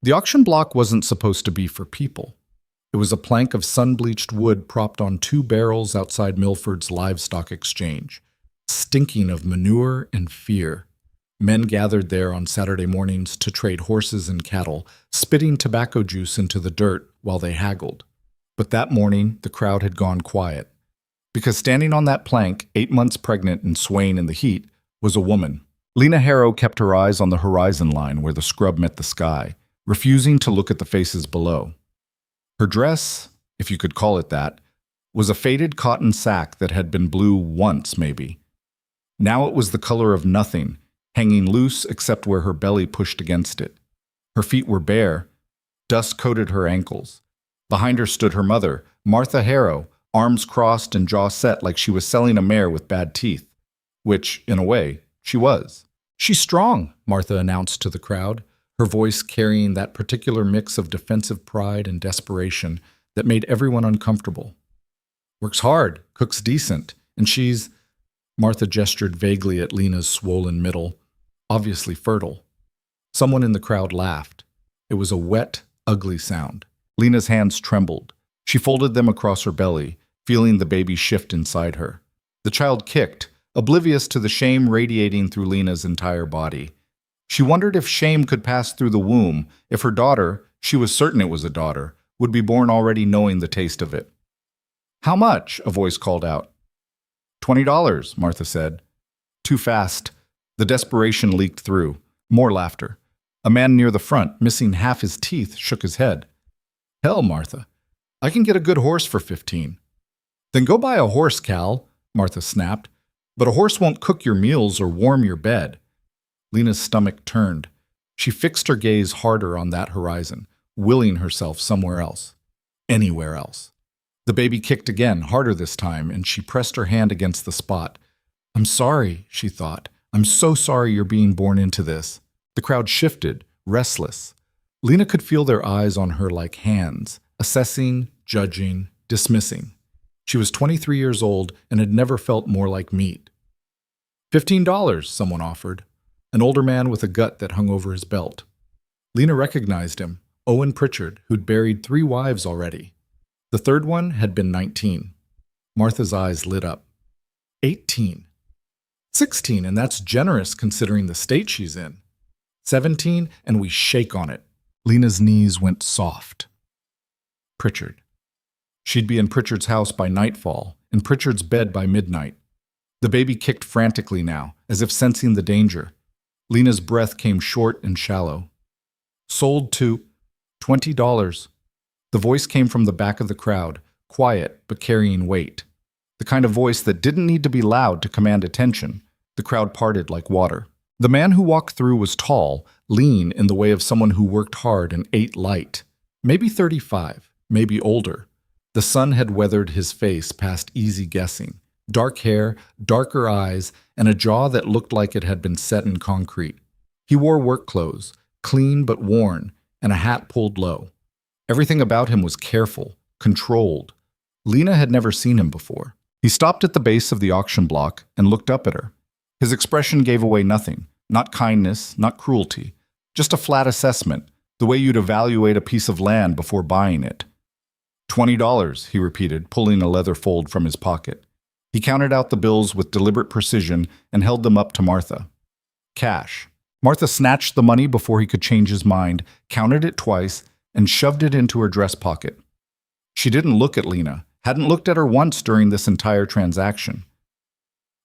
The auction block wasn't supposed to be for people. It was a plank of sun-bleached wood propped on two barrels outside Milford's livestock exchange, stinking of manure and fear. Men gathered there on Saturday mornings to trade horses and cattle, spitting tobacco juice into the dirt while they haggled. But that morning, the crowd had gone quiet, because standing on that plank, 8 months pregnant and swaying in the heat, was a woman. Lena Harrow kept her eyes on the horizon line where the scrub met the sky, refusing to look at the faces below. Her dress, if you could call it that, was a faded cotton sack that had been blue once, maybe. Now it was the color of nothing, hanging loose except where her belly pushed against it. Her feet were bare. Dust coated her ankles. Behind her stood her mother, Martha Harrow, arms crossed and jaw set like she was selling a mare with bad teeth, which, in a way, she was. "She's strong," Martha announced to the crowd, her voice carrying that particular mix of defensive pride and desperation that made everyone uncomfortable. "Works hard, cooks decent, and she's—" Martha gestured vaguely at Lena's swollen middle, obviously fertile. Someone in the crowd laughed. It was a wet, ugly sound. Lena's hands trembled. She folded them across her belly, feeling the baby shift inside her. The child kicked, oblivious to the shame radiating through Lena's entire body. She wondered if shame could pass through the womb, if her daughter, she was certain it was a daughter, would be born already knowing the taste of it. "How much?" a voice called out. $20, Martha said. Too fast. The desperation leaked through. More laughter. A man near the front, missing half his teeth, shook his head. "Hell, Martha. I can get a good horse for 15. "Then go buy a horse, Cal," Martha snapped. "But a horse won't cook your meals or warm your bed." Lena's stomach turned. She fixed her gaze harder on that horizon, willing herself somewhere else. Anywhere else. The baby kicked again, harder this time, and she pressed her hand against the spot. "I'm sorry," she thought. "I'm so sorry you're being born into this." The crowd shifted, restless. Lena could feel their eyes on her like hands, assessing, judging, dismissing. She was 23 years old and had never felt more like meat. $15, someone offered. An older man with a gut that hung over his belt. Lena recognized him, Owen Pritchard, who'd buried 3 wives already. The third one had been 19. Martha's eyes lit up. 18. 16, and that's generous considering the state she's in. 17, and we shake on it. Lena's knees went soft. Pritchard. She'd be in Pritchard's house by nightfall, in Pritchard's bed by midnight. The baby kicked frantically now, as if sensing the danger. Lena's breath came short and shallow. "Sold to $20. The voice came from the back of the crowd, quiet but carrying weight. The kind of voice that didn't need to be loud to command attention. The crowd parted like water. The man who walked through was tall, lean in the way of someone who worked hard and ate light. Maybe 35, maybe older. The sun had weathered his face past easy guessing. Dark hair, darker eyes, and a jaw that looked like it had been set in concrete. He wore work clothes, clean but worn, and a hat pulled low. Everything about him was careful, controlled. Lena had never seen him before. He stopped at the base of the auction block and looked up at her. His expression gave away nothing, not kindness, not cruelty, just a flat assessment, the way you'd evaluate a piece of land before buying it. $20, he repeated, pulling a leather fold from his pocket. He counted out the bills with deliberate precision and held them up to Martha. Cash. Martha snatched the money before he could change his mind, counted it twice, and shoved it into her dress pocket. She didn't look at Lena, hadn't looked at her once during this entire transaction.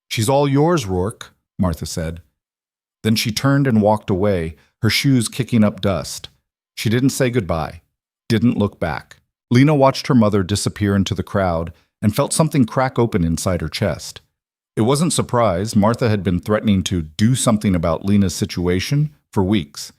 "She's all yours, Rourke," Martha said. Then she turned and walked away, her shoes kicking up dust. She didn't say goodbye, didn't look back. Lena watched her mother disappear into the crowd and felt something crack open inside her chest. It wasn't surprise. Martha had been threatening to do something about Lena's situation for weeks.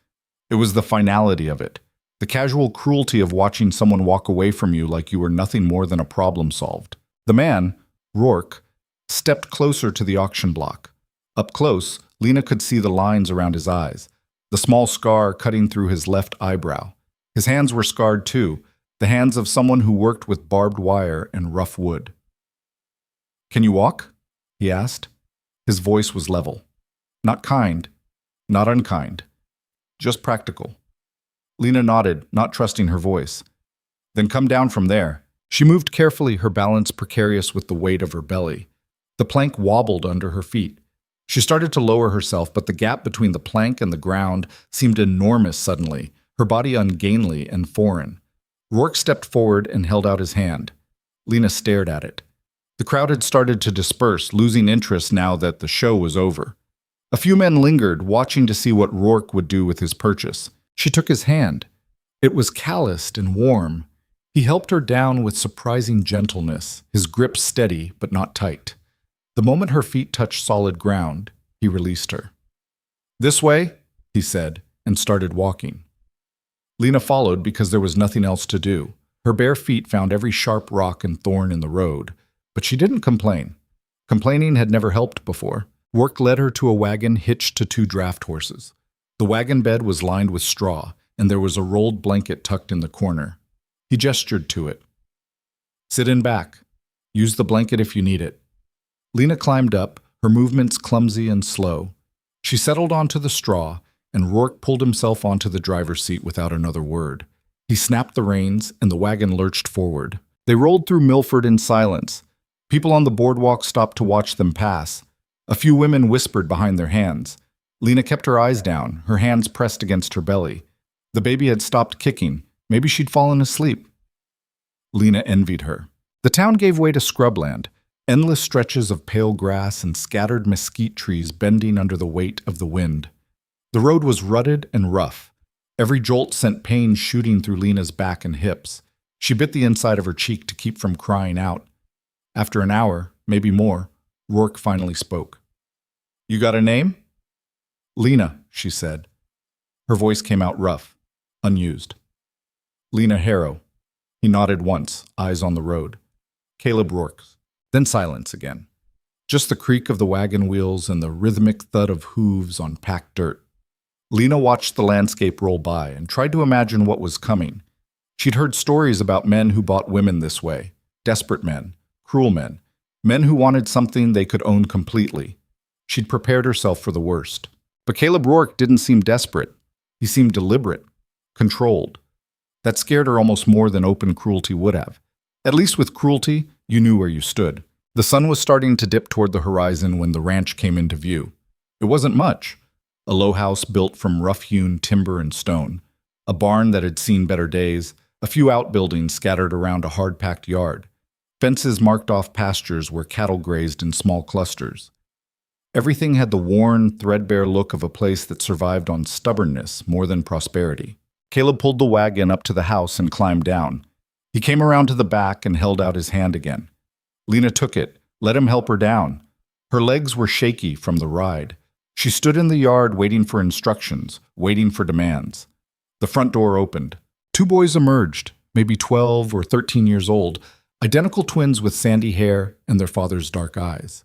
It was the finality of it, the casual cruelty of watching someone walk away from you like you were nothing more than a problem solved. The man, Rourke, stepped closer to the auction block. Up close, Lena could see the lines around his eyes, the small scar cutting through his left eyebrow. His hands were scarred too, the hands of someone who worked with barbed wire and rough wood. "Can you walk?" he asked. His voice was level. Not kind, not unkind, just practical. Lena nodded, not trusting her voice. Then come down from there. She moved carefully, her balance precarious with the weight of her belly. The plank wobbled under her feet. She started to lower herself, but the gap between the plank and the ground seemed enormous suddenly, her body ungainly and foreign. Rourke stepped forward and held out his hand. Lena stared at it. The crowd had started to disperse, losing interest now that the show was over. A few men lingered, watching to see what Rourke would do with his purchase. She took his hand. It was calloused and warm. He helped her down with surprising gentleness, his grip steady but not tight. The moment her feet touched solid ground, he released her. This way, he said, and started walking. Lena followed because there was nothing else to do. Her bare feet found every sharp rock and thorn in the road, but she didn't complain. Complaining had never helped before. Rourke led her to a wagon hitched to 2 draft horses. The wagon bed was lined with straw, and there was a rolled blanket tucked in the corner. He gestured to it. Sit in back. Use the blanket if you need it. Lena climbed up, her movements clumsy and slow. She settled onto the straw, and Rourke pulled himself onto the driver's seat without another word. He snapped the reins, and the wagon lurched forward. They rolled through Milford in silence. People on the boardwalk stopped to watch them pass. A few women whispered behind their hands. Lena kept her eyes down, her hands pressed against her belly. The baby had stopped kicking. Maybe she'd fallen asleep. Lena envied her. The town gave way to scrubland, endless stretches of pale grass and scattered mesquite trees bending under the weight of the wind. The road was rutted and rough. Every jolt sent pain shooting through Lena's back and hips. She bit the inside of her cheek to keep from crying out. After an hour, maybe more, Rourke finally spoke. You got a name? Lena, she said. Her voice came out rough, unused. Lena Harrow. He nodded once, eyes on the road. Caleb Rourke's. Then silence again. Just the creak of the wagon wheels and the rhythmic thud of hooves on packed dirt. Lena watched the landscape roll by and tried to imagine what was coming. She'd heard stories about men who bought women this way. Desperate men, cruel men, men who wanted something they could own completely. She'd prepared herself for the worst. But Caleb Rourke didn't seem desperate. He seemed deliberate, controlled. That scared her almost more than open cruelty would have. At least with cruelty, you knew where you stood. The sun was starting to dip toward the horizon when the ranch came into view. It wasn't much. A low house built from rough-hewn timber and stone, a barn that had seen better days, a few outbuildings scattered around a hard-packed yard, fences marked off pastures where cattle grazed in small clusters. Everything had the worn, threadbare look of a place that survived on stubbornness more than prosperity. Caleb pulled the wagon up to the house and climbed down. He came around to the back and held out his hand again. Lena took it, let him help her down. Her legs were shaky from the ride. She stood in the yard waiting for instructions, waiting for demands. The front door opened. 2 boys emerged, maybe 12 or 13 years old, identical twins with sandy hair and their father's dark eyes.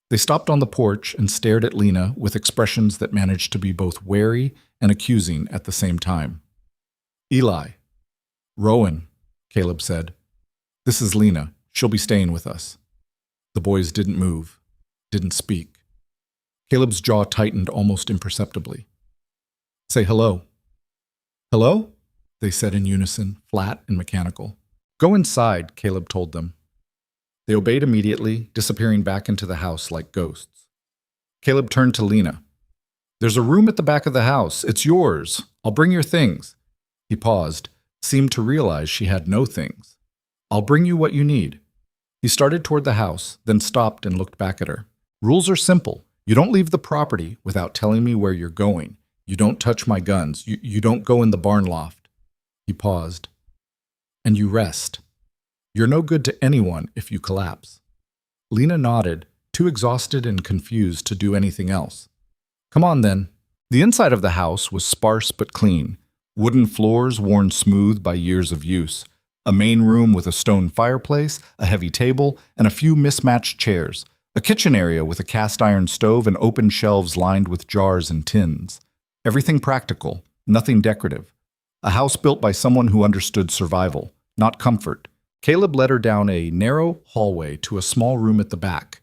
They stopped on the porch and stared at Lena with expressions that managed to be both wary and accusing at the same time. Eli. Rowan, Caleb said. This is Lena. She'll be staying with us. The boys didn't move, didn't speak. Caleb's jaw tightened almost imperceptibly. Say hello. Hello? They said in unison, flat and mechanical. Go inside, Caleb told them. They obeyed immediately, disappearing back into the house like ghosts. Caleb turned to Lena. There's a room at the back of the house. It's yours. I'll bring your things. He paused, seemed to realize she had no things. I'll bring you what you need. He started toward the house, then stopped and looked back at her. Rules are simple. You don't leave the property without telling me where you're going. You don't touch my guns. You don't go in the barn loft. He paused. And you rest. You're no good to anyone if you collapse. Lena nodded, too exhausted and confused to do anything else. Come on then. The inside of the house was sparse but clean. Wooden floors worn smooth by years of use. A main room with a stone fireplace, a heavy table, and a few mismatched chairs. A kitchen area with a cast-iron stove and open shelves lined with jars and tins. Everything practical, nothing decorative. A house built by someone who understood survival, not comfort. Caleb led her down a narrow hallway to a small room at the back.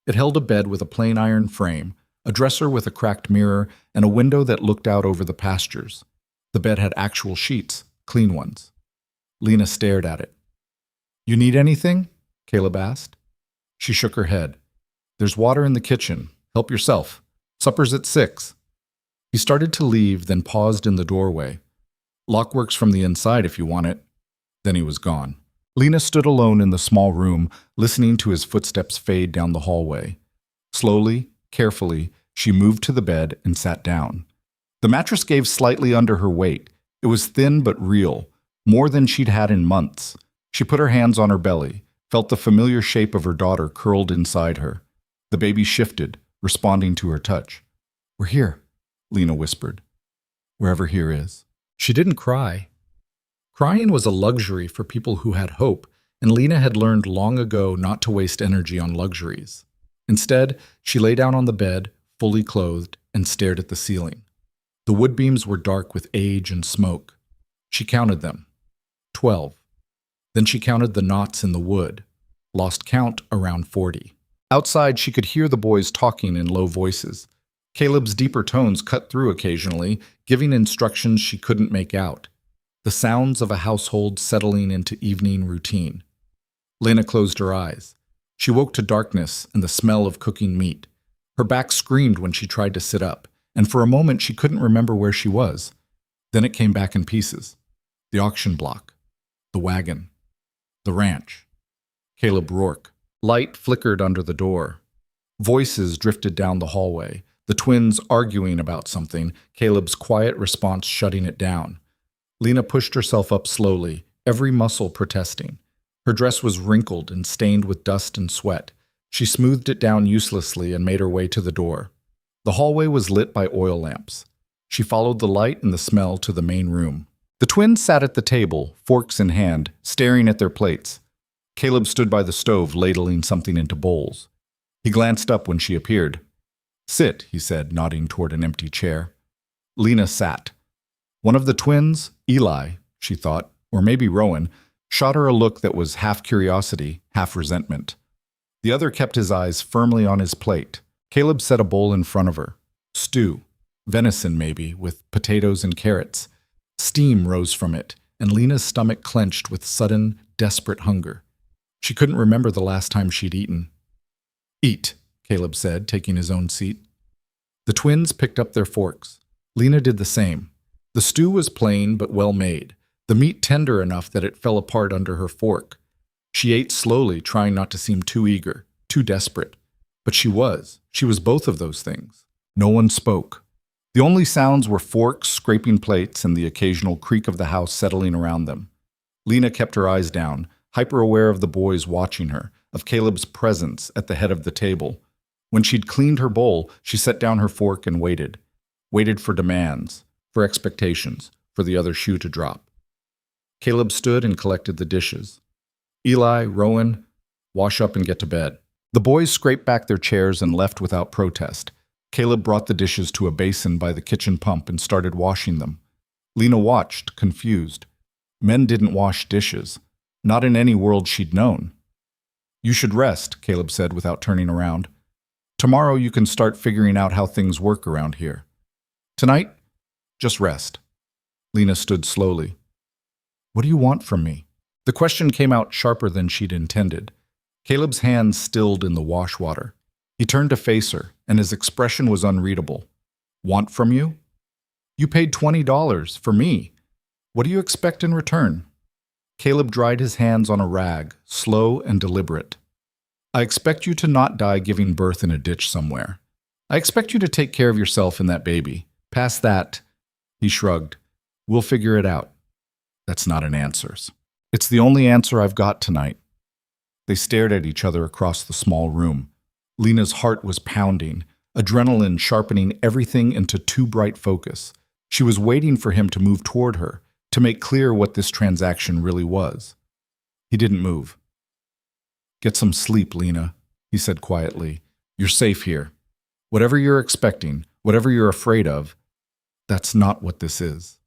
It held a bed with a plain iron frame, a dresser with a cracked mirror, and a window that looked out over the pastures. The bed had actual sheets, clean ones. Lena stared at it. "You need anything?" Caleb asked. She shook her head. "There's water in the kitchen. Help yourself. Supper's at 6. He started to leave, then paused in the doorway. "Lock works from the inside if you want it." Then he was gone. Lena stood alone in the small room, listening to his footsteps fade down the hallway. Slowly, carefully, she moved to the bed and sat down. The mattress gave slightly under her weight. It was thin but real, more than she'd had in months. She put her hands on her belly, felt the familiar shape of her daughter curled inside her. The baby shifted, responding to her touch. "We're here," Lena whispered. "Wherever here is." She didn't cry. Crying was a luxury for people who had hope, and Lena had learned long ago not to waste energy on luxuries. Instead, she lay down on the bed, fully clothed, and stared at the ceiling. The wood beams were dark with age and smoke. She counted them. 12. Then she counted the knots in the wood. Lost count around 40. Outside, she could hear the boys talking in low voices. Caleb's deeper tones cut through occasionally, giving instructions she couldn't make out. The sounds of a household settling into evening routine. Lena closed her eyes. She woke to darkness and the smell of cooking meat. Her back screamed when she tried to sit up, and for a moment she couldn't remember where she was. Then it came back in pieces. The auction block. The wagon. The ranch. Caleb Rourke. Light flickered under the door. Voices drifted down the hallway, the twins arguing about something, Caleb's quiet response shutting it down. Lena pushed herself up slowly, every muscle protesting. Her dress was wrinkled and stained with dust and sweat. She smoothed it down uselessly and made her way to the door. The hallway was lit by oil lamps. She followed the light and the smell to the main room. The twins sat at the table, forks in hand, staring at their plates. Caleb stood by the stove, ladling something into bowls. He glanced up when she appeared. "Sit," he said, nodding toward an empty chair. Lena sat. One of the twins, Eli, she thought, or maybe Rowan, shot her a look that was half curiosity, half resentment. The other kept his eyes firmly on his plate. Caleb set a bowl in front of her. Stew. Venison, maybe, with potatoes and carrots. Steam rose from it, and Lena's stomach clenched with sudden, desperate hunger. She couldn't remember the last time she'd eaten. "Eat," Caleb said, taking his own seat. The twins picked up their forks. Lena did the same. The stew was plain but well made, the meat tender enough that it fell apart under her fork. She ate slowly, trying not to seem too eager, too desperate. But she was. She was both of those things. No one spoke. The only sounds were forks scraping plates and the occasional creak of the house settling around them. Lena kept her eyes down, hyper-aware of the boys watching her, of Caleb's presence at the head of the table. When she'd cleaned her bowl, she set down her fork and waited. Waited for demands, for expectations, for the other shoe to drop. Caleb stood and collected the dishes. "Eli, Rowan, wash up and get to bed." The boys scraped back their chairs and left without protest. Caleb brought the dishes to a basin by the kitchen pump and started washing them. Lena watched, confused. Men didn't wash dishes. Not in any world she'd known. "You should rest," Caleb said without turning around. "Tomorrow you can start figuring out how things work around here. Tonight, just rest." Lena stood slowly. "What do you want from me?" The question came out sharper than she'd intended. Caleb's hands stilled in the wash water. He turned to face her, and his expression was unreadable. "Want from you? You paid $20 for me. What do you expect in return?" Caleb dried his hands on a rag, slow and deliberate. "I expect you to not die giving birth in a ditch somewhere. I expect you to take care of yourself and that baby. Past that," he shrugged, "we'll figure it out." "That's not an answer." "It's the only answer I've got tonight." They stared at each other across the small room. Lena's heart was pounding, adrenaline sharpening everything into too bright focus. She was waiting for him to move toward her, to make clear what this transaction really was. He didn't move. "Get some sleep, Lena," he said quietly. "You're safe here. Whatever you're expecting, whatever you're afraid of, that's not what this is."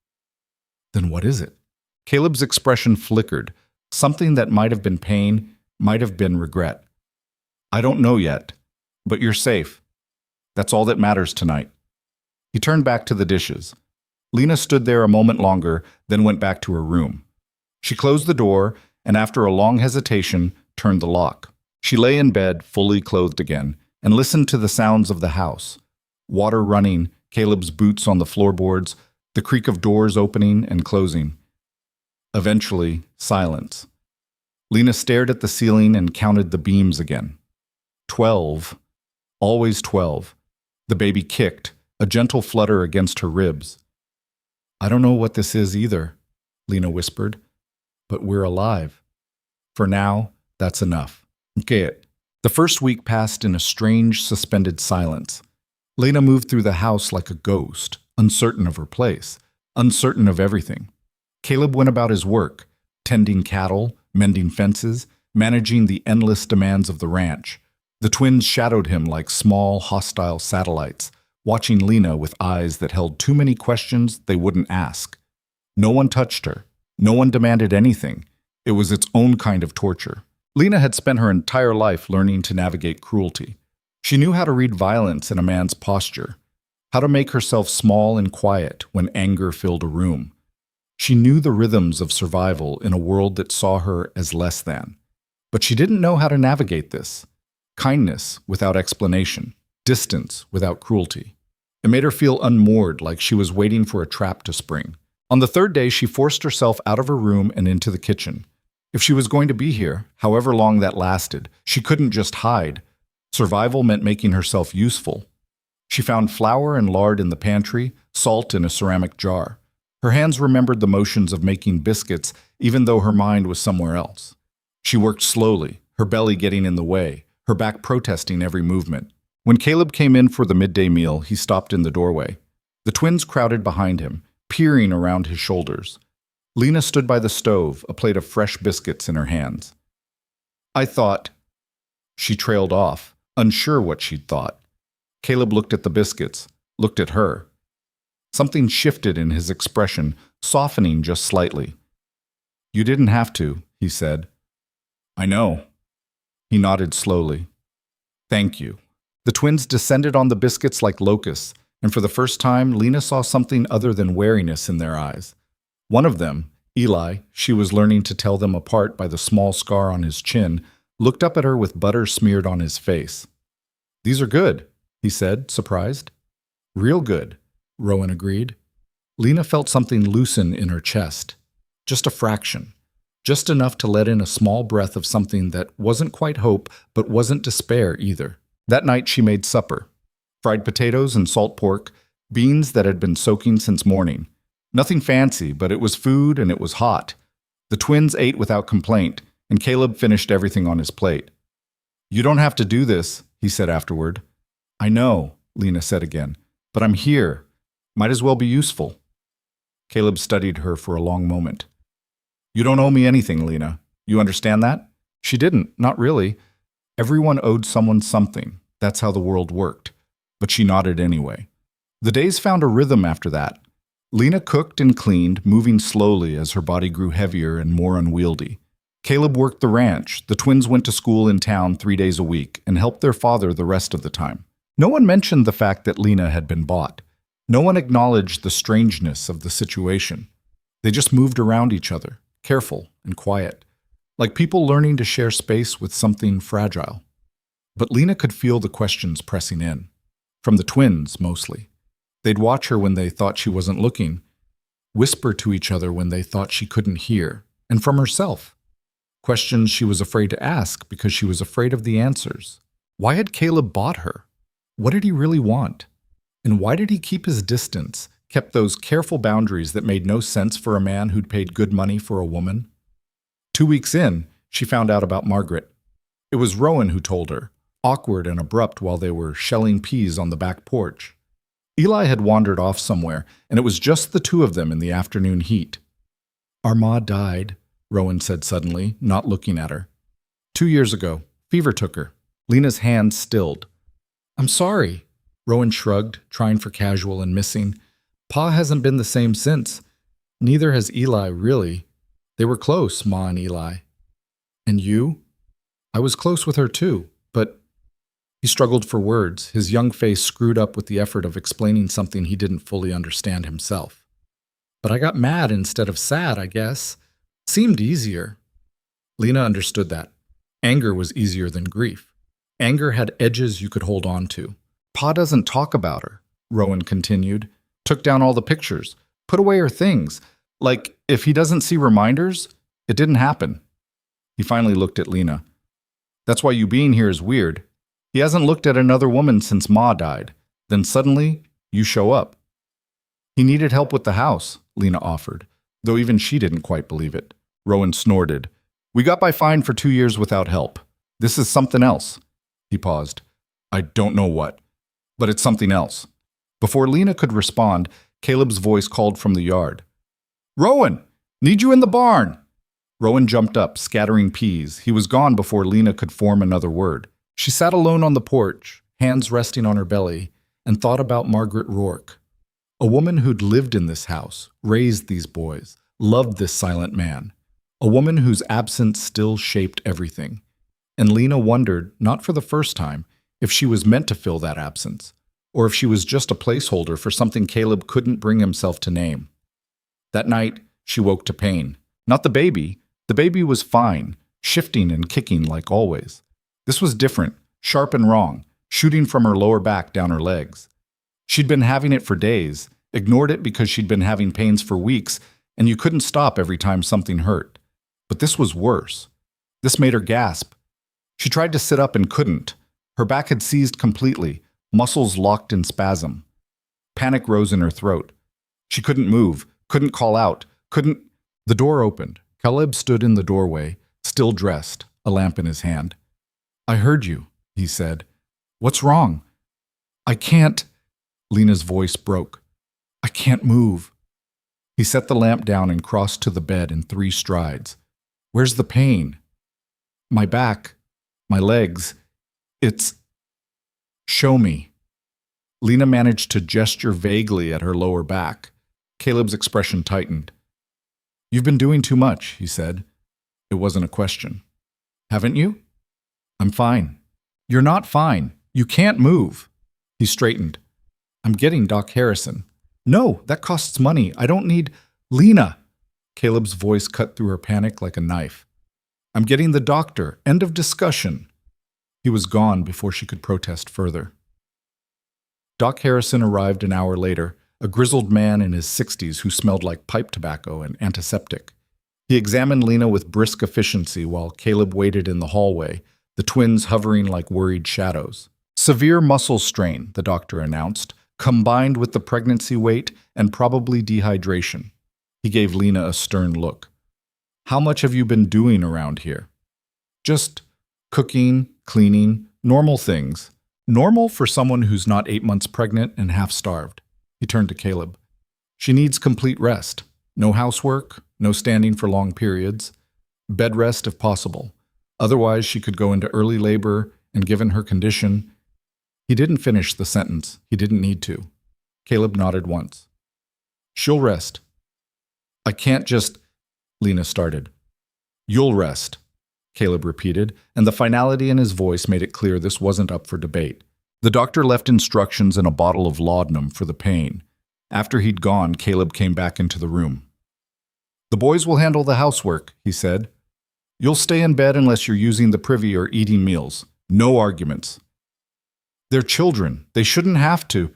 "Then what is it?" Caleb's expression flickered. Something that might have been pain, might have been regret. "I don't know yet, but you're safe. That's all that matters tonight." He turned back to the dishes. Lena stood there a moment longer, then went back to her room. She closed the door and, after a long hesitation, turned the lock. She lay in bed, fully clothed again, and listened to the sounds of the house. Water running, Caleb's boots on the floorboards, the creak of doors opening and closing. Eventually, silence. Lena stared at the ceiling and counted the beams again. 12. Always 12. The baby kicked, a gentle flutter against her ribs. "I don't know what this is either," Lena whispered, "but we're alive. For now, that's enough." Okay. The first week passed in a strange, suspended silence. Lena moved through the house like a ghost, uncertain of her place, uncertain of everything. Caleb went about his work, tending cattle, mending fences, managing the endless demands of the ranch. The twins shadowed him like small, hostile satellites, watching Lena with eyes that held too many questions they wouldn't ask. No one touched her. No one demanded anything. It was its own kind of torture. Lena had spent her entire life learning to navigate cruelty. She knew how to read violence in a man's posture, how to make herself small and quiet when anger filled a room. She knew the rhythms of survival in a world that saw her as less than. But she didn't know how to navigate this. Kindness without explanation, distance without cruelty. It made her feel unmoored, like she was waiting for a trap to spring. On the third day, she forced herself out of her room and into the kitchen. If she was going to be here, however long that lasted, she couldn't just hide. Survival meant making herself useful. She found flour and lard in the pantry, salt in a ceramic jar. Her hands remembered the motions of making biscuits, even though her mind was somewhere else. She worked slowly, her belly getting in the way, her back protesting every movement. When Caleb came in for the midday meal, he stopped in the doorway. The twins crowded behind him, peering around his shoulders. Lena stood by the stove, a plate of fresh biscuits in her hands. "I thought—" She trailed off, unsure what she'd thought. Caleb looked at the biscuits, looked at her. Something shifted in his expression, softening just slightly. "You didn't have to," he said. "I know." He nodded slowly. "Thank you." The twins descended on the biscuits like locusts, and for the first time, Lena saw something other than wariness in their eyes. One of them, Eli, she was learning to tell them apart by the small scar on his chin, looked up at her with butter smeared on his face. "These are good," he said, surprised. "Real good," Rowan agreed. Lena felt something loosen in her chest. Just a fraction. Just enough to let in a small breath of something that wasn't quite hope, but wasn't despair either. That night she made supper. Fried potatoes and salt pork, beans that had been soaking since morning. Nothing fancy, but it was food and it was hot. The twins ate without complaint, and Caleb finished everything on his plate. "You don't have to do this," he said afterward. "I know," Lena said again, "but I'm here. Might as well be useful." Caleb studied her for a long moment. "You don't owe me anything, Lena. You understand that?" She didn't, not really. Everyone owed someone something. That's how the world worked. But she nodded anyway. The days found a rhythm after that. Lena cooked and cleaned, moving slowly as her body grew heavier and more unwieldy. Caleb worked the ranch. The twins went to school in town 3 days a week and helped their father the rest of the time. No one mentioned the fact that Lena had been bought. No one acknowledged the strangeness of the situation. They just moved around each other, careful and quiet, like people learning to share space with something fragile. But Lena could feel the questions pressing in. From the twins, mostly. They'd watch her when they thought she wasn't looking, whisper to each other when they thought she couldn't hear, and from herself. Questions she was afraid to ask because she was afraid of the answers. Why had Caleb bought her? What did he really want? And why did he keep his distance, kept those careful boundaries that made no sense for a man who'd paid good money for a woman? 2 weeks in, she found out about Margaret. It was Rowan who told her, awkward and abrupt while they were shelling peas on the back porch. Eli had wandered off somewhere, and it was just the two of them in the afternoon heat. "Our ma died," Rowan said suddenly, not looking at her. 2 years ago, fever took her. Lena's hand stilled. "I'm sorry," Rowan shrugged, trying for casual and missing. "Pa hasn't been the same since. Neither has Eli, really. They were close, Ma and Eli." "And you?" "I was close with her too, but—" He struggled for words, his young face screwed up with the effort of explaining something he didn't fully understand himself. But I got mad instead of sad, I guess. Seemed easier. Lena understood that. Anger was easier than grief. Anger had edges you could hold on to. Pa doesn't talk about her, Rowan continued. Took down all the pictures. Put away her things. Like, if he doesn't see reminders, it didn't happen. He finally looked at Lena. That's why you being here is weird. He hasn't looked at another woman since Ma died. Then suddenly, you show up. He needed help with the house, Lena offered, though even she didn't quite believe it. Rowan snorted. We got by fine for 2 years without help. This is something else. He paused. I don't know what, but it's something else. Before Lena could respond, Caleb's voice called from the yard. Rowan, need you in the barn. Rowan jumped up, scattering peas. He was gone before Lena could form another word. She sat alone on the porch, hands resting on her belly, and thought about Margaret Rourke. A woman who'd lived in this house, raised these boys, loved this silent man. A woman whose absence still shaped everything. And Lena wondered, not for the first time, if she was meant to fill that absence, or if she was just a placeholder for something Caleb couldn't bring himself to name. That night, she woke to pain. Not the baby. The baby was fine, shifting and kicking like always. This was different, sharp and wrong, shooting from her lower back down her legs. She'd been having it for days, ignored it because she'd been having pains for weeks, and you couldn't stop every time something hurt. But this was worse. This made her gasp. She tried to sit up and couldn't. Her back had seized completely, muscles locked in spasm. Panic rose in her throat. She couldn't move, couldn't call out, couldn't... The door opened. Caleb stood in the doorway, still dressed, a lamp in his hand. I heard you, he said. What's wrong? I can't... Lena's voice broke. I can't move. He set the lamp down and crossed to the bed in 3 strides. Where's the pain? My back. My legs. It's... Show me. Lena managed to gesture vaguely at her lower back. Caleb's expression tightened. You've been doing too much, he said. It wasn't a question. Haven't you? I'm fine. You're not fine. You can't move. He straightened. I'm getting Doc Harrison. No, that costs money. I don't need... Lena! Caleb's voice cut through her panic like a knife. I'm getting the doctor. End of discussion. He was gone before she could protest further. Doc Harrison arrived an hour later, a grizzled man in his 60s who smelled like pipe tobacco and antiseptic. He examined Lena with brisk efficiency while Caleb waited in the hallway, the twins hovering like worried shadows. Severe muscle strain, the doctor announced, combined with the pregnancy weight and probably dehydration. He gave Lena a stern look. How much have you been doing around here? Just cooking, cleaning, normal things. Normal for someone who's not 8 months pregnant and half-starved. He turned to Caleb. She needs complete rest. No housework, no standing for long periods. Bed rest if possible. Otherwise, she could go into early labor, and given her condition... He didn't finish the sentence. He didn't need to. Caleb nodded once. She'll rest. I can't just... Lena started. You'll rest, Caleb repeated, and the finality in his voice made it clear this wasn't up for debate. The doctor left instructions and a bottle of laudanum for the pain. After he'd gone, Caleb came back into the room. The boys will handle the housework, he said. You'll stay in bed unless you're using the privy or eating meals. No arguments. They're children. They shouldn't have to.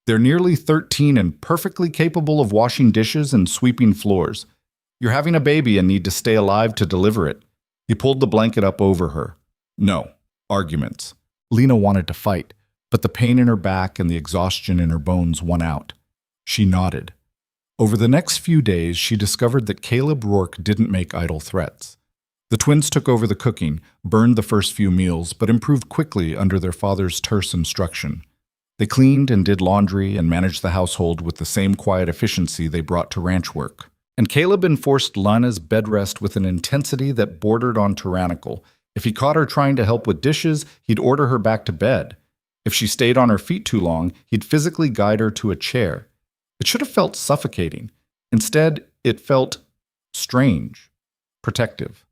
They're nearly 13 and perfectly capable of washing dishes and sweeping floors. You're having a baby and need to stay alive to deliver it. He pulled the blanket up over her. No. Arguments. Lena wanted to fight, but the pain in her back and the exhaustion in her bones won out. She nodded. Over the next few days, she discovered that Caleb Rourke didn't make idle threats. The twins took over the cooking, burned the first few meals, but improved quickly under their father's terse instruction. They cleaned and did laundry and managed the household with the same quiet efficiency they brought to ranch work. And Caleb enforced Lana's bed rest with an intensity that bordered on tyrannical. If he caught her trying to help with dishes, he'd order her back to bed. If she stayed on her feet too long, he'd physically guide her to a chair. It should have felt suffocating. Instead, it felt strange, protective.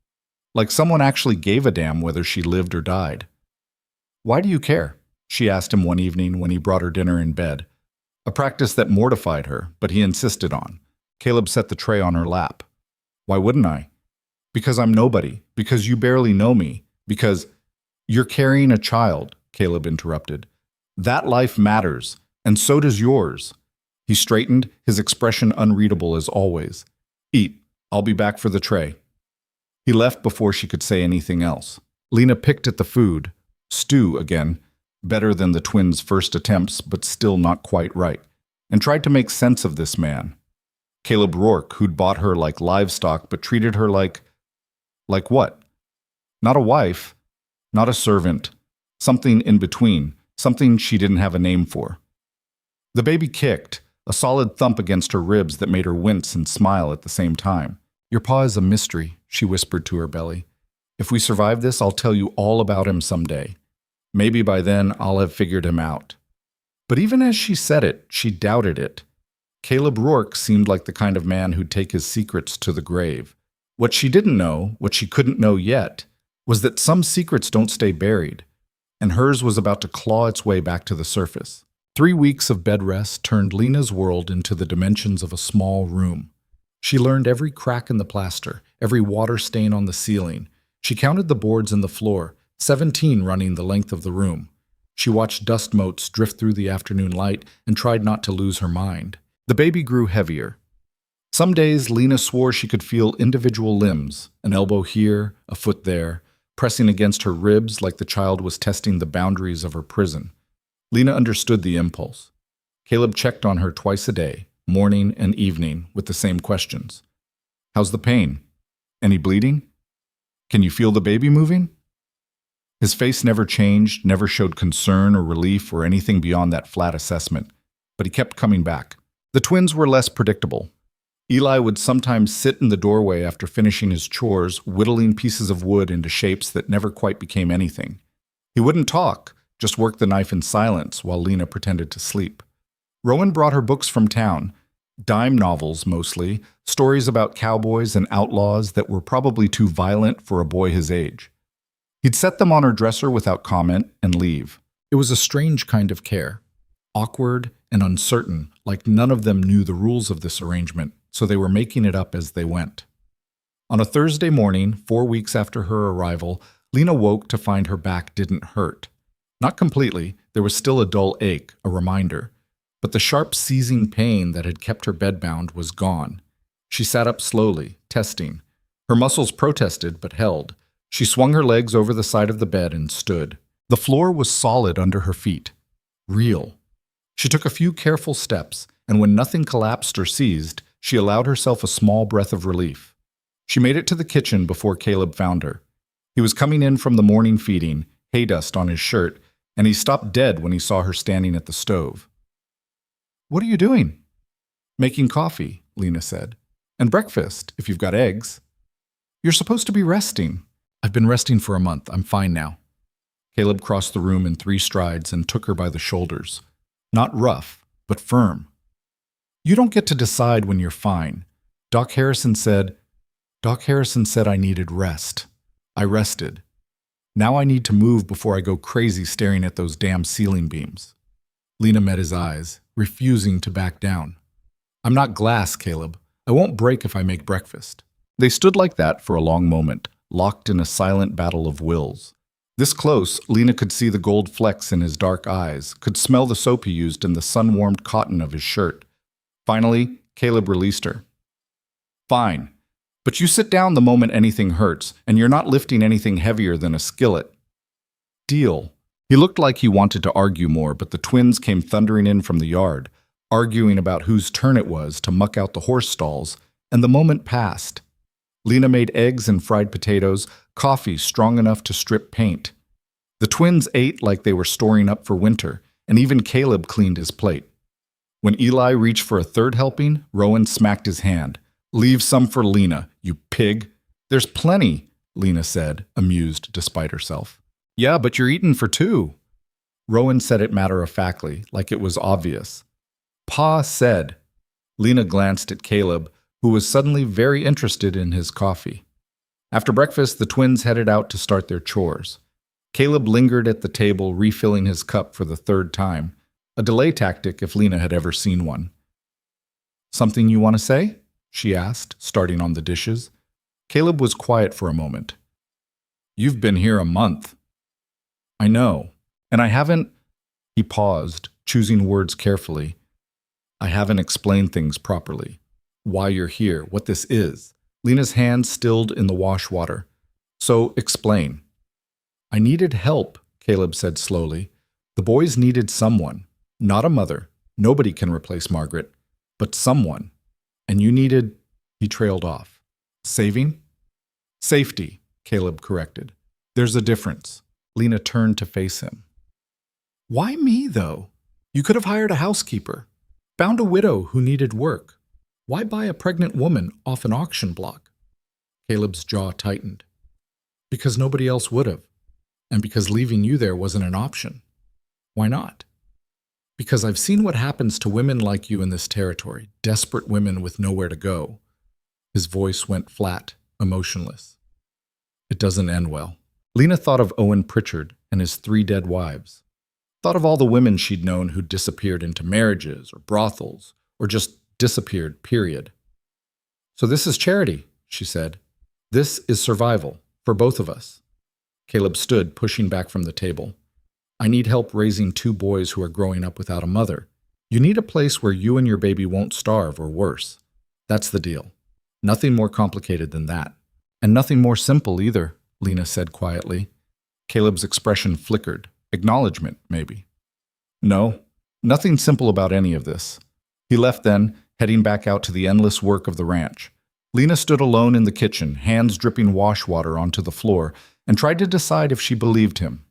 Like someone actually gave a damn whether she lived or died. Why do you care? She asked him one evening when he brought her dinner in bed. A practice that mortified her, but he insisted on. Caleb set the tray on her lap. Why wouldn't I? Because I'm nobody. Because you barely know me. Because you're carrying a child, Caleb interrupted. That life matters, and so does yours. He straightened, his expression unreadable as always. Eat. I'll be back for the tray. He left before she could say anything else. Lena picked at the food. Stew again. Better than the twins' first attempts, but still not quite right. And tried to make sense of this man. Caleb Rourke, who'd bought her like livestock, but treated her like what? Not a wife, not a servant, something in between, something she didn't have a name for. The baby kicked, a solid thump against her ribs that made her wince and smile at the same time. Your pa is a mystery, she whispered to her belly. If we survive this, I'll tell you all about him someday. Maybe by then I'll have figured him out. But even as she said it, she doubted it. Caleb Rourke seemed like the kind of man who'd take his secrets to the grave. What she didn't know, what she couldn't know yet, was that some secrets don't stay buried, and hers was about to claw its way back to the surface. 3 weeks of bed rest turned Lena's world into the dimensions of a small room. She learned every crack in the plaster, every water stain on the ceiling. She counted the boards in the floor, 17 running the length of the room. She watched dust motes drift through the afternoon light and tried not to lose her mind. The baby grew heavier. Some days, Lena swore she could feel individual limbs, an elbow here, a foot there, pressing against her ribs like the child was testing the boundaries of her prison. Lena understood the impulse. Caleb checked on her twice a day, morning and evening, with the same questions. How's the pain? Any bleeding? Can you feel the baby moving? His face never changed, never showed concern or relief or anything beyond that flat assessment, but he kept coming back. The twins were less predictable. Eli would sometimes sit in the doorway after finishing his chores, whittling pieces of wood into shapes that never quite became anything. He wouldn't talk, just work the knife in silence while Lena pretended to sleep. Rowan brought her books from town, dime novels mostly, stories about cowboys and outlaws that were probably too violent for a boy his age. He'd set them on her dresser without comment and leave. It was a strange kind of care, awkward and uncertain, like none of them knew the rules of this arrangement, so they were making it up as they went. On a Thursday morning, 4 weeks after her arrival, Lena woke to find her back didn't hurt. Not completely, there was still a dull ache, a reminder, but the sharp seizing pain that had kept her bedbound was gone. She sat up slowly, testing. Her muscles protested but held. She swung her legs over the side of the bed and stood. The floor was solid under her feet. Real. She took a few careful steps, and when nothing collapsed or seized, she allowed herself a small breath of relief. She made it to the kitchen before Caleb found her. He was coming in from the morning feeding, hay dust on his shirt, and he stopped dead when he saw her standing at the stove. What are you doing? Making coffee, Lena said. And breakfast, if you've got eggs. You're supposed to be resting. I've been resting for a month. I'm fine now. Caleb crossed the room in 3 strides and took her by the shoulders. Not rough, but firm. You don't get to decide when you're fine. Doc Harrison said I needed rest. I rested. Now I need to move before I go crazy staring at those damn ceiling beams. Lena met his eyes, refusing to back down. I'm not glass, Caleb. I won't break if I make breakfast. They stood like that for a long moment, locked in a silent battle of wills. This close, Lena could see the gold flecks in his dark eyes, could smell the soap he used in the sun-warmed cotton of his shirt. Finally, Caleb released her. Fine. But you sit down the moment anything hurts, and you're not lifting anything heavier than a skillet. Deal. He looked like he wanted to argue more, but the twins came thundering in from the yard, arguing about whose turn it was to muck out the horse stalls, and the moment passed. Lena made eggs and fried potatoes, coffee strong enough to strip paint. The twins ate like they were storing up for winter, and even Caleb cleaned his plate. When Eli reached for a third helping, Rowan smacked his hand. Leave some for Lena, you pig. There's plenty, Lena said, amused despite herself. Yeah, but you're eating for 2. Rowan said it matter-of-factly, like it was obvious. Pa said. Lena glanced at Caleb, who was suddenly very interested in his coffee. After breakfast, the twins headed out to start their chores. Caleb lingered at the table, refilling his cup for the 3rd time, a delay tactic if Lena had ever seen one. Something you want to say? she asked, starting on the dishes. Caleb was quiet for a moment. You've been here a month. I know, and I haven't. He paused, choosing words carefully. I haven't explained things properly. Why you're here, what this is. Lena's hand stilled in the wash water. So explain. I needed help, Caleb said slowly. The boys needed someone, not a mother. Nobody can replace Margaret, but someone. And you needed, he trailed off. Saving? Safety, Caleb corrected. There's a difference. Lena turned to face him. Why me, though? You could have hired a housekeeper, found a widow who needed work. Why buy a pregnant woman off an auction block? Caleb's jaw tightened. Because nobody else would have, and because leaving you there wasn't an option. Why not? Because I've seen what happens to women like you in this territory, desperate women with nowhere to go. His voice went flat, emotionless. It doesn't end well. Lena thought of Owen Pritchard and his 3 dead wives. Thought of all the women she'd known who disappeared into marriages or brothels, or just disappeared, period. So this is charity, she said. This is survival, for both of us. Caleb stood, pushing back from the table. I need help raising 2 boys who are growing up without a mother. You need a place where you and your baby won't starve or worse. That's the deal. Nothing more complicated than that. And nothing more simple either, Lena said quietly. Caleb's expression flickered. Acknowledgement, maybe. No, nothing simple about any of this. He left then, heading back out to the endless work of the ranch. Lena stood alone in the kitchen, hands dripping wash water onto the floor, and tried to decide if she believed him.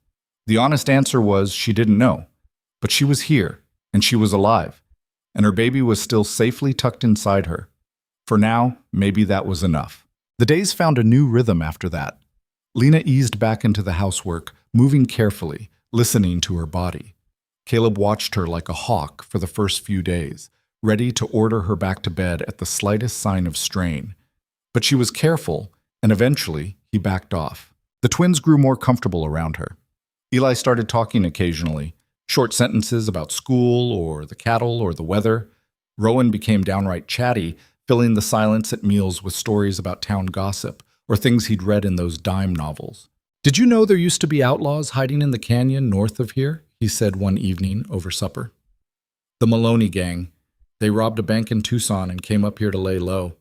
The honest answer was she didn't know. But she was here, and she was alive, and her baby was still safely tucked inside her. For now, maybe that was enough. The days found a new rhythm after that. Lena eased back into the housework, moving carefully, listening to her body. Caleb watched her like a hawk for the first few days, ready to order her back to bed at the slightest sign of strain. But she was careful, and eventually he backed off. The twins grew more comfortable around her. Eli started talking occasionally, short sentences about school or the cattle or the weather. Rowan became downright chatty, filling the silence at meals with stories about town gossip or things he'd read in those dime novels. Did you know there used to be outlaws hiding in the canyon north of here? He said one evening over supper. The Maloney gang. They robbed a bank in Tucson and came up here to lay low.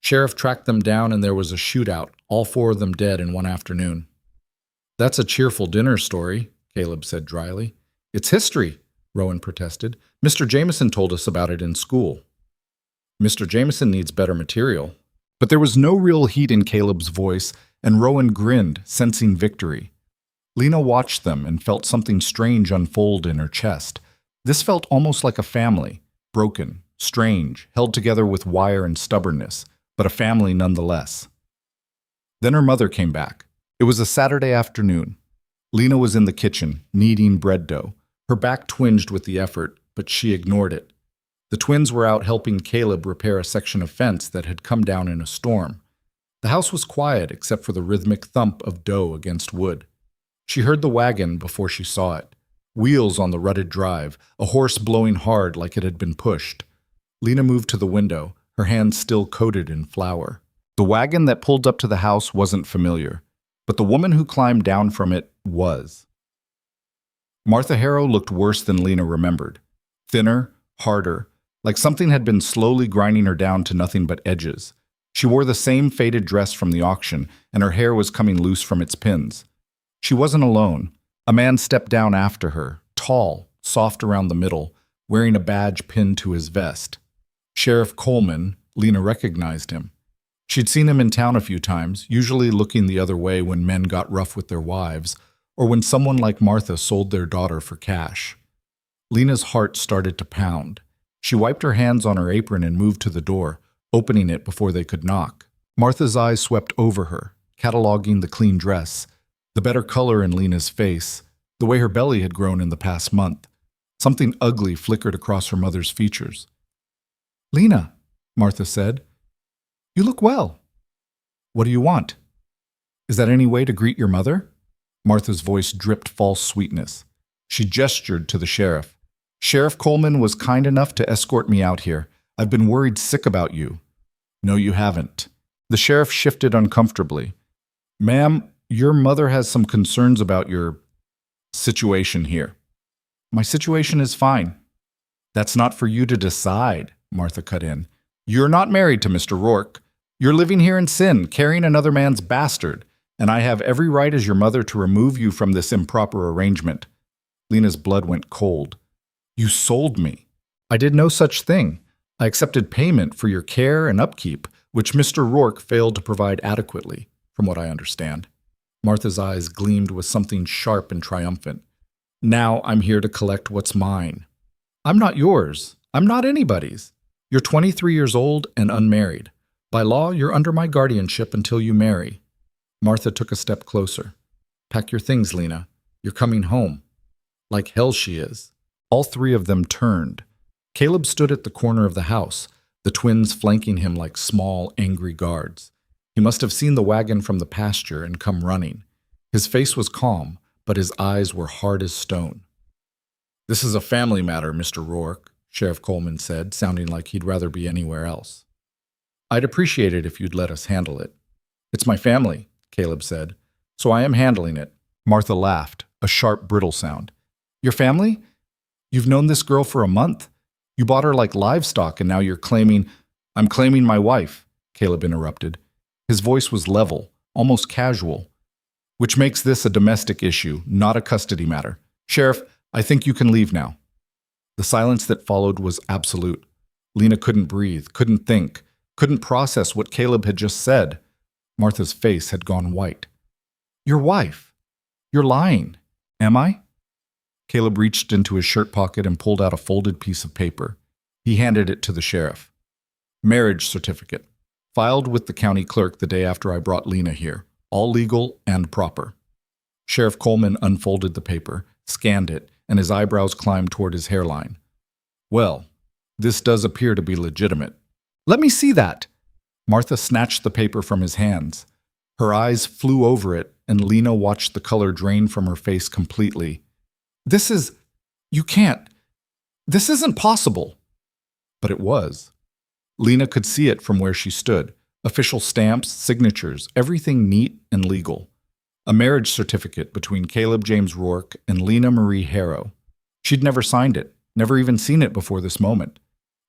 Sheriff tracked them down and there was a shootout, all 4 of them dead in one afternoon. That's a cheerful dinner story, Caleb said dryly. It's history, Rowan protested. Mr. Jameson told us about it in school. Mr. Jameson needs better material. But there was no real heat in Caleb's voice, and Rowan grinned, sensing victory. Lena watched them and felt something strange unfold in her chest. This felt almost like a family, broken, strange, held together with wire and stubbornness, but a family nonetheless. Then her mother came back. It was a Saturday afternoon. Lena was in the kitchen, kneading bread dough. Her back twinged with the effort, but she ignored it. The twins were out helping Caleb repair a section of fence that had come down in a storm. The house was quiet except for the rhythmic thump of dough against wood. She heard the wagon before she saw it. Wheels on the rutted drive, a horse blowing hard like it had been pushed. Lena moved to the window, her hands still coated in flour. The wagon that pulled up to the house wasn't familiar, but the woman who climbed down from it was. Martha Harrow looked worse than Lena remembered. Thinner, harder, like something had been slowly grinding her down to nothing but edges. She wore the same faded dress from the auction, and her hair was coming loose from its pins. She wasn't alone. A man stepped down after her, tall, soft around the middle, wearing a badge pinned to his vest. Sheriff Coleman. Lena recognized him. She'd seen him in town a few times, usually looking the other way when men got rough with their wives, or when someone like Martha sold their daughter for cash. Lena's heart started to pound. She wiped her hands on her apron and moved to the door, opening it before they could knock. Martha's eyes swept over her, cataloging the clean dress, the better color in Lena's face, the way her belly had grown in the past month. Something ugly flickered across her mother's features. "Lena," Martha said, "you look well. What do you want? Is that any way to greet your mother?" Martha's voice dripped false sweetness. She gestured to the sheriff. "Sheriff Coleman was kind enough to escort me out here. I've been worried sick about you." No, you haven't. The sheriff shifted uncomfortably. Ma'am, your mother has some concerns about your situation here. My situation is fine. That's not for you to decide, Martha cut in. You're not married to Mr. Rourke. You're living here in sin, carrying another man's bastard, and I have every right as your mother to remove you from this improper arrangement. Lena's blood went cold. You sold me. I did no such thing. I accepted payment for your care and upkeep, which Mr. Rourke failed to provide adequately, from what I understand. Martha's eyes gleamed with something sharp and triumphant. Now I'm here to collect what's mine. I'm not yours. I'm not anybody's. You're 23 years old and unmarried. By law, you're under my guardianship until you marry. Martha took a step closer. Pack your things, Lena. You're coming home. Like hell she is. All three of them turned. Caleb stood at the corner of the house, the twins flanking him like small, angry guards. He must have seen the wagon from the pasture and come running. His face was calm, but his eyes were hard as stone. This is a family matter, Mr. Rourke, Sheriff Coleman said, sounding like he'd rather be anywhere else. I'd appreciate it if you'd let us handle it. It's my family, Caleb said, so I am handling it. Martha laughed, a sharp, brittle sound. Your family? You've known this girl for a month. You bought her like livestock, and now you're claiming— I'm claiming my wife, Caleb interrupted. His voice was level, almost casual, which makes this a domestic issue, not a custody matter. Sheriff, I think you can leave now. The silence that followed was absolute. Lena couldn't breathe, couldn't think, couldn't process what Caleb had just said. Martha's face had gone white. Your wife. You're lying. Am I? Caleb reached into his shirt pocket and pulled out a folded piece of paper. He handed it to the sheriff. Marriage certificate. Filed with the county clerk the day after I brought Lena here. All legal and proper. Sheriff Coleman unfolded the paper, scanned it, and his eyebrows climbed toward his hairline. Well, this does appear to be legitimate. Let me see that. Martha snatched the paper from his hands. Her eyes flew over it, and Lena watched the color drain from her face completely. You can't. This isn't possible. But it was. Lena could see it from where she stood. Official stamps, signatures, everything neat and legal. A marriage certificate between Caleb James Rourke and Lena Marie Harrow. She'd never signed it, never even seen it before this moment.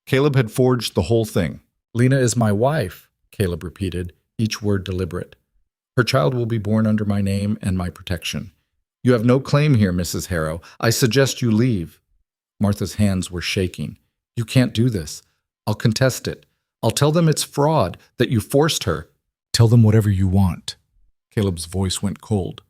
Caleb had forged the whole thing. Lena is my wife, Caleb repeated, each word deliberate. Her child will be born under my name and my protection. You have no claim here, Mrs. Harrow. I suggest you leave. Martha's hands were shaking. You can't do this. I'll contest it. I'll tell them it's fraud, that you forced her. Tell them whatever you want. Caleb's voice went cold.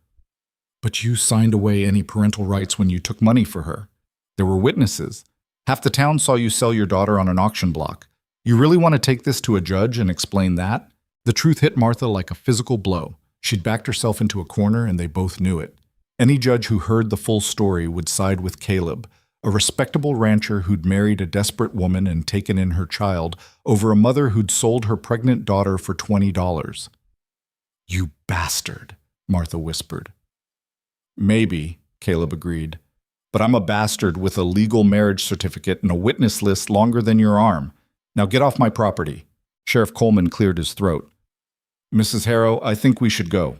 But you signed away any parental rights when you took money for her. There were witnesses. Half the town saw you sell your daughter on an auction block. You really want to take this to a judge and explain that? The truth hit Martha like a physical blow. She'd backed herself into a corner, and they both knew it. Any judge who heard the full story would side with Caleb, a respectable rancher who'd married a desperate woman and taken in her child, over a mother who'd sold her pregnant daughter for $20. You bastard, Martha whispered. Maybe, Caleb agreed, but I'm a bastard with a legal marriage certificate and a witness list longer than your arm. Now get off my property. Sheriff Coleman cleared his throat. Mrs. Harrow, I think we should go.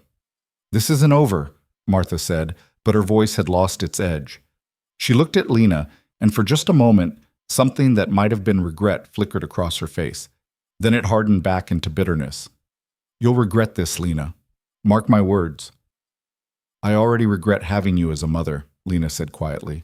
This isn't over, Martha said, but her voice had lost its edge. She looked at Lena, and for just a moment, something that might have been regret flickered across her face. Then it hardened back into bitterness. You'll regret this, Lena. Mark my words. I already regret having you as a mother, Lena said quietly.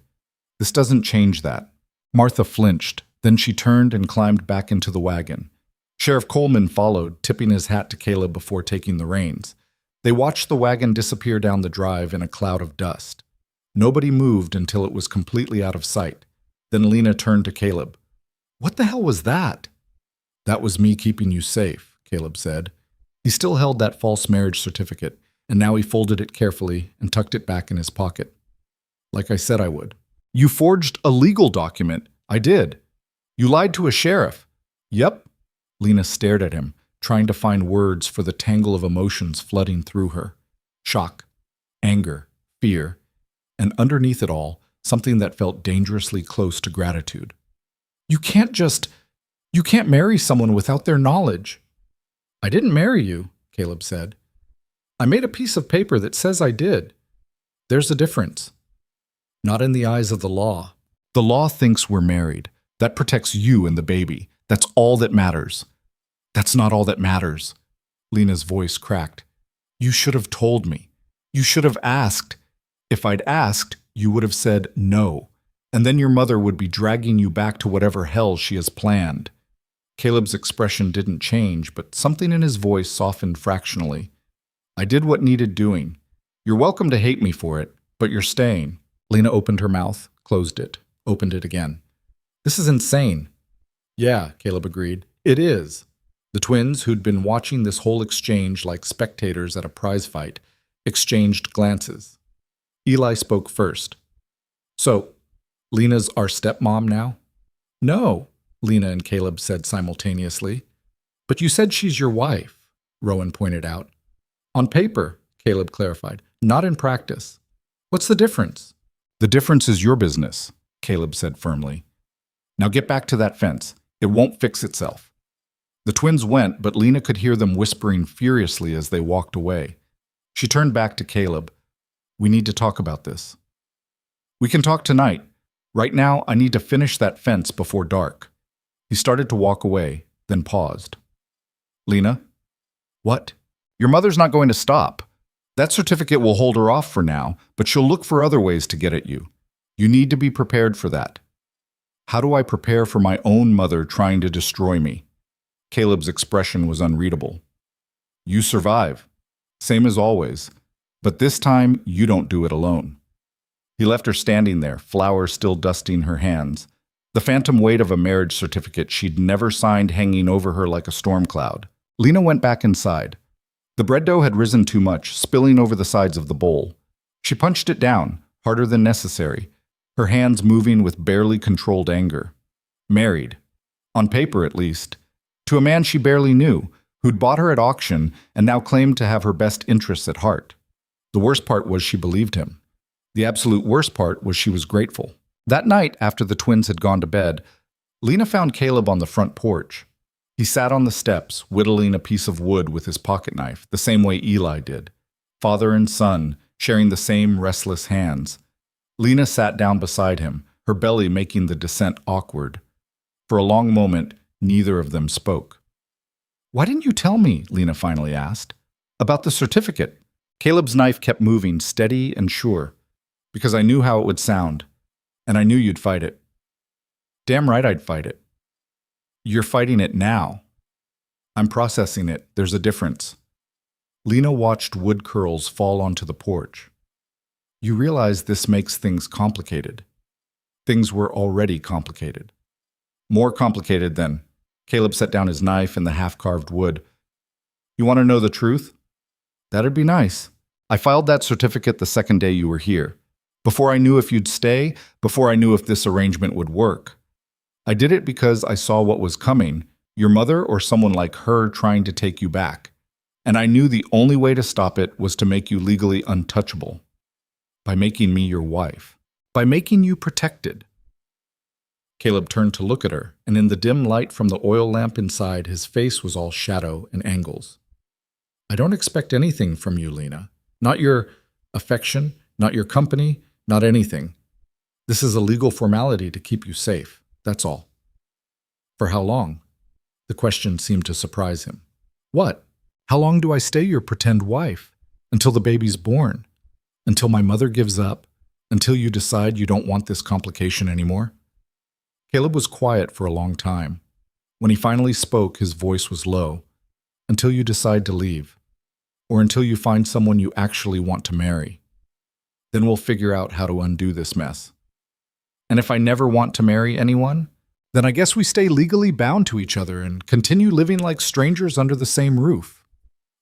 This doesn't change that. Martha flinched. Then she turned and climbed back into the wagon. Sheriff Coleman followed, tipping his hat to Caleb before taking the reins. They watched the wagon disappear down the drive in a cloud of dust. Nobody moved until it was completely out of sight. Then Lena turned to Caleb. What the hell was that? That was me keeping you safe, Caleb said. He still held that false marriage certificate, and now he folded it carefully and tucked it back in his pocket. Like I said I would. You forged a legal document. I did. You lied to a sheriff. Yep. Lena stared at him, trying to find words for the tangle of emotions flooding through her. Shock, anger, fear, and underneath it all, something that felt dangerously close to gratitude. You can't marry someone without their knowledge. I didn't marry you, Caleb said. I made a piece of paper that says I did. There's a difference. Not in the eyes of the law. The law thinks we're married. That protects you and the baby. That's all that matters. That's not all that matters. Lena's voice cracked. You should have told me. You should have asked. If I'd asked, you would have said no. And then your mother would be dragging you back to whatever hell she has planned. Caleb's expression didn't change, but something in his voice softened fractionally. I did what needed doing. You're welcome to hate me for it, but you're staying. Lena opened her mouth, closed it, opened it again. This is insane. Yeah, Caleb agreed. It is. The twins, who'd been watching this whole exchange like spectators at a prize fight, exchanged glances. Eli spoke first. So, Lena's our stepmom now? No, Lena and Caleb said simultaneously. But you said she's your wife, Rowan pointed out. On paper, Caleb clarified, not in practice. What's the difference? The difference is your business, Caleb said firmly. Now get back to that fence. It won't fix itself. The twins went, but Lena could hear them whispering furiously as they walked away. She turned back to Caleb. We need to talk about this. We can talk tonight. Right now, I need to finish that fence before dark. He started to walk away, then paused. Lena? What? Your mother's not going to stop. That certificate will hold her off for now, but she'll look for other ways to get at you. You need to be prepared for that. How do I prepare for my own mother trying to destroy me? Caleb's expression was unreadable. You survive. Same as always. But this time, you don't do it alone. He left her standing there, flowers still dusting her hands, the phantom weight of a marriage certificate she'd never signed hanging over her like a storm cloud. Lena went back inside. The bread dough had risen too much, spilling over the sides of the bowl. She punched it down, harder than necessary, her hands moving with barely controlled anger. Married. On paper, at least. To a man she barely knew, who'd bought her at auction and now claimed to have her best interests at heart. The worst part was she believed him. The absolute worst part was she was grateful. That night, after the twins had gone to bed, Lena found Caleb on the front porch. He sat on the steps, whittling a piece of wood with his pocket knife, the same way Eli did. Father and son, sharing the same restless hands. Lena sat down beside him, her belly making the descent awkward. For a long moment, neither of them spoke. Why didn't you tell me, Lena finally asked, about the certificate? Caleb's knife kept moving, steady and sure. Because I knew how it would sound, and I knew you'd fight it. Damn right I'd fight it. You're fighting it now. I'm processing it. There's a difference. Lena watched wood curls fall onto the porch. You realize this makes things complicated. Things were already complicated. More complicated than. Caleb set down his knife in the half-carved wood. You want to know the truth? That'd be nice. I filed that certificate the second day you were here. Before I knew if you'd stay, before I knew if this arrangement would work. I did it because I saw what was coming, your mother or someone like her trying to take you back. And I knew the only way to stop it was to make you legally untouchable. By making me your wife. By making you protected. Caleb turned to look at her, and in the dim light from the oil lamp inside, his face was all shadow and angles. I don't expect anything from you, Lena. Not your affection, not your company, not anything. This is a legal formality to keep you safe, that's all. For how long? The question seemed to surprise him. What? How long do I stay your pretend wife? Until the baby's born? Until my mother gives up? Until you decide you don't want this complication anymore? Caleb was quiet for a long time. When he finally spoke, his voice was low. Until you decide to leave. Or until you find someone you actually want to marry. Then we'll figure out how to undo this mess. And if I never want to marry anyone, then I guess we stay legally bound to each other and continue living like strangers under the same roof.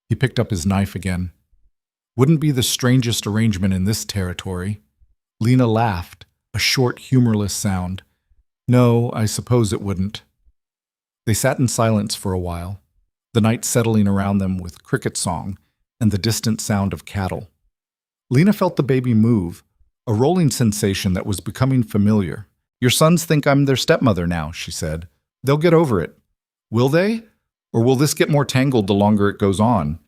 He picked up his knife again. Wouldn't be the strangest arrangement in this territory. Lena laughed, a short, humorless sound. No, I suppose it wouldn't. They sat in silence for a while, the night settling around them with cricket song and the distant sound of cattle. Lena felt the baby move, a rolling sensation that was becoming familiar. Your sons think I'm their stepmother now, she said. They'll get over it. Will they? Or will this get more tangled the longer it goes on?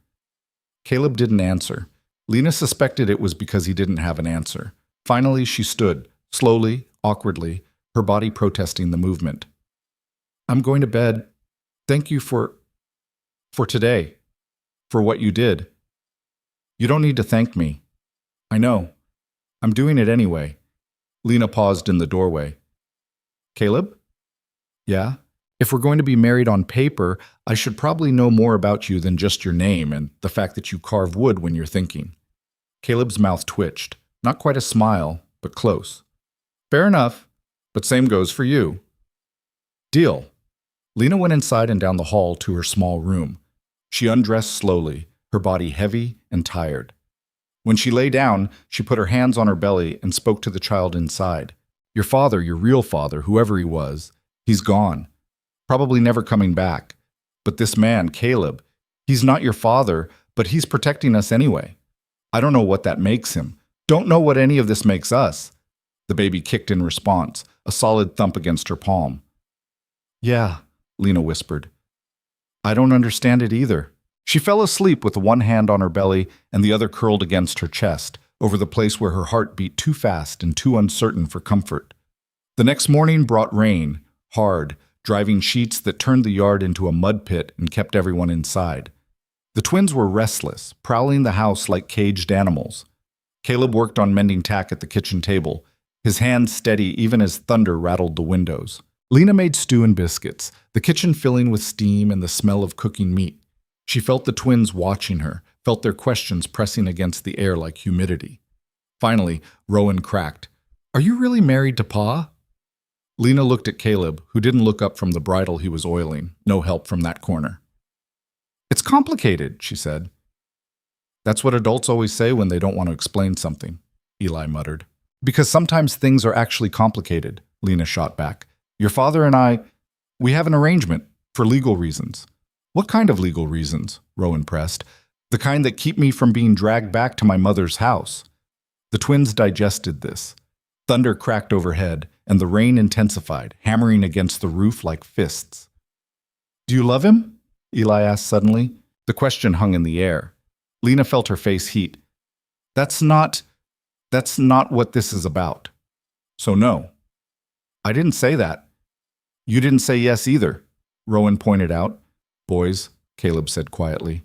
Caleb didn't answer. Lena suspected it was because he didn't have an answer. Finally, she stood, slowly, awkwardly, her body protesting the movement. I'm going to bed. Thank you for today. For what you did. You don't need to thank me. I know. I'm doing it anyway. Lena paused in the doorway. Caleb? Yeah? If we're going to be married on paper, I should probably know more about you than just your name and the fact that you carve wood when you're thinking. Caleb's mouth twitched. Not quite a smile, but close. Fair enough, but same goes for you. Deal. Lena went inside and down the hall to her small room. She undressed slowly, her body heavy and tired. When she lay down, she put her hands on her belly and spoke to the child inside. Your father, your real father, whoever he was, he's gone. Probably never coming back. But this man, Caleb, he's not your father, but he's protecting us anyway. I don't know what that makes him. Don't know what any of this makes us. The baby kicked in response, a solid thump against her palm. Yeah, Lena whispered. I don't understand it either. She fell asleep with one hand on her belly and the other curled against her chest, over the place where her heart beat too fast and too uncertain for comfort. The next morning brought rain, hard, driving sheets that turned the yard into a mud pit and kept everyone inside. The twins were restless, prowling the house like caged animals. Caleb worked on mending tack at the kitchen table, his hands steady even as thunder rattled the windows. Lena made stew and biscuits, the kitchen filling with steam and the smell of cooking meat. She felt the twins watching her, felt their questions pressing against the air like humidity. Finally, Rowan cracked. Are you really married to Pa? Lena looked at Caleb, who didn't look up from the bridle he was oiling, no help from that corner. It's complicated, she said. That's what adults always say when they don't want to explain something, Eli muttered. Because sometimes things are actually complicated, Lena shot back. Your father and I, we have an arrangement, for legal reasons. What kind of legal reasons? Rowan pressed. The kind that keep me from being dragged back to my mother's house. The twins digested this. Thunder cracked overhead, and the rain intensified, hammering against the roof like fists. Do you love him? Eli asked suddenly. The question hung in the air. Lena felt her face heat. That's not what this is about. So no. I didn't say that. You didn't say yes either, Rowan pointed out. Boys, Caleb said quietly.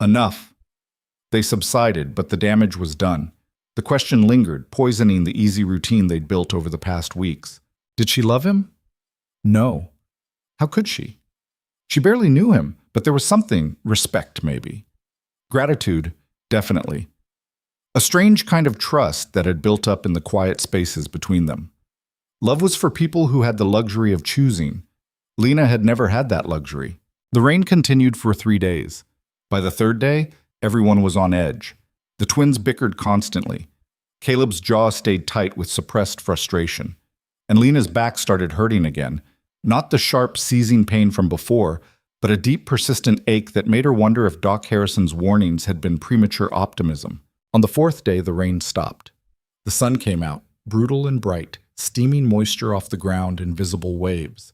Enough. They subsided, but the damage was done. The question lingered, poisoning the easy routine they'd built over the past weeks. Did she love him? No. How could she? She barely knew him, but there was something, respect maybe. Gratitude, definitely. A strange kind of trust that had built up in the quiet spaces between them. Love was for people who had the luxury of choosing. Lena had never had that luxury. The rain continued for 3 days. By the third day, everyone was on edge. The twins bickered constantly. Caleb's jaw stayed tight with suppressed frustration. And Lena's back started hurting again. Not the sharp, seizing pain from before, but a deep, persistent ache that made her wonder if Doc Harrison's warnings had been premature optimism. On the fourth day, the rain stopped. The sun came out, brutal and bright, steaming moisture off the ground in visible waves.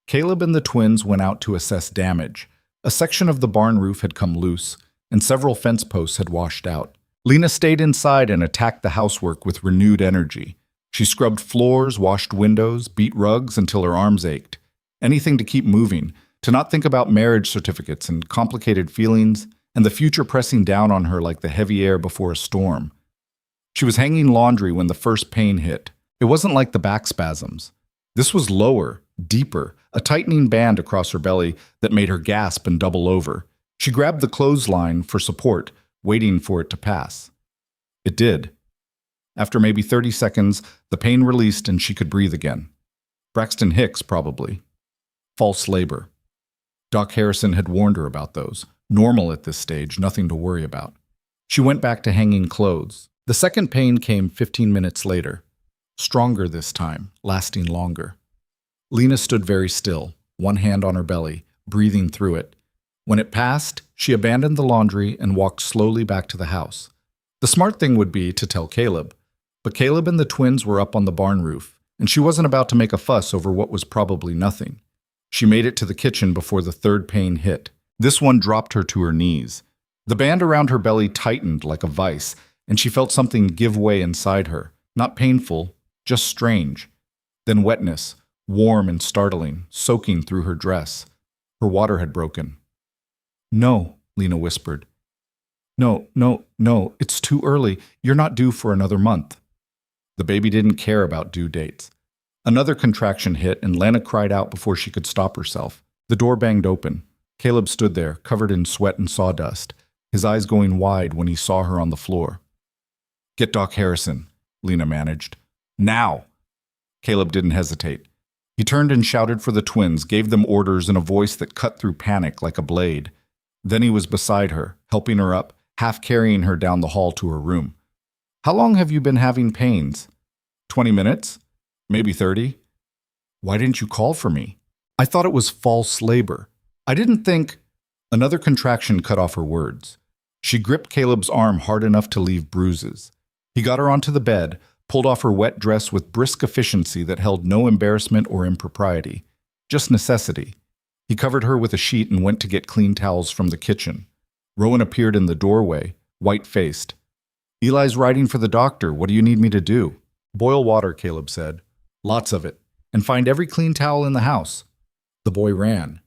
Caleb and the twins went out to assess damage. A section of the barn roof had come loose, and several fence posts had washed out. Lena stayed inside and attacked the housework with renewed energy. She scrubbed floors, washed windows, beat rugs until her arms ached. Anything to keep moving, to not think about marriage certificates and complicated feelings, and the future pressing down on her like the heavy air before a storm. She was hanging laundry when the first pain hit. It wasn't like the back spasms. This was lower, deeper, a tightening band across her belly that made her gasp and double over. She grabbed the clothesline for support, waiting for it to pass. It did. After maybe 30 seconds, the pain released and she could breathe again. Braxton Hicks, probably. False labor. Doc Harrison had warned her about those. Normal at this stage, nothing to worry about. She went back to hanging clothes. The second pain came 15 minutes later. Stronger this time, lasting longer. Lena stood very still, one hand on her belly, breathing through it. When it passed, she abandoned the laundry and walked slowly back to the house. The smart thing would be to tell Caleb. But Caleb and the twins were up on the barn roof, and she wasn't about to make a fuss over what was probably nothing. She made it to the kitchen before the third pain hit. This one dropped her to her knees. The band around her belly tightened like a vice, and she felt something give way inside her. Not painful, just strange. Then wetness, warm and startling, soaking through her dress. Her water had broken. "No," Lena whispered. "No, no, no, it's too early. You're not due for another month." The baby didn't care about due dates. Another contraction hit, and Lena cried out before she could stop herself. The door banged open. Caleb stood there, covered in sweat and sawdust, his eyes going wide when he saw her on the floor. "Get Doc Harrison," Lena managed. "Now!" Caleb didn't hesitate. He turned and shouted for the twins, gave them orders in a voice that cut through panic like a blade. Then he was beside her, helping her up, half carrying her down the hall to her room. "How long have you been having pains?" 20 minutes? Maybe 30? "Why didn't you call for me?" "I thought it was false labor. I didn't think—" Another contraction cut off her words. She gripped Caleb's arm hard enough to leave bruises. He got her onto the bed, pulled off her wet dress with brisk efficiency that held no embarrassment or impropriety, just necessity. He covered her with a sheet and went to get clean towels from the kitchen. Rowan appeared in the doorway, white-faced. "Eli's writing for the doctor. What do you need me to do?" "Boil water," Caleb said. "Lots of it. And find every clean towel in the house." The boy ran.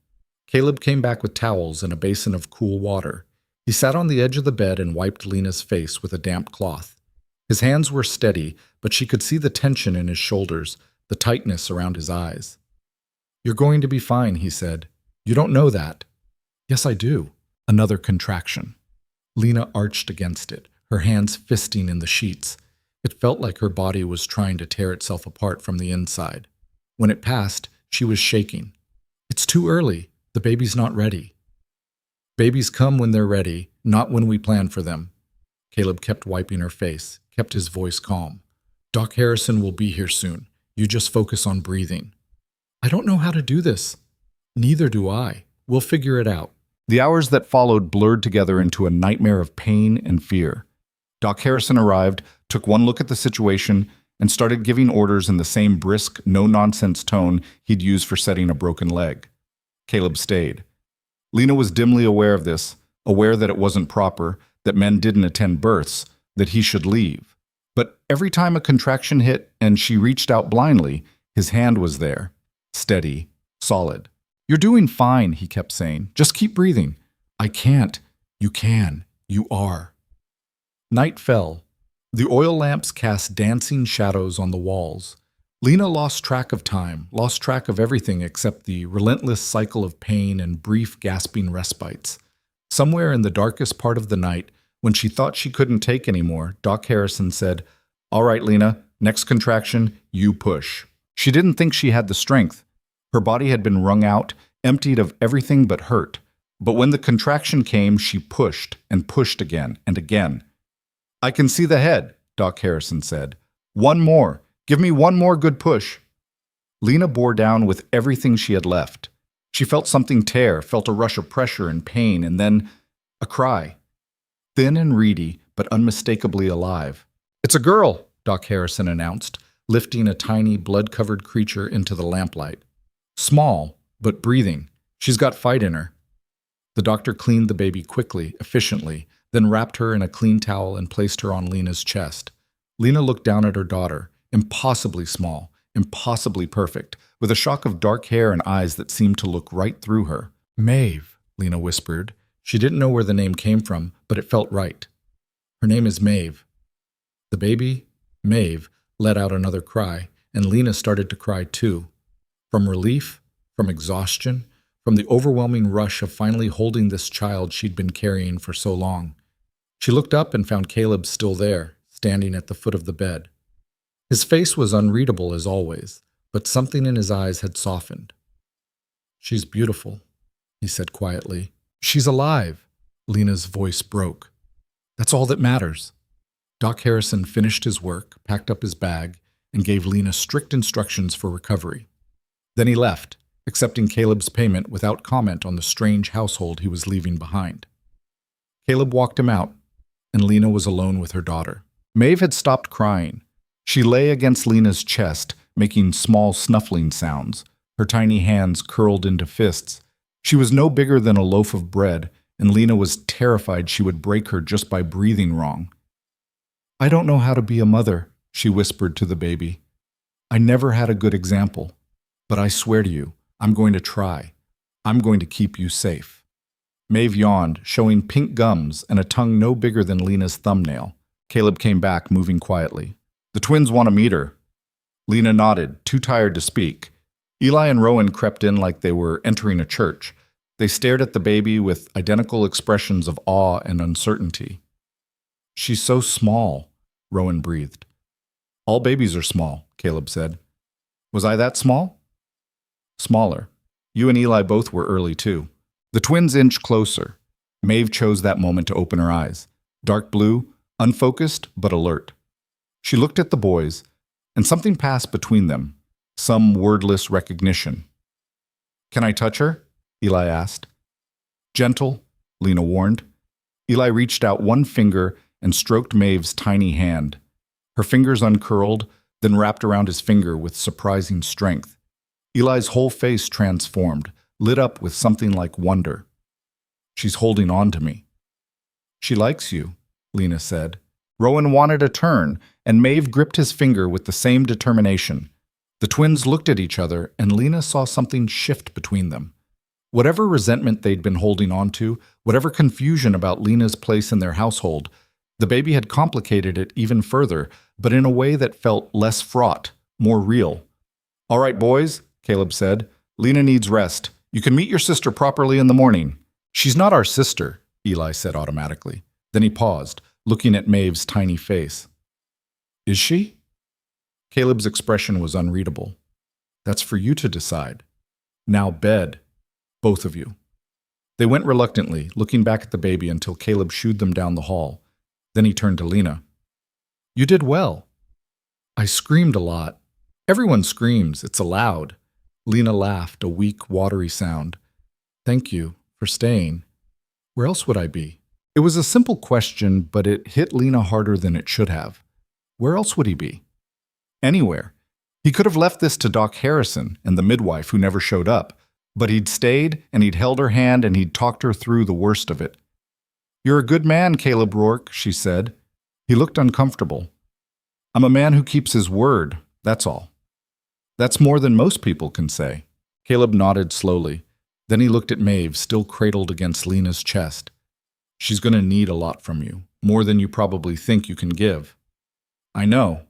Caleb came back with towels and a basin of cool water. He sat on the edge of the bed and wiped Lena's face with a damp cloth. His hands were steady, but she could see the tension in his shoulders, the tightness around his eyes. "You're going to be fine," he said. "You don't know that." "Yes, I do." Another contraction. Lena arched against it, her hands fisting in the sheets. It felt like her body was trying to tear itself apart from the inside. When it passed, she was shaking. "It's too early. The baby's not ready." "Babies come when they're ready, not when we plan for them." Caleb kept wiping her face, kept his voice calm. "Doc Harrison will be here soon. You just focus on breathing." "I don't know how to do this." "Neither do I. We'll figure it out." The hours that followed blurred together into a nightmare of pain and fear. Doc Harrison arrived, took one look at the situation, and started giving orders in the same brisk, no-nonsense tone he'd used for setting a broken leg. Caleb stayed. Lena was dimly aware of this, aware that it wasn't proper, that men didn't attend births, that he should leave. But every time a contraction hit and she reached out blindly, his hand was there, steady, solid. "You're doing fine," he kept saying. "Just keep breathing." "I can't." "You can. You are." Night fell. The oil lamps cast dancing shadows on the walls. Lena lost track of time, lost track of everything except the relentless cycle of pain and brief, gasping respites. Somewhere in the darkest part of the night, when she thought she couldn't take anymore, Doc Harrison said, "All right, Lena, next contraction, you push." She didn't think she had the strength. Her body had been wrung out, emptied of everything but hurt. But when the contraction came, she pushed and pushed again and again. "I can see the head," Doc Harrison said. "One more. Give me one more good push." Lena bore down with everything she had left. She felt something tear, felt a rush of pressure and pain, and then a cry. Thin and reedy, but unmistakably alive. "It's a girl," Doc Harrison announced, lifting a tiny, blood-covered creature into the lamplight. "Small, but breathing. She's got fight in her." The doctor cleaned the baby quickly, efficiently, then wrapped her in a clean towel and placed her on Lena's chest. Lena looked down at her daughter, impossibly small, impossibly perfect, with a shock of dark hair and eyes that seemed to look right through her. "Maeve," Lena whispered. She didn't know where the name came from, but it felt right. "Her name is Maeve." The baby, Maeve, let out another cry, and Lena started to cry too. From relief, from exhaustion, from the overwhelming rush of finally holding this child she'd been carrying for so long. She looked up and found Caleb still there, standing at the foot of the bed. His face was unreadable as always, but something in his eyes had softened. "She's beautiful," he said quietly. "She's alive." Lena's voice broke. "That's all that matters." Doc Harrison finished his work, packed up his bag, and gave Lena strict instructions for recovery. Then he left, accepting Caleb's payment without comment on the strange household he was leaving behind. Caleb walked him out, and Lena was alone with her daughter. Maeve had stopped crying. She lay against Lena's chest, making small snuffling sounds, her tiny hands curled into fists. She was no bigger than a loaf of bread, and Lena was terrified she would break her just by breathing wrong. "I don't know how to be a mother," she whispered to the baby. "I never had a good example, but I swear to you, I'm going to try. I'm going to keep you safe." Maeve yawned, showing pink gums and a tongue no bigger than Lena's thumbnail. Caleb came back, moving quietly. "The twins want to meet her." Lena nodded, too tired to speak. Eli and Rowan crept in like they were entering a church. They stared at the baby with identical expressions of awe and uncertainty. "She's so small," Rowan breathed. "All babies are small," Caleb said. "Was I that small?" "Smaller. You and Eli both were early, too." The twins inched closer. Maeve chose that moment to open her eyes. Dark blue, unfocused but alert. She looked at the boys, and something passed between them, some wordless recognition. "Can I touch her?" Eli asked. "Gentle," Lena warned. Eli reached out one finger and stroked Maeve's tiny hand. Her fingers uncurled, then wrapped around his finger with surprising strength. Eli's whole face transformed, lit up with something like wonder. "She's holding on to me." "She likes you," Lena said. Rowan wanted a turn, and Maeve gripped his finger with the same determination. The twins looked at each other, and Lena saw something shift between them. Whatever resentment they'd been holding on to, whatever confusion about Lena's place in their household, the baby had complicated it even further, but in a way that felt less fraught, more real. "All right, boys," Caleb said. "Lena needs rest. You can meet your sister properly in the morning." "She's not our sister," Eli said automatically. Then he paused, looking at Maeve's tiny face. "Is she?" Caleb's expression was unreadable. "That's for you to decide. Now bed, both of you." They went reluctantly, looking back at the baby until Caleb shooed them down the hall. Then he turned to Lena. "You did well." "I screamed a lot. Everyone screams. It's allowed." Lena laughed, a weak, watery sound. "Thank you for staying. Where else would I be?" It was a simple question, but it hit Lena harder than it should have. Where else would he be? Anywhere. He could have left this to Doc Harrison and the midwife who never showed up, but he'd stayed and he'd held her hand and he'd talked her through the worst of it. "You're a good man, Caleb Rourke," she said. He looked uncomfortable. "I'm a man who keeps his word, that's all." "That's more than most people can say." Caleb nodded slowly. Then he looked at Maeve, still cradled against Lena's chest. "She's going to need a lot from you, more than you probably think you can give." "I know.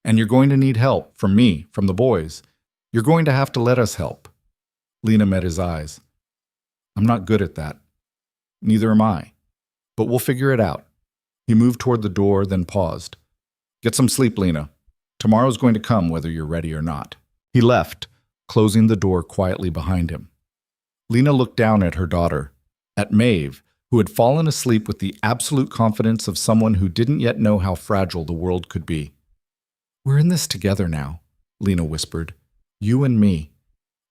And you're going to need help, from me, from the boys. You're going to have to let us help." Lena met his eyes. "I'm not good at that. Neither am I. But we'll figure it out." He moved toward the door, then paused. "Get some sleep, Lena. Tomorrow's going to come whether you're ready or not." He left, closing the door quietly behind him. Lena looked down at her daughter, at Maeve, who had fallen asleep with the absolute confidence of someone who didn't yet know how fragile the world could be. "We're in this together now," Lena whispered. "You and me.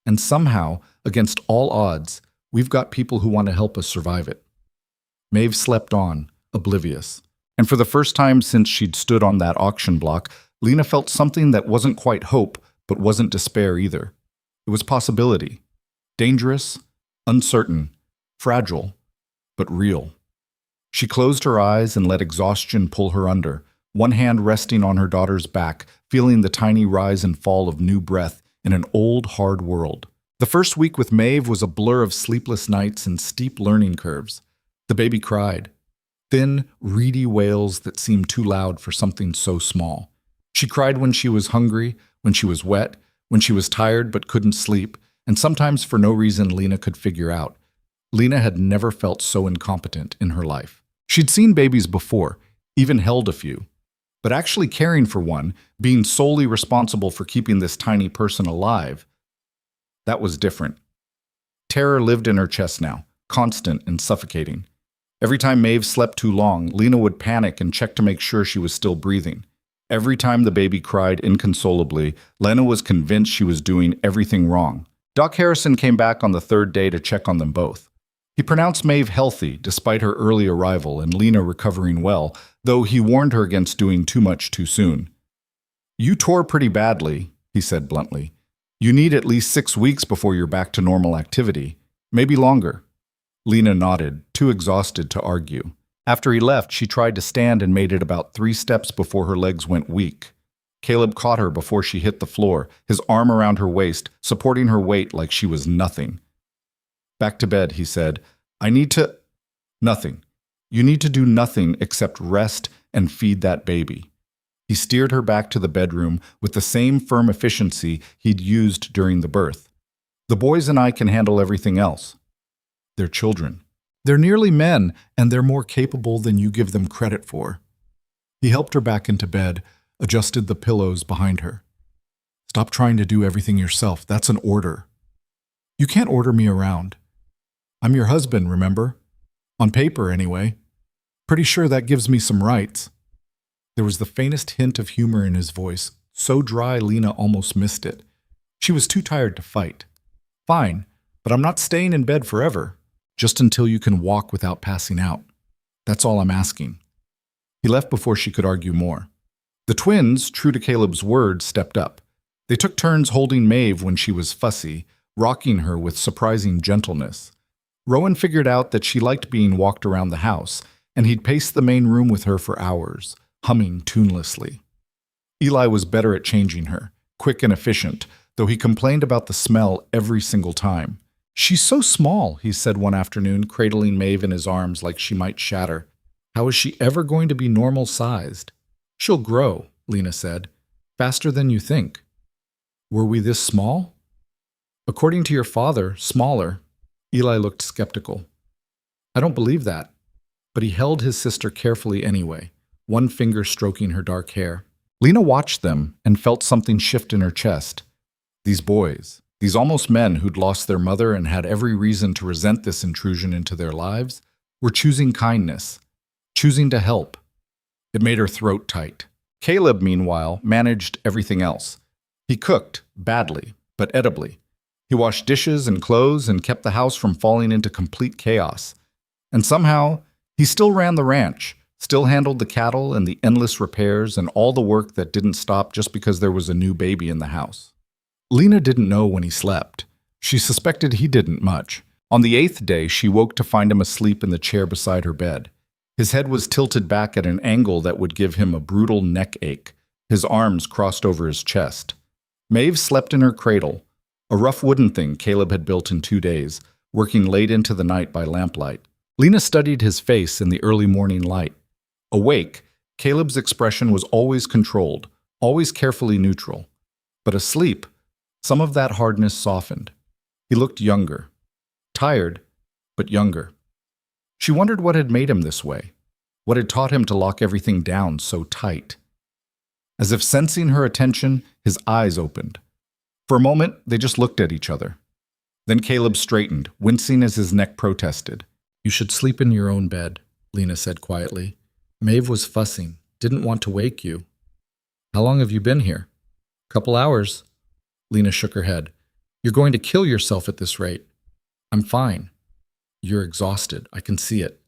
And somehow, against all odds, we've got people who want to help us survive it." Maeve slept on, oblivious. And for the first time since she'd stood on that auction block, Lena felt something that wasn't quite hope, but wasn't despair either. It was possibility. Dangerous, uncertain, fragile, but real. She closed her eyes and let exhaustion pull her under, one hand resting on her daughter's back, feeling the tiny rise and fall of new breath in an old, hard world. The first week with Maeve was a blur of sleepless nights and steep learning curves. The baby cried. Thin, reedy wails that seemed too loud for something so small. She cried when she was hungry, when she was wet, when she was tired but couldn't sleep, and sometimes for no reason Lena could figure out. Lena had never felt so incompetent in her life. She'd seen babies before, even held a few. But actually caring for one, being solely responsible for keeping this tiny person alive, that was different. Terror lived in her chest now, constant and suffocating. Every time Maeve slept too long, Lena would panic and check to make sure she was still breathing. Every time the baby cried inconsolably, Lena was convinced she was doing everything wrong. Doc Harrison came back on the third day to check on them both. He pronounced Maeve healthy despite her early arrival and Lena recovering well, though he warned her against doing too much too soon. "You tore pretty badly," he said bluntly. You need at least 6 weeks before you're back to normal activity. Maybe longer. Lena nodded, too exhausted to argue. After he left, she tried to stand and made it about 3 steps before her legs went weak. Caleb caught her before she hit the floor, his arm around her waist, supporting her weight like she was nothing. Back to bed, he said. I need to... Nothing. You need to do nothing except rest and feed that baby. He steered her back to the bedroom with the same firm efficiency he'd used during the birth. The boys and I can handle everything else. They're children. They're nearly men, and they're more capable than you give them credit for. He helped her back into bed, adjusted the pillows behind her. Stop trying to do everything yourself. That's an order. You can't order me around. I'm your husband, remember? On paper, anyway. Pretty sure that gives me some rights. There was the faintest hint of humor in his voice, so dry Lena almost missed it. She was too tired to fight. Fine, but I'm not staying in bed forever. Just until you can walk without passing out. That's all I'm asking. He left before she could argue more. The twins, true to Caleb's word, stepped up. They took turns holding Maeve when she was fussy, rocking her with surprising gentleness. Rowan figured out that she liked being walked around the house, and he'd pace the main room with her for hours, humming tunelessly. Eli was better at changing her, quick and efficient, though he complained about the smell every single time. She's so small, he said one afternoon, cradling Maeve in his arms like she might shatter. How is she ever going to be normal-sized? She'll grow, Lena said, faster than you think. Were we this small? According to your father, smaller. Eli looked skeptical. I don't believe that. But he held his sister carefully anyway, one finger stroking her dark hair. Lena watched them and felt something shift in her chest. These boys, these almost men who'd lost their mother and had every reason to resent this intrusion into their lives, were choosing kindness, choosing to help. It made her throat tight. Caleb, meanwhile, managed everything else. He cooked, badly, but edibly. He washed dishes and clothes and kept the house from falling into complete chaos. And somehow, he still ran the ranch, still handled the cattle and the endless repairs and all the work that didn't stop just because there was a new baby in the house. Lena didn't know when he slept. She suspected he didn't much. On the 8th day, she woke to find him asleep in the chair beside her bed. His head was tilted back at an angle that would give him a brutal neck ache, his arms crossed over his chest. Maeve slept in her cradle, a rough wooden thing Caleb had built in 2 days, working late into the night by lamplight. Lena studied his face in the early morning light. Awake, Caleb's expression was always controlled, always carefully neutral. But asleep, some of that hardness softened. He looked younger. Tired, but younger. She wondered what had made him this way, what had taught him to lock everything down so tight. As if sensing her attention, his eyes opened. For a moment, they just looked at each other. Then Caleb straightened, wincing as his neck protested. You should sleep in your own bed, Lena said quietly. Maeve was fussing, didn't want to wake you. How long have you been here? Couple hours. Lena shook her head. You're going to kill yourself at this rate. I'm fine. You're exhausted. I can see it.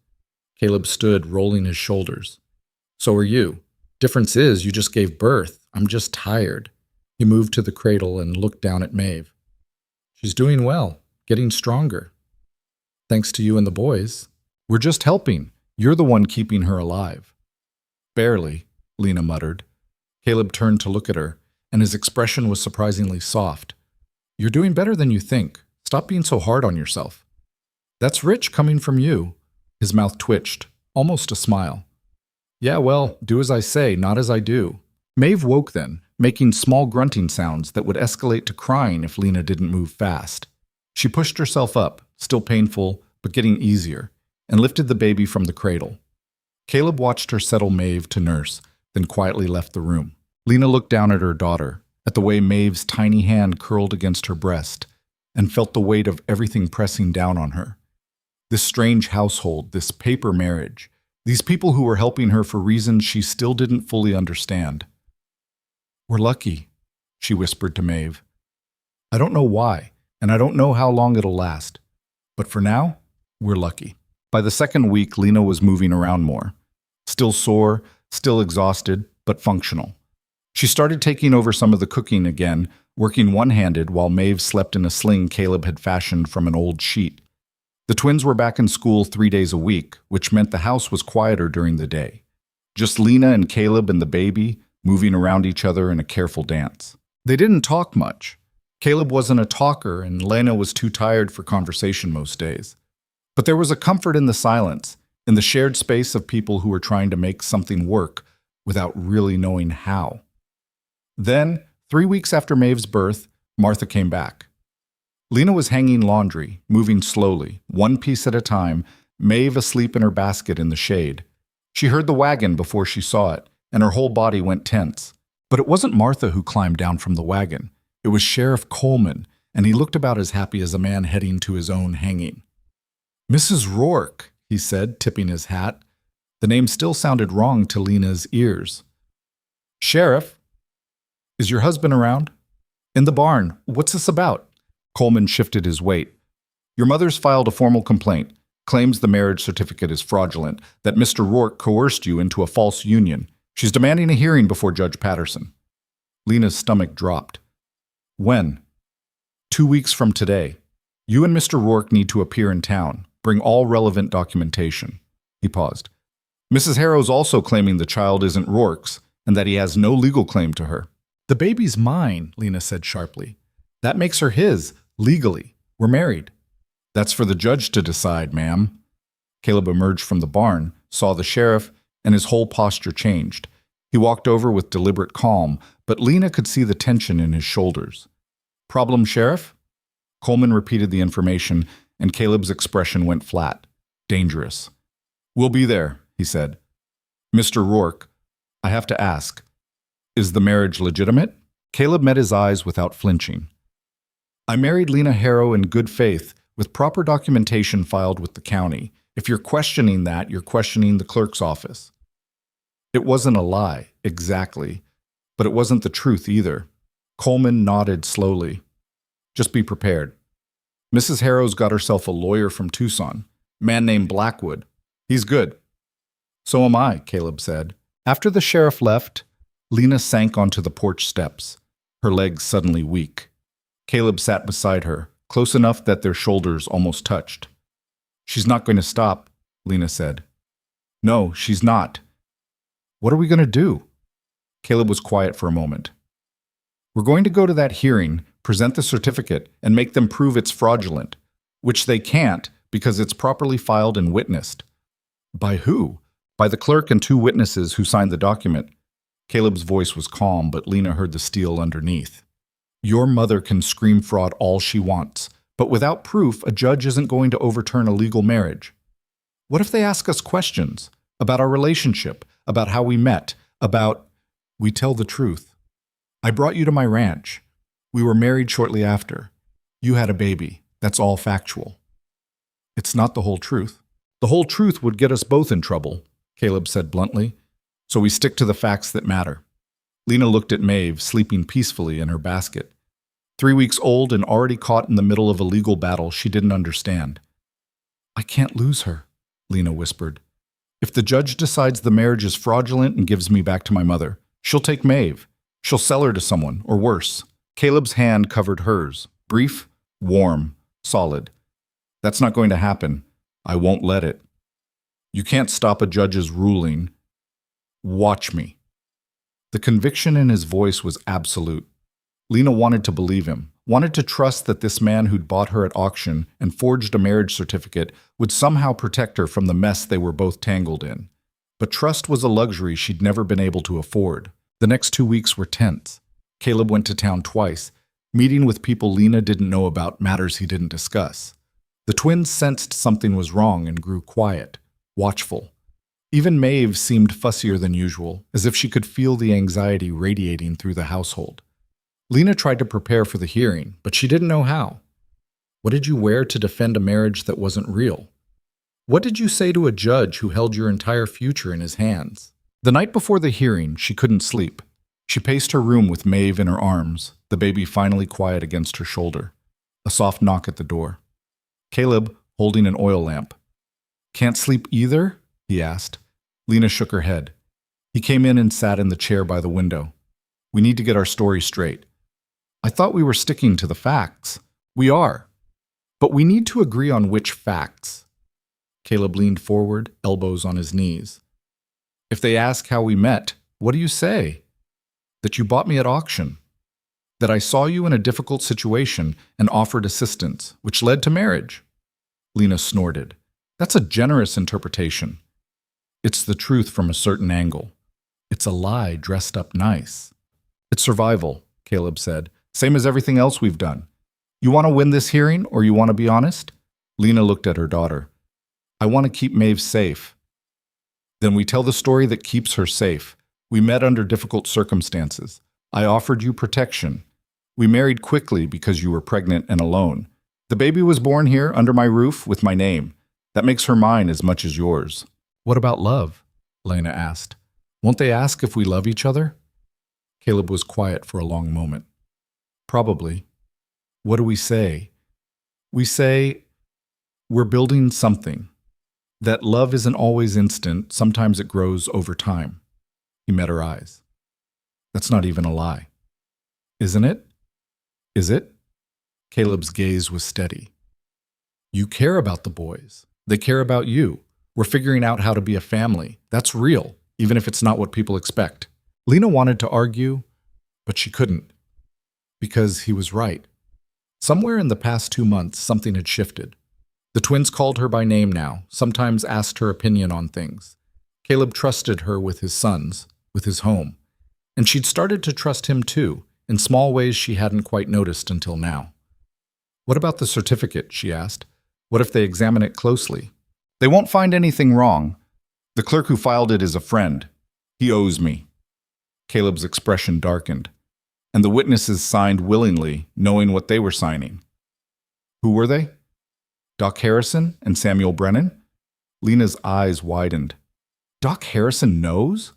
Caleb stood, rolling his shoulders. So are you. Difference is, you just gave birth. I'm just tired. He moved to the cradle and looked down at Maeve. She's doing well, getting stronger. Thanks to you and the boys. We're just helping. You're the one keeping her alive. Barely, Lena muttered. Caleb turned to look at her, and his expression was surprisingly soft. You're doing better than you think. Stop being so hard on yourself. That's rich coming from you. His mouth twitched, almost a smile. Yeah, well, do as I say, not as I do. Maeve woke then, making small grunting sounds that would escalate to crying if Lena didn't move fast. She pushed herself up, still painful, but getting easier, and lifted the baby from the cradle. Caleb watched her settle Maeve to nurse, then quietly left the room. Lena looked down at her daughter, at the way Maeve's tiny hand curled against her breast, and felt the weight of everything pressing down on her. This strange household, this paper marriage, these people who were helping her for reasons she still didn't fully understand. We're lucky, she whispered to Maeve. I don't know why, and I don't know how long it'll last. But for now, we're lucky. By the second week, Lena was moving around more. Still sore, still exhausted, but functional. She started taking over some of the cooking again, working one-handed while Maeve slept in a sling Caleb had fashioned from an old sheet. The twins were back in school 3 days a week, which meant the house was quieter during the day. Just Lena and Caleb and the baby moving around each other in a careful dance. They didn't talk much. Caleb wasn't a talker, and Lena was too tired for conversation most days. But there was a comfort in the silence, in the shared space of people who were trying to make something work without really knowing how. Then, 3 weeks after Maeve's birth, Martha came back. Lena was hanging laundry, moving slowly, one piece at a time, Maeve asleep in her basket in the shade. She heard the wagon before she saw it, and her whole body went tense. But it wasn't Martha who climbed down from the wagon. It was Sheriff Coleman, and he looked about as happy as a man heading to his own hanging. "Mrs. Rourke," he said, tipping his hat. The name still sounded wrong to Lena's ears. "Sheriff, is your husband around?" "In the barn. What's this about?" Coleman shifted his weight. "Your mother's filed a formal complaint, claims the marriage certificate is fraudulent, that Mr. Rourke coerced you into a false union. She's demanding a hearing before Judge Patterson." Lena's stomach dropped. "When?" 2 weeks from today. You and Mr. Rourke need to appear in town. Bring all relevant documentation." He paused. "Mrs. Harrow's also claiming the child isn't Rourke's and that he has no legal claim to her." "The baby's mine," Lena said sharply. "That makes her his, legally. We're married." "That's for the judge to decide, ma'am." Caleb emerged from the barn, saw the sheriff, and his whole posture changed. He walked over with deliberate calm, but Lena could see the tension in his shoulders. "Problem, Sheriff?" Coleman repeated the information, and Caleb's expression went flat. Dangerous. "We'll be there," he said. "Mr. Rourke, I have to ask, is the marriage legitimate?" Caleb met his eyes without flinching. "I married Lena Harrow in good faith, with proper documentation filed with the county. If you're questioning that, you're questioning the clerk's office." It wasn't a lie, exactly, but it wasn't the truth either. Coleman nodded slowly. "Just be prepared. Mrs. Harrow's got herself a lawyer from Tucson, a man named Blackwood. He's good." "So am I," Caleb said. After the sheriff left, Lena sank onto the porch steps, her legs suddenly weak. Caleb sat beside her, close enough that their shoulders almost touched. "She's not going to stop," Lena said. "No, she's not." "What are we going to do?" Caleb was quiet for a moment. "We're going to go to that hearing, present the certificate, and make them prove it's fraudulent, which they can't because it's properly filed and witnessed." "By who?" "By the clerk and 2 witnesses who signed the document." Caleb's voice was calm, but Lena heard the steel underneath. "Your mother can scream fraud all she wants, but without proof, a judge isn't going to overturn a legal marriage. What if they ask us questions about our relationship, about how we met, about—" "We tell the truth. I brought you to my ranch. We were married shortly after. You had a baby. That's all factual." "It's not the whole truth." "The whole truth would get us both in trouble," Caleb said bluntly. "So we stick to the facts that matter." Lena looked at Maeve, sleeping peacefully in her basket. 3 weeks old and already caught in the middle of a legal battle she didn't understand. "I can't lose her," Lena whispered. "If the judge decides the marriage is fraudulent and gives me back to my mother, she'll take Maeve. She'll sell her to someone, or worse." Caleb's hand covered hers, brief, warm, solid. "That's not going to happen. I won't let it. You can't stop a judge's ruling. Watch me." The conviction in his voice was absolute. Lena wanted to believe him, wanted to trust that this man who'd bought her at auction and forged a marriage certificate would somehow protect her from the mess they were both tangled in. But trust was a luxury she'd never been able to afford. The next 2 weeks were tense. Caleb went to town twice, meeting with people Lena didn't know about, matters he didn't discuss. The twins sensed something was wrong and grew quiet, watchful. Even Maeve seemed fussier than usual, as if she could feel the anxiety radiating through the household. Lena tried to prepare for the hearing, but she didn't know how. What did you wear to defend a marriage that wasn't real? What did you say to a judge who held your entire future in his hands? The night before the hearing, she couldn't sleep. She paced her room with Maeve in her arms, the baby finally quiet against her shoulder. A soft knock at the door. Caleb, holding an oil lamp. "Can't sleep either?" he asked. Lena shook her head. He came in and sat in the chair by the window. "We need to get our story straight." I thought we were sticking to the facts. We are. But we need to agree on which facts. Caleb leaned forward, elbows on his knees. If they ask how we met, what do you say? That you bought me at auction. That I saw you in a difficult situation and offered assistance, which led to marriage. Lena snorted. That's a generous interpretation. It's the truth from a certain angle. It's a lie dressed up nice. It's survival, Caleb said. Same as everything else we've done. You want to win this hearing, or you want to be honest? Lena looked at her daughter. I want to keep Maeve safe. Then we tell the story that keeps her safe. We met under difficult circumstances. I offered you protection. We married quickly because you were pregnant and alone. The baby was born here under my roof with my name. That makes her mine as much as yours. What about love? Lena asked. Won't they ask if we love each other? Caleb was quiet for a long moment. Probably. What do we say? We say, we're building something. That love isn't always instant, sometimes it grows over time. He met her eyes. That's not even a lie. Isn't it? Is it? Caleb's gaze was steady. You care about the boys. They care about you. We're figuring out how to be a family. That's real, even if it's not what people expect. Lena wanted to argue, but she couldn't. Because he was right. Somewhere in the past 2 months, something had shifted. The twins called her by name now, sometimes asked her opinion on things. Caleb trusted her with his sons, with his home. And she'd started to trust him too, in small ways she hadn't quite noticed until now. What about the certificate, she asked. What if they examine it closely? They won't find anything wrong. The clerk who filed it is a friend. He owes me. Caleb's expression darkened. And the witnesses signed willingly, knowing what they were signing. Who were they? Doc Harrison and Samuel Brennan? Lena's eyes widened. Doc Harrison knows?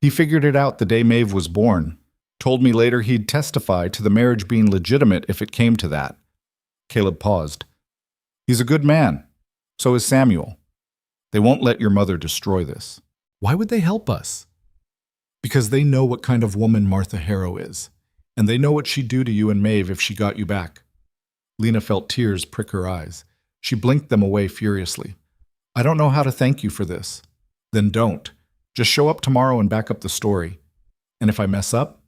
He figured it out the day Maeve was born. Told me later he'd testify to the marriage being legitimate if it came to that. Caleb paused. He's a good man. So is Samuel. They won't let your mother destroy this. Why would they help us? Because they know what kind of woman Martha Harrow is, and they know what she'd do to you and Maeve if she got you back. Lena felt tears prick her eyes. She blinked them away furiously. I don't know how to thank you for this. Then don't. Just show up tomorrow and back up the story. And if I mess up?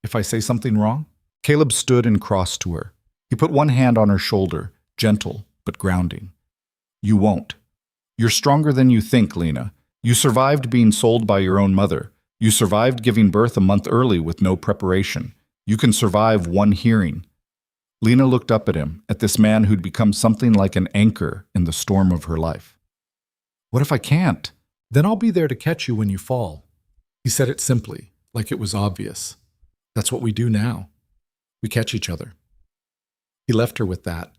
If I say something wrong? Caleb stood and crossed to her. He put one hand on her shoulder, gentle but grounding. You won't. You're stronger than you think, Lena. You survived being sold by your own mother. You survived giving birth a month early with no preparation. You can survive one hearing. Lena looked up at him, at this man who'd become something like an anchor in the storm of her life. What if I can't? Then I'll be there to catch you when you fall. He said it simply, like it was obvious. That's what we do now. We catch each other. He left her with that,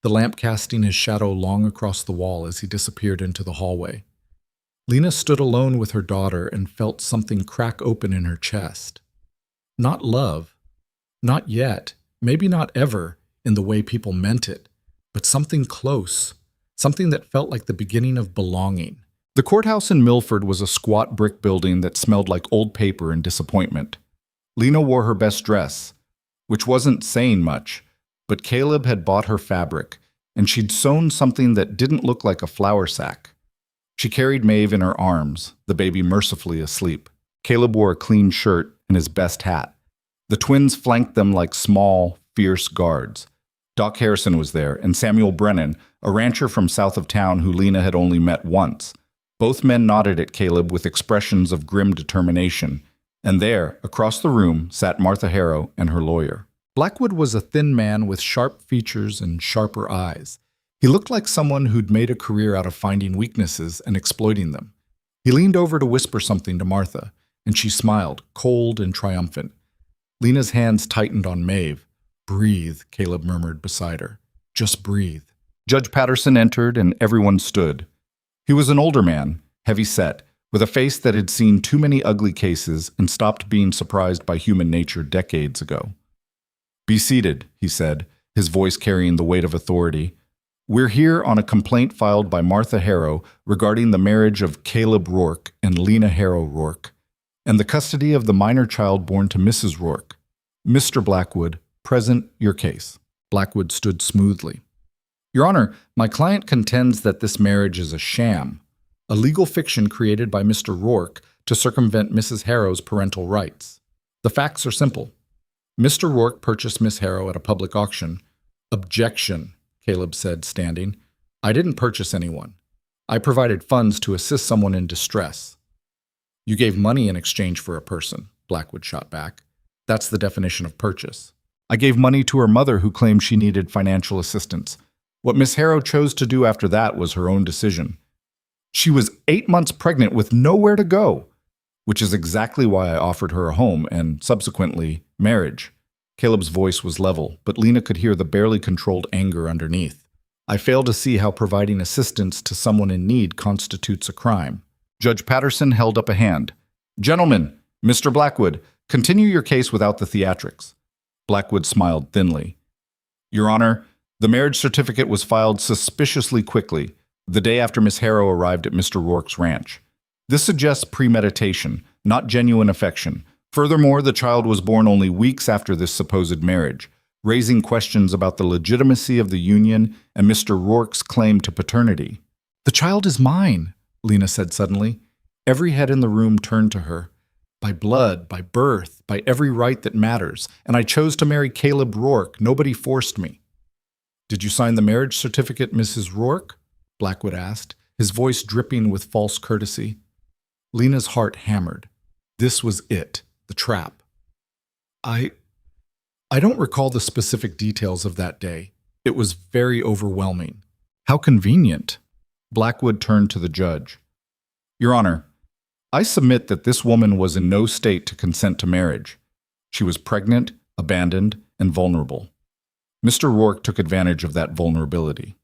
the lamp casting his shadow long across the wall as he disappeared into the hallway. Lena stood alone with her daughter and felt something crack open in her chest. Not love. Not yet. Maybe not ever, in the way people meant it. But something close. Something that felt like the beginning of belonging. The courthouse in Milford was a squat brick building that smelled like old paper and disappointment. Lena wore her best dress, which wasn't saying much, but Caleb had bought her fabric, and she'd sewn something that didn't look like a flour sack. She carried Maeve in her arms, the baby mercifully asleep. Caleb wore a clean shirt and his best hat. The twins flanked them like small, fierce guards. Doc Harrison was there, and Samuel Brennan, a rancher from south of town who Lena had only met once. Both men nodded at Caleb with expressions of grim determination, and there, across the room, sat Martha Harrow and her lawyer. Blackwood was a thin man with sharp features and sharper eyes. He looked like someone who'd made a career out of finding weaknesses and exploiting them. He leaned over to whisper something to Martha, and she smiled, cold and triumphant. Lena's hands tightened on Maeve. Breathe, Caleb murmured beside her. Just breathe. Judge Patterson entered, and everyone stood. He was an older man, heavy-set, with a face that had seen too many ugly cases and stopped being surprised by human nature decades ago. Be seated, he said, his voice carrying the weight of authority. We're here on a complaint filed by Martha Harrow regarding the marriage of Caleb Rourke and Lena Harrow Rourke, and the custody of the minor child born to Mrs. Rourke. Mr. Blackwood, present your case. Blackwood stood smoothly. Your Honor, my client contends that this marriage is a sham, a legal fiction created by Mr. Rourke to circumvent Mrs. Harrow's parental rights. The facts are simple. Mr. Rourke purchased Miss Harrow at a public auction. Objection, Caleb said, standing. I didn't purchase anyone. I provided funds to assist someone in distress. You gave money in exchange for a person, Blackwood shot back. That's the definition of purchase. I gave money to her mother who claimed she needed financial assistance. What Miss Harrow chose to do after that was her own decision. She was 8 months pregnant with nowhere to go, which is exactly why I offered her a home and, subsequently, marriage. Caleb's voice was level, but Lena could hear the barely controlled anger underneath. I fail to see how providing assistance to someone in need constitutes a crime. Judge Patterson held up a hand. Gentlemen, Mr. Blackwood, continue your case without the theatrics. Blackwood smiled thinly. Your Honor, the marriage certificate was filed suspiciously quickly, the day after Miss Harrow arrived at Mr. Rourke's ranch. This suggests premeditation, not genuine affection. Furthermore, the child was born only weeks after this supposed marriage, raising questions about the legitimacy of the union and Mr. Rourke's claim to paternity. The child is mine, Lena said suddenly. Every head in the room turned to her. By blood, by birth, by every right that matters, and I chose to marry Caleb Rourke. Nobody forced me. Did you sign the marriage certificate, Mrs. Rourke? Blackwood asked, his voice dripping with false courtesy. Lena's heart hammered. This was it, the trap. I don't recall the specific details of that day. It was very overwhelming. How convenient. Blackwood turned to the judge. Your Honor, I submit that this woman was in no state to consent to marriage. She was pregnant, abandoned, and vulnerable. Mr. Rourke took advantage of that vulnerability.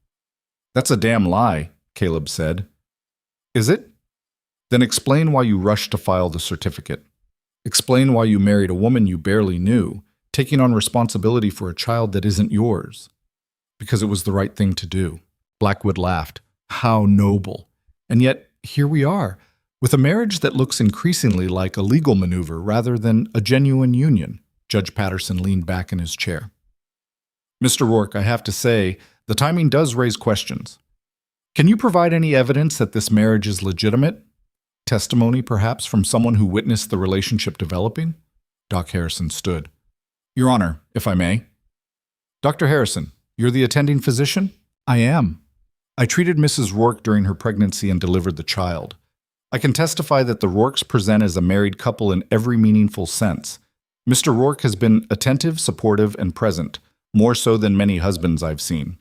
That's a damn lie, Caleb said. Is it? Then explain why you rushed to file the certificate. Explain why you married a woman you barely knew, taking on responsibility for a child that isn't yours. Because it was the right thing to do. Blackwood laughed. How noble. And yet, here we are, with a marriage that looks increasingly like a legal maneuver rather than a genuine union. Judge Patterson leaned back in his chair. Mr. Rourke, I have to say, the timing does raise questions. Can you provide any evidence that this marriage is legitimate? Testimony, perhaps, from someone who witnessed the relationship developing? Doc Harrison stood. Your Honor, if I may. Dr. Harrison, you're the attending physician? I am. I treated Mrs. Rourke during her pregnancy and delivered the child. I can testify that the Rourkes present as a married couple in every meaningful sense. Mr. Rourke has been attentive, supportive, and present, more so than many husbands I've seen.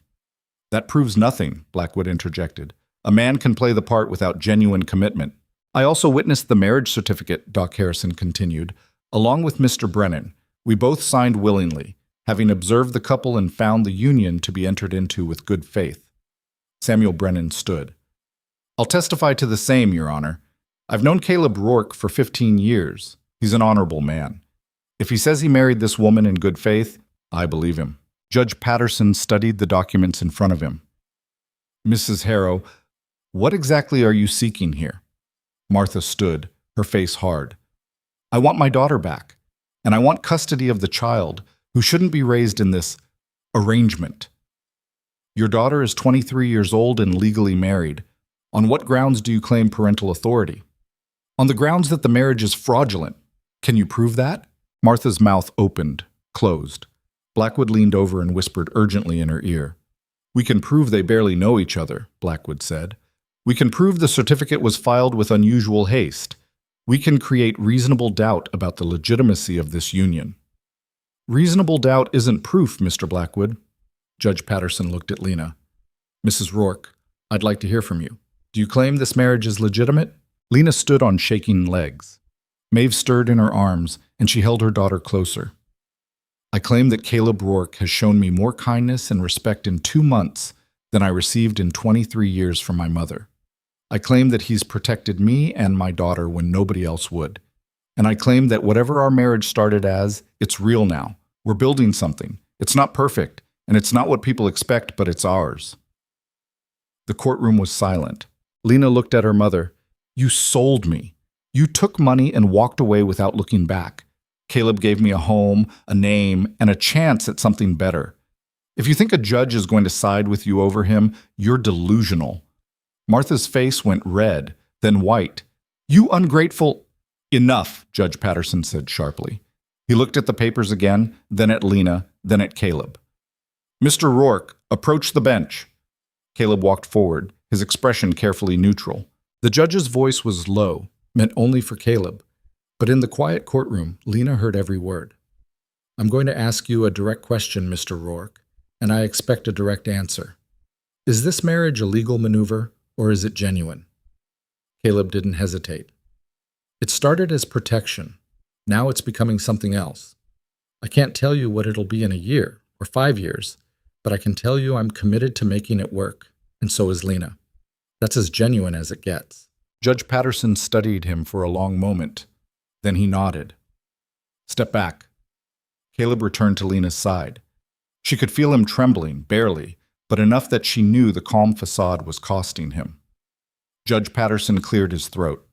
That proves nothing, Blackwood interjected. A man can play the part without genuine commitment. I also witnessed the marriage certificate, Doc Harrison continued, along with Mr. Brennan. We both signed willingly, having observed the couple and found the union to be entered into with good faith. Samuel Brennan stood. I'll testify to the same, Your Honor. I've known Caleb Rourke for 15 years. He's an honorable man. If he says he married this woman in good faith, I believe him. Judge Patterson studied the documents in front of him. Mrs. Harrow, what exactly are you seeking here? Martha stood, her face hard. I want my daughter back, and I want custody of the child, who shouldn't be raised in this arrangement. Your daughter is 23 years old and legally married. On what grounds do you claim parental authority? On the grounds that the marriage is fraudulent. Can you prove that? Martha's mouth opened, closed. Blackwood leaned over and whispered urgently in her ear. We can prove they barely know each other, Blackwood said. We can prove the certificate was filed with unusual haste. We can create reasonable doubt about the legitimacy of this union. Reasonable doubt isn't proof, Mr. Blackwood. Judge Patterson looked at Lena. Mrs. Rourke, I'd like to hear from you. Do you claim this marriage is legitimate? Lena stood on shaking legs. Maeve stirred in her arms, and she held her daughter closer. I claim that Caleb Rourke has shown me more kindness and respect in 2 months than I received in 23 years from my mother. I claim that he's protected me and my daughter when nobody else would. And I claim that whatever our marriage started as, it's real now. We're building something. It's not perfect, and it's not what people expect, but it's ours. The courtroom was silent. Lena looked at her mother. You sold me. You took money and walked away without looking back. Caleb gave me a home, a name, and a chance at something better. If you think a judge is going to side with you over him, you're delusional." Martha's face went red, then white. "You ungrateful—" "Enough," Judge Patterson said sharply. He looked at the papers again, then at Lena, then at Caleb. "Mr. Rourke, approach the bench." Caleb walked forward, his expression carefully neutral. The judge's voice was low, meant only for Caleb. But in the quiet courtroom, Lena heard every word. "I'm going to ask you a direct question, Mr. Rourke, and I expect a direct answer. Is this marriage a legal maneuver, or is it genuine?" Caleb didn't hesitate. "It started as protection. Now it's becoming something else. I can't tell you what it'll be in a year or 5 years, but I can tell you I'm committed to making it work, and so is Lena. That's as genuine as it gets." Judge Patterson studied him for a long moment. Then he nodded. "Step back." Caleb returned to Lena's side. She could feel him trembling, barely, but enough that she knew the calm facade was costing him. Judge Patterson cleared his throat.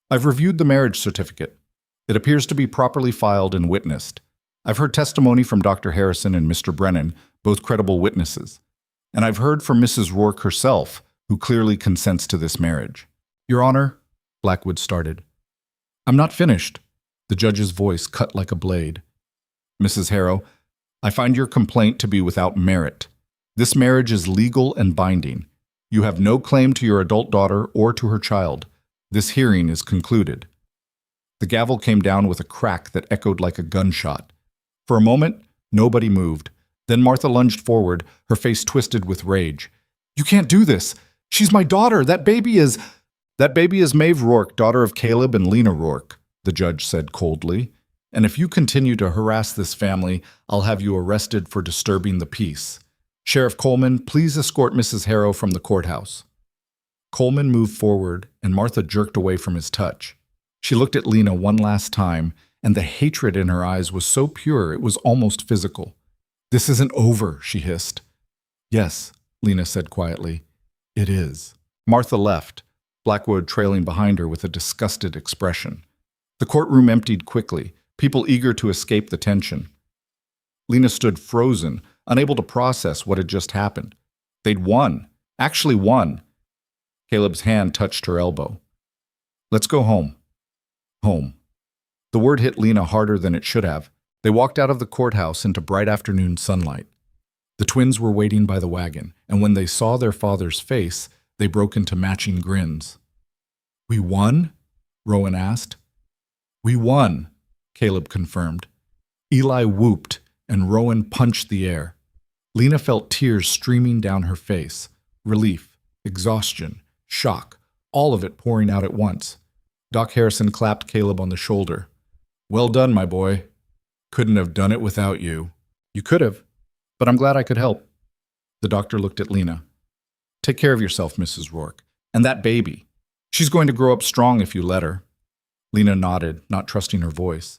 "I've reviewed the marriage certificate. It appears to be properly filed and witnessed. I've heard testimony from Dr. Harrison and Mr. Brennan, both credible witnesses. And I've heard from Mrs. Rourke herself, who clearly consents to this marriage." "Your Honor," Blackwood started. "I'm not finished." The judge's voice cut like a blade. "Mrs. Harrow, I find your complaint to be without merit. This marriage is legal and binding. You have no claim to your adult daughter or to her child. This hearing is concluded." The gavel came down with a crack that echoed like a gunshot. For a moment, nobody moved. Then Martha lunged forward, her face twisted with rage. "You can't do this! She's my daughter! That baby is—" "That baby is Maeve Rourke, daughter of Caleb and Lena Rourke," the judge said coldly. "And if you continue to harass this family, I'll have you arrested for disturbing the peace. Sheriff Coleman, please escort Mrs. Harrow from the courthouse." Coleman moved forward, and Martha jerked away from his touch. She looked at Lena one last time, and the hatred in her eyes was so pure it was almost physical. "This isn't over," she hissed. "Yes," Lena said quietly. "It is." Martha left, Blackwood trailing behind her with a disgusted expression. The courtroom emptied quickly, people eager to escape the tension. Lena stood frozen, unable to process what had just happened. They'd won. Actually won. Caleb's hand touched her elbow. "Let's go home." Home. The word hit Lena harder than it should have. They walked out of the courthouse into bright afternoon sunlight. The twins were waiting by the wagon, and when they saw their father's face, they broke into matching grins. "We won?" Rowan asked. "We won," Caleb confirmed. Eli whooped, and Rowan punched the air. Lena felt tears streaming down her face. Relief, exhaustion, shock, all of it pouring out at once. Doc Harrison clapped Caleb on the shoulder. "Well done, my boy. Couldn't have done it without you." "You could have, but I'm glad I could help." The doctor looked at Lena. "Take care of yourself, Mrs. Rourke. And that baby. She's going to grow up strong if you let her." Lena nodded, not trusting her voice.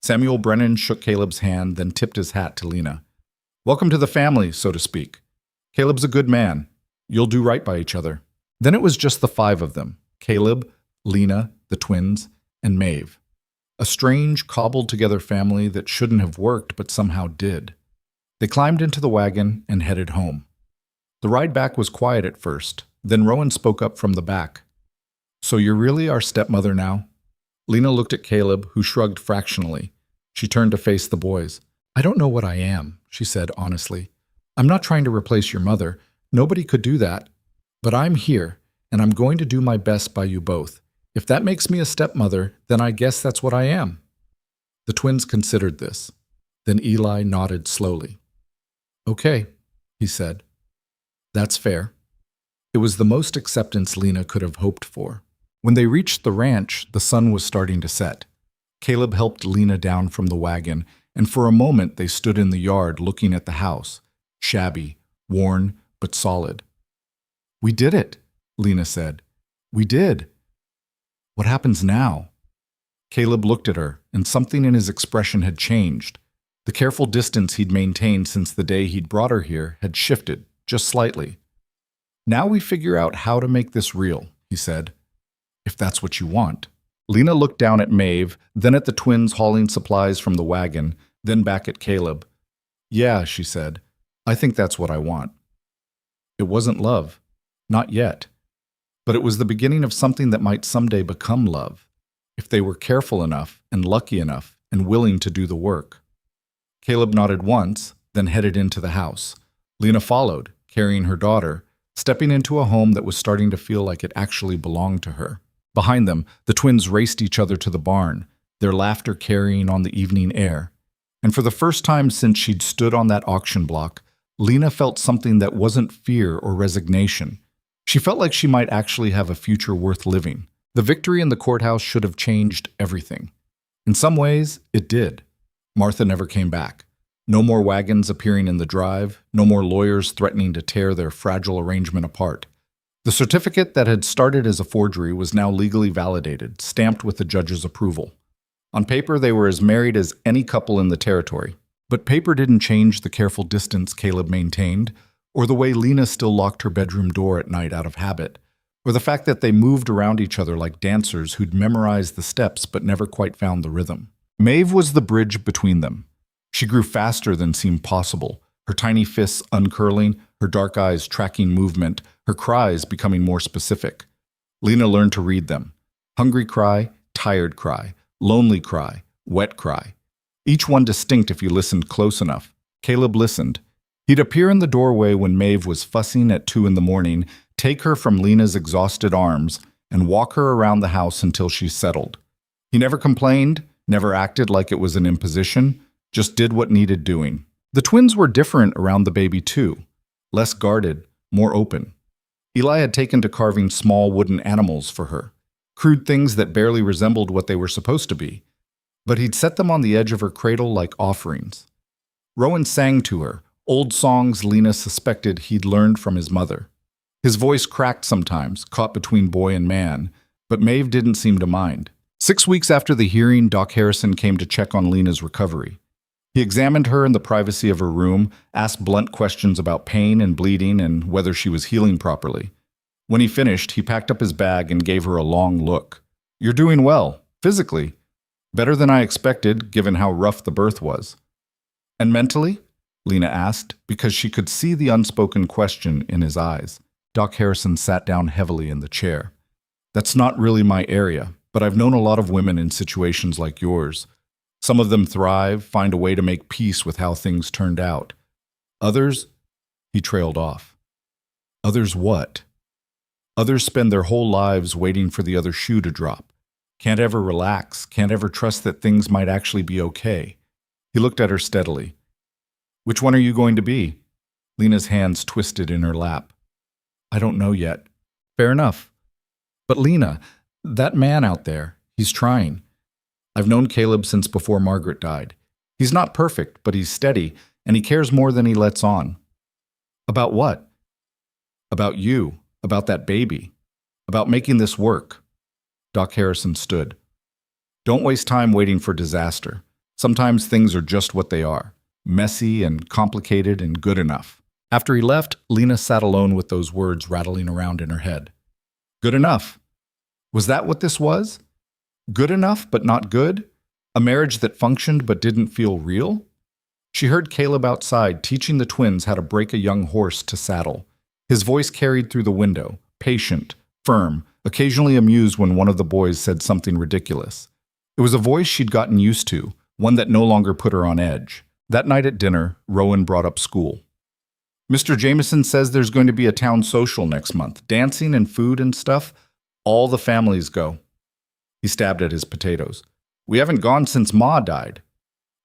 Samuel Brennan shook Caleb's hand, then tipped his hat to Lena. "Welcome to the family, so to speak. Caleb's a good man. You'll do right by each other." Then it was just the 5 of them, Caleb, Lena, the twins, and Maeve. A strange, cobbled-together family that shouldn't have worked but somehow did. They climbed into the wagon and headed home. The ride back was quiet at first, then Rowan spoke up from the back. "So you're really our stepmother now?" Lena looked at Caleb, who shrugged fractionally. She turned to face the boys. "I don't know what I am," she said honestly. "I'm not trying to replace your mother. Nobody could do that. But I'm here, and I'm going to do my best by you both. If that makes me a stepmother, then I guess that's what I am." The twins considered this. Then Eli nodded slowly. "Okay," he said. "That's fair." It was the most acceptance Lena could have hoped for. When they reached the ranch, the sun was starting to set. Caleb helped Lena down from the wagon, and for a moment they stood in the yard looking at the house, shabby, worn, but solid. "We did it," Lena said. "We did. What happens now?" Caleb looked at her, and something in his expression had changed. The careful distance he'd maintained since the day he'd brought her here had shifted, just slightly. "Now we figure out how to make this real," he said. "If that's what you want." Lena looked down at Maeve, then at the twins hauling supplies from the wagon, then back at Caleb. "Yeah," she said, "I think that's what I want." It wasn't love. Not yet. But it was the beginning of something that might someday become love, if they were careful enough and lucky enough and willing to do the work. Caleb nodded once, then headed into the house. Lena followed, carrying her daughter, stepping into a home that was starting to feel like it actually belonged to her. Behind them, the twins raced each other to the barn, their laughter carrying on the evening air. And for the first time since she'd stood on that auction block, Lena felt something that wasn't fear or resignation. She felt like she might actually have a future worth living. The victory in the courthouse should have changed everything. In some ways, it did. Martha never came back. No more wagons appearing in the drive, no more lawyers threatening to tear their fragile arrangement apart. The certificate that had started as a forgery was now legally validated, stamped with the judge's approval. On paper, they were as married as any couple in the territory. But paper didn't change the careful distance Caleb maintained, or the way Lena still locked her bedroom door at night out of habit, or the fact that they moved around each other like dancers who'd memorized the steps but never quite found the rhythm. Maeve was the bridge between them. She grew faster than seemed possible, her tiny fists uncurling, her dark eyes tracking movement, her cries becoming more specific. Lena learned to read them. Hungry cry, tired cry, lonely cry, wet cry. Each one distinct if you listened close enough. Caleb listened. He'd appear in the doorway when Maeve was fussing at 2 a.m, take her from Lena's exhausted arms, and walk her around the house until she settled. He never complained, never acted like it was an imposition, just did what needed doing. The twins were different around the baby too. Less guarded, more open. Eli had taken to carving small wooden animals for her, crude things that barely resembled what they were supposed to be. But he'd set them on the edge of her cradle like offerings. Rowan sang to her, old songs Lena suspected he'd learned from his mother. His voice cracked sometimes, caught between boy and man, but Maeve didn't seem to mind. 6 weeks after the hearing, Doc Harrison came to check on Lena's recovery. He examined her in the privacy of her room, asked blunt questions about pain and bleeding and whether she was healing properly. When he finished, he packed up his bag and gave her a long look. "You're doing well, physically. Better than I expected, given how rough the birth was." "And mentally?" Lena asked, because she could see the unspoken question in his eyes. Doc Harrison sat down heavily in the chair. "That's not really my area, but I've known a lot of women in situations like yours. Some of them thrive, find a way to make peace with how things turned out. Others," he trailed off. "Others what?" "Others spend their whole lives waiting for the other shoe to drop. Can't ever relax, can't ever trust that things might actually be okay." He looked at her steadily. "Which one are you going to be?" Lena's hands twisted in her lap. "I don't know yet." "Fair enough. But Lena, that man out there, he's trying. I've known Caleb since before Margaret died. He's not perfect, but he's steady, and he cares more than he lets on." "About what?" "About you, about that baby, about making this work." Doc Harrison stood. "Don't waste time waiting for disaster. Sometimes things are just what they are, messy and complicated and good enough." After he left, Lena sat alone with those words rattling around in her head. Good enough. Was that what this was? Good enough, but not good? A marriage that functioned but didn't feel real? She heard Caleb outside teaching the twins how to break a young horse to saddle. His voice carried through the window, patient, firm, occasionally amused when one of the boys said something ridiculous. It was a voice she'd gotten used to, one that no longer put her on edge. That night at dinner, Rowan brought up school. "Mr. Jameson says there's going to be a town social next month. Dancing and food and stuff. All the families go." He stabbed at his potatoes. "We haven't gone since Ma died."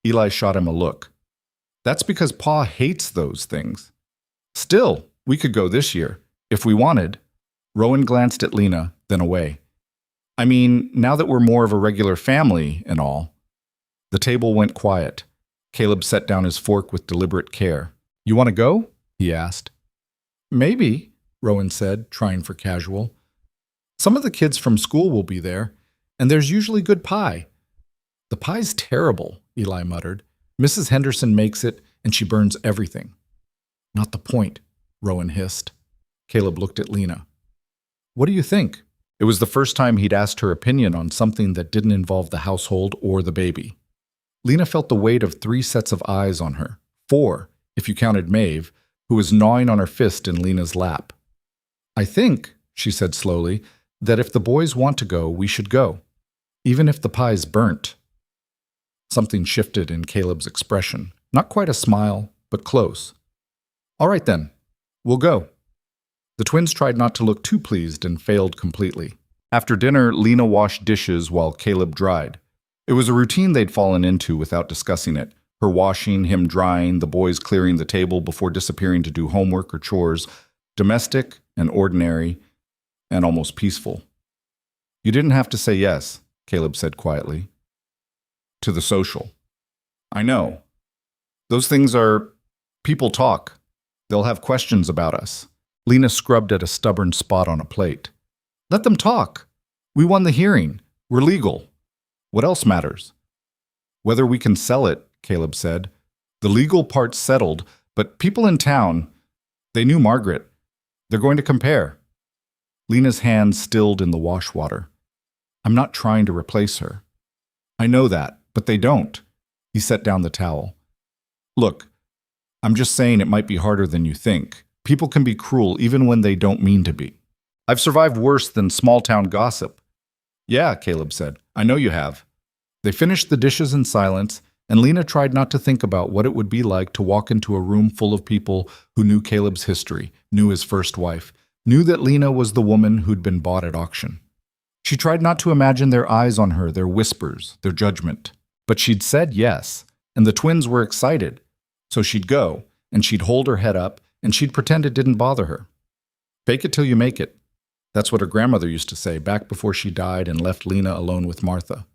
Eli shot him a look. "That's because Pa hates those things." "Still, we could go this year, if we wanted." Rowan glanced at Lena, then away. "I mean, now that we're more of a regular family and all." The table went quiet. Caleb set down his fork with deliberate care. "You want to go?" he asked. "Maybe," Rowan said, trying for casual. "Some of the kids from school will be there, and there's usually good pie." "The pie's terrible," Eli muttered. "Mrs. Henderson makes it, and she burns everything." "Not the point," Rowan hissed. Caleb looked at Lena. "What do you think?" It was the first time he'd asked her opinion on something that didn't involve the household or the baby. Lena felt the weight of 3 sets of eyes on her, 4, if you counted Maeve, who was gnawing on her fist in Lena's lap. "I think," she said slowly, "that if the boys want to go, we should go, even if the pie's burnt." Something shifted in Caleb's expression. Not quite a smile, but close. "All right then, we'll go." The twins tried not to look too pleased and failed completely. After dinner, Lena washed dishes while Caleb dried. It was a routine they'd fallen into without discussing it. Her washing, him drying, the boys clearing the table before disappearing to do homework or chores. Domestic and ordinary and almost peaceful. "You didn't have to say yes," Caleb said quietly. "To the social." "I know. Those things are... people talk. They'll have questions about us." Lena scrubbed at a stubborn spot on a plate. "Let them talk. We won the hearing. We're legal. What else matters?" "Whether we can sell it," Caleb said. "The legal part's settled, but people in town, they knew Margaret. They're going to compare." Lena's hand stilled in the wash water. "I'm not trying to replace her." "I know that, but they don't." He set down the towel. "Look, I'm just saying it might be harder than you think. People can be cruel even when they don't mean to be. I've survived worse than small-town gossip." "Yeah," Caleb said. "I know you have." They finished the dishes in silence, and Lena tried not to think about what it would be like to walk into a room full of people who knew Caleb's history, knew his first wife, knew that Lena was the woman who'd been bought at auction. She tried not to imagine their eyes on her, their whispers, their judgment. But she'd said yes, and the twins were excited. So she'd go, and she'd hold her head up, and she'd pretend it didn't bother her. "Fake it till you make it." That's what her grandmother used to say back before she died and left Lena alone with Martha.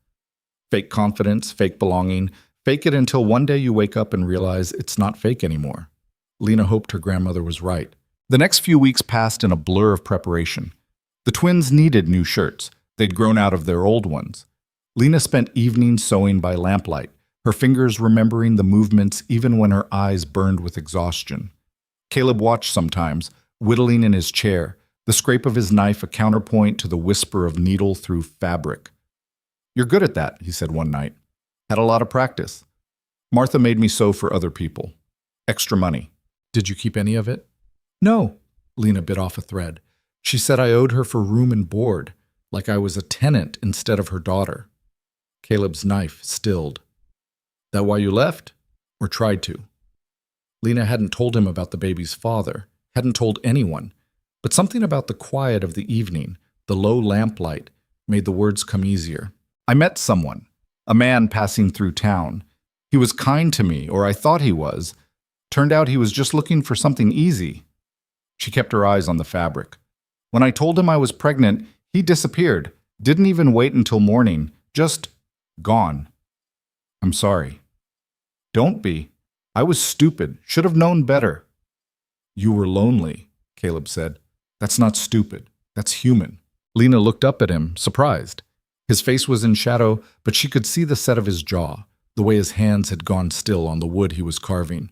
Fake confidence, fake belonging, fake it until one day you wake up and realize it's not fake anymore. Lena hoped her grandmother was right. The next few weeks passed in a blur of preparation. The twins needed new shirts. They'd grown out of their old ones. Lena spent evenings sewing by lamplight, her fingers remembering the movements even when her eyes burned with exhaustion. Caleb watched sometimes, whittling in his chair, the scrape of his knife a counterpoint to the whisper of needle through fabric. "You're good at that," he said one night. "Had a lot of practice. Martha made me sew for other people. Extra money." "Did you keep any of it?" "No." Lena bit off a thread. "She said I owed her for room and board, like I was a tenant instead of her daughter." Caleb's knife stilled. "That why you left? Or tried to?" Lena hadn't told him about the baby's father, hadn't told anyone, but something about the quiet of the evening, the low lamplight, made the words come easier. "I met someone, a man passing through town. He was kind to me, or I thought he was. Turned out he was just looking for something easy." She kept her eyes on the fabric. "When I told him I was pregnant, he disappeared, didn't even wait until morning, just gone. I'm sorry." "Don't be. I was stupid, should have known better." "You were lonely," Caleb said. "That's not stupid. That's human." Lena looked up at him, surprised. His face was in shadow, but she could see the set of his jaw, the way his hands had gone still on the wood he was carving.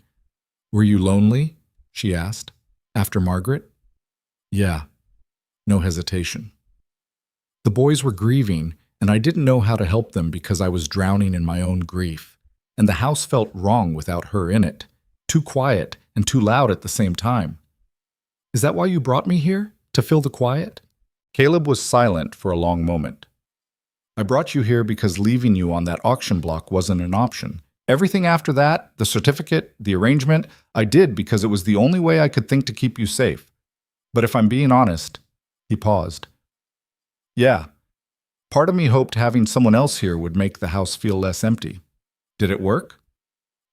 "Were you lonely?" she asked. "After Margaret?" "Yeah." No hesitation. "The boys were grieving, and I didn't know how to help them because I was drowning in my own grief. And the house felt wrong without her in it. Too quiet and too loud at the same time." "Is that why you brought me here? To fill the quiet?" Caleb was silent for a long moment. "I brought you here because leaving you on that auction block wasn't an option. Everything after that, the certificate, the arrangement, I did because it was the only way I could think to keep you safe. But if I'm being honest," he paused. "Yeah, part of me hoped having someone else here would make the house feel less empty. Did it work?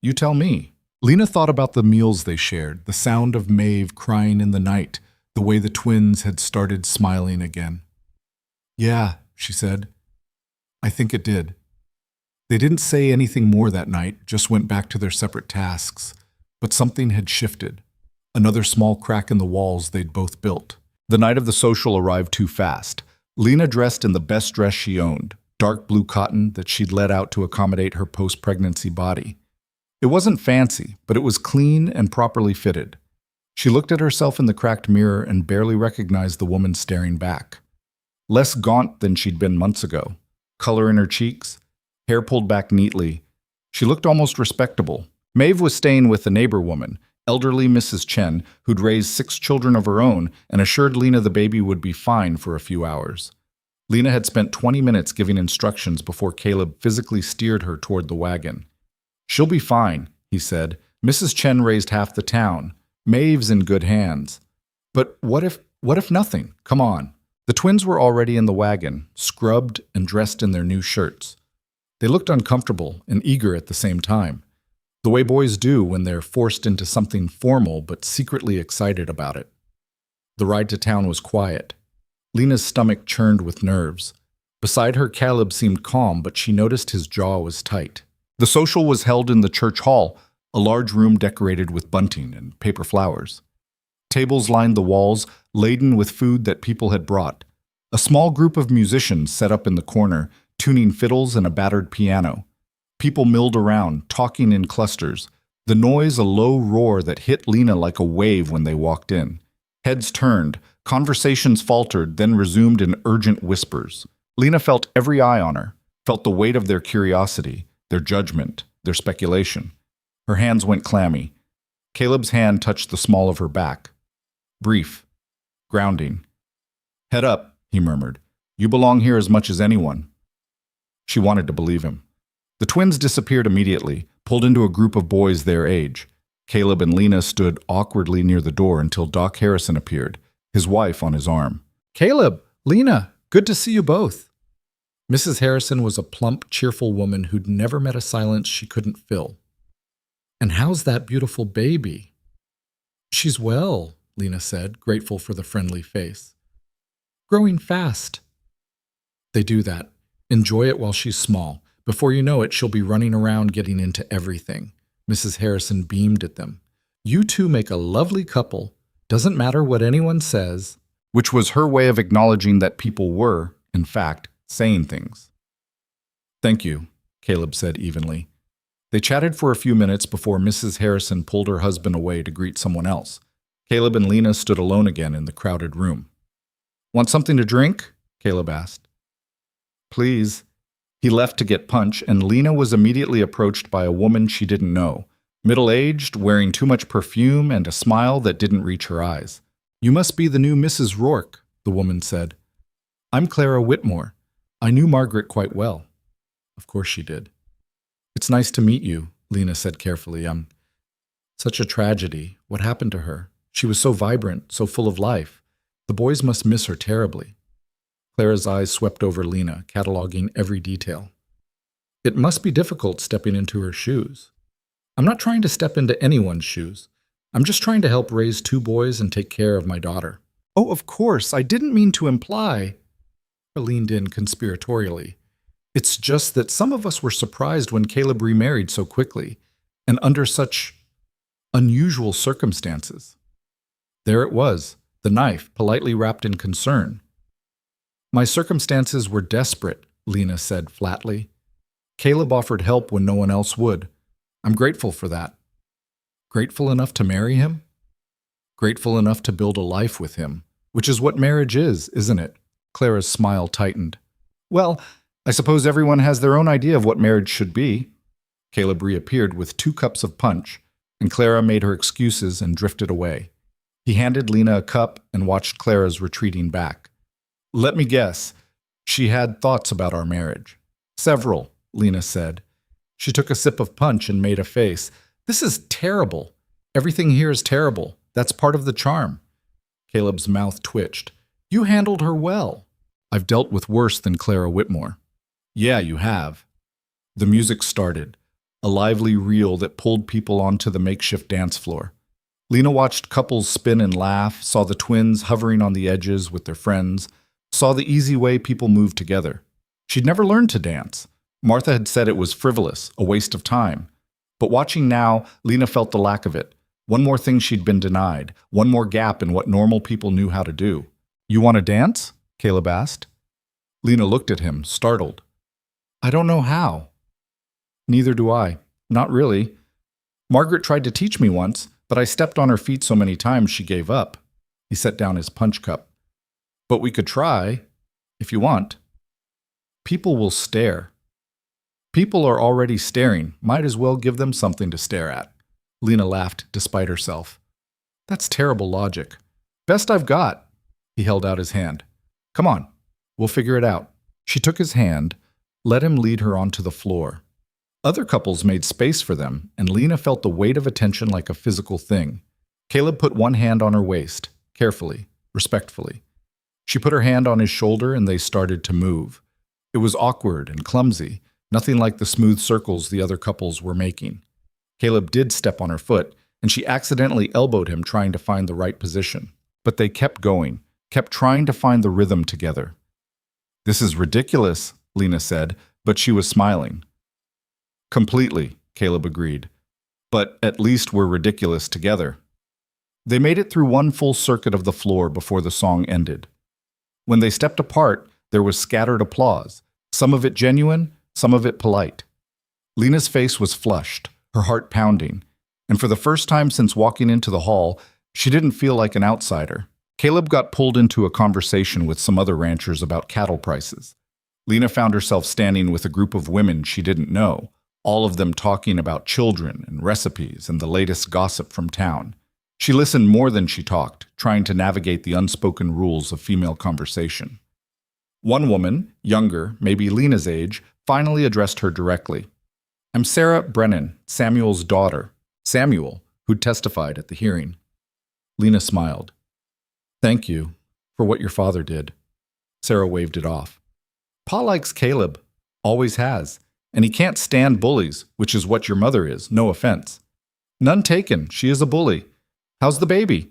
You tell me." Lena thought about the meals they shared, the sound of Maeve crying in the night, the way the twins had started smiling again. "Yeah," she said. "I think it did." They didn't say anything more that night, just went back to their separate tasks. But something had shifted. Another small crack in the walls they'd both built. The night of the social arrived too fast. Lena dressed in the best dress she owned, dark blue cotton that she'd let out to accommodate her post-pregnancy body. It wasn't fancy, but it was clean and properly fitted. She looked at herself in the cracked mirror and barely recognized the woman staring back. less gaunt than she'd been months ago. Color in her cheeks, hair pulled back neatly. She looked almost respectable. Maeve was staying with a neighbor woman, elderly Mrs. Chen, who'd raised 6 children of her own and assured Lena the baby would be fine for a few hours. Lena had spent 20 minutes giving instructions before Caleb physically steered her toward the wagon. "She'll be fine," he said. "Mrs. Chen raised half the town. Maeve's in good hands." "But what if nothing? Come on." The twins were already in the wagon, scrubbed and dressed in their new shirts. They looked uncomfortable and eager at the same time, the way boys do when they're forced into something formal but secretly excited about it. The ride to town was quiet. Lena's stomach churned with nerves. Beside her, Caleb seemed calm, but she noticed his jaw was tight. The social was held in the church hall, a large room decorated with bunting and paper flowers. Tables lined the walls, laden with food that people had brought. A small group of musicians set up in the corner, tuning fiddles and a battered piano. People milled around, talking in clusters. The noise a low roar that hit Lena like a wave when they walked in. Heads turned, conversations faltered, then resumed in urgent whispers. Lena felt every eye on her, felt the weight of their curiosity, their judgment, their speculation. Her hands went clammy. Caleb's hand touched the small of her back. Brief. Grounding. "Head up," he murmured. "You belong here as much as anyone." She wanted to believe him. The twins disappeared immediately, pulled into a group of boys their age. Caleb and Lena stood awkwardly near the door until Doc Harrison appeared, his wife on his arm. "Caleb, Lena, good to see you both." Mrs. Harrison was a plump, cheerful woman who'd never met a silence she couldn't fill. "And how's that beautiful baby?" "She's well," Lena said, grateful for the friendly face. "Growing fast." "They do that. Enjoy it while she's small. Before you know it, she'll be running around getting into everything." Mrs. Harrison beamed at them. "You two make a lovely couple. Doesn't matter what anyone says." Which was her way of acknowledging that people were, in fact, saying things. "Thank you," Caleb said evenly. They chatted for a few minutes before Mrs. Harrison pulled her husband away to greet someone else. Caleb and Lena stood alone again in the crowded room. "Want something to drink?" Caleb asked. "Please." He left to get punch, and Lena was immediately approached by a woman she didn't know, middle-aged, wearing too much perfume and a smile that didn't reach her eyes. "You must be the new Mrs. Rourke," the woman said. "I'm Clara Whitmore. I knew Margaret quite well." Of course she did. "It's nice to meet you," Lena said carefully. Such a tragedy. What happened to her? She was so vibrant, so full of life. The boys must miss her terribly." Clara's eyes swept over Lena, cataloging every detail. "It must be difficult stepping into her shoes." "I'm not trying to step into anyone's shoes. I'm just trying to help raise 2 boys and take care of my daughter." "Oh, of course, I didn't mean to imply." Clara leaned in conspiratorially. "It's just that some of us were surprised when Caleb remarried so quickly, and under such unusual circumstances." There it was, the knife, politely wrapped in concern. "My circumstances were desperate," Lena said flatly. "Caleb offered help when no one else would. I'm grateful for that." "Grateful enough to marry him?" "Grateful enough to build a life with him, which is what marriage is, isn't it?" Clara's smile tightened. "Well, I suppose everyone has their own idea of what marriage should be." Caleb reappeared with 2 cups of punch, and Clara made her excuses and drifted away. He handed Lena a cup and watched Clara's retreating back. "Let me guess. She had thoughts about our marriage." "Several," Lena said. She took a sip of punch and made a face. "This is terrible. Everything here is terrible. That's part of the charm." Caleb's mouth twitched. "You handled her well." "I've dealt with worse than Clara Whitmore." "Yeah, you have." The music started, a lively reel that pulled people onto the makeshift dance floor. Lena watched couples spin and laugh, saw the twins hovering on the edges with their friends, saw the easy way people moved together. She'd never learned to dance. Martha had said it was frivolous, a waste of time. But watching now, Lena felt the lack of it. One more thing she'd been denied, one more gap in what normal people knew how to do. "You want to dance?" Caleb asked. Lena looked at him, startled. "I don't know how." "Neither do I. Not really. Margaret tried to teach me once, but I stepped on her feet so many times she gave up." He set down his punch cup. "But we could try." If you want. People will stare. People are already staring. Might as well give them something to stare at. Lena laughed despite herself. That's terrible logic. Best I've got. He held out his hand. Come on, we'll figure it out. She took his hand, let him lead her onto the floor. Other couples made space for them, and Lena felt the weight of attention like a physical thing. Caleb put one hand on her waist, carefully, respectfully. She put her hand on his shoulder and they started to move. It was awkward and clumsy, nothing like the smooth circles the other couples were making. Caleb did step on her foot, and she accidentally elbowed him trying to find the right position. But they kept going, kept trying to find the rhythm together. This is ridiculous, Lena said, but she was smiling. Completely, Caleb agreed. But at least we're ridiculous together. They made it through one full circuit of the floor before the song ended. When they stepped apart, there was scattered applause, some of it genuine, some of it polite. Lena's face was flushed, her heart pounding, and for the first time since walking into the hall, she didn't feel like an outsider. Caleb got pulled into a conversation with some other ranchers about cattle prices. Lena found herself standing with a group of women she didn't know, all of them talking about children and recipes and the latest gossip from town. She listened more than she talked, trying to navigate the unspoken rules of female conversation. One woman, younger, maybe Lena's age, finally addressed her directly. I'm Sarah Brennan, Samuel's daughter. Samuel, who'd testified at the hearing. Lena smiled. Thank you for what your father did. Sarah waved it off. Pa likes Caleb, always has, and he can't stand bullies, which is what your mother is, no offense. None taken, she is a bully. How's the baby?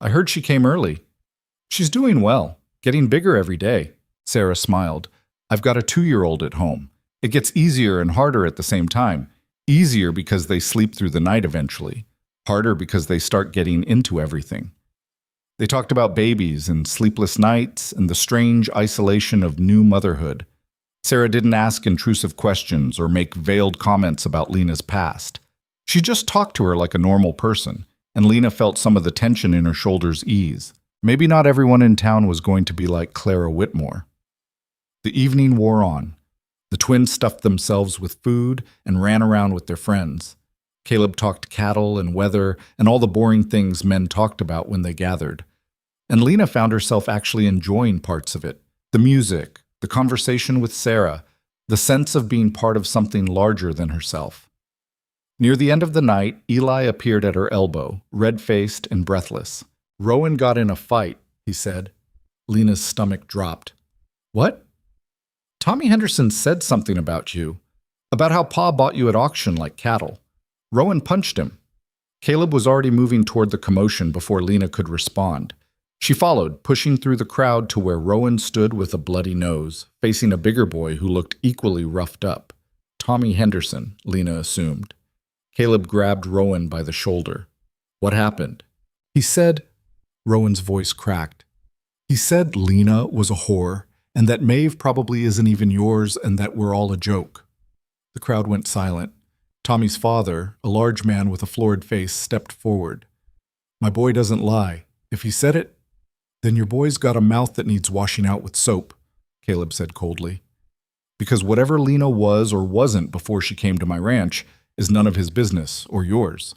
I heard she came early. She's doing well, getting bigger every day. Sarah smiled. I've got a 2-year-old at home. It gets easier and harder at the same time. Easier because they sleep through the night eventually. Harder because they start getting into everything. They talked about babies and sleepless nights and the strange isolation of new motherhood. Sarah didn't ask intrusive questions or make veiled comments about Lena's past. She just talked to her like a normal person, and Lena felt some of the tension in her shoulders ease. Maybe not everyone in town was going to be like Clara Whitmore. The evening wore on. The twins stuffed themselves with food and ran around with their friends. Caleb talked cattle and weather and all the boring things men talked about when they gathered. And Lena found herself actually enjoying parts of it. The music, the conversation with Sarah, the sense of being part of something larger than herself. Near the end of the night, Eli appeared at her elbow, red-faced and breathless. Rowan got in a fight, he said. Lena's stomach dropped. What? Tommy Henderson said something about you, about how Pa bought you at auction like cattle. Rowan punched him. Caleb was already moving toward the commotion before Lena could respond. She followed, pushing through the crowd to where Rowan stood with a bloody nose, facing a bigger boy who looked equally roughed up. Tommy Henderson, Lena assumed. Caleb grabbed Rowan by the shoulder. What happened? He said, Rowan's voice cracked. He said Lena was a whore, and that Maeve probably isn't even yours, and that we're all a joke. The crowd went silent. Tommy's father, a large man with a florid face, stepped forward. My boy doesn't lie. If he said it, then your boy's got a mouth that needs washing out with soap, Caleb said coldly. Because whatever Lena was or wasn't before she came to my ranch is none of his business or yours.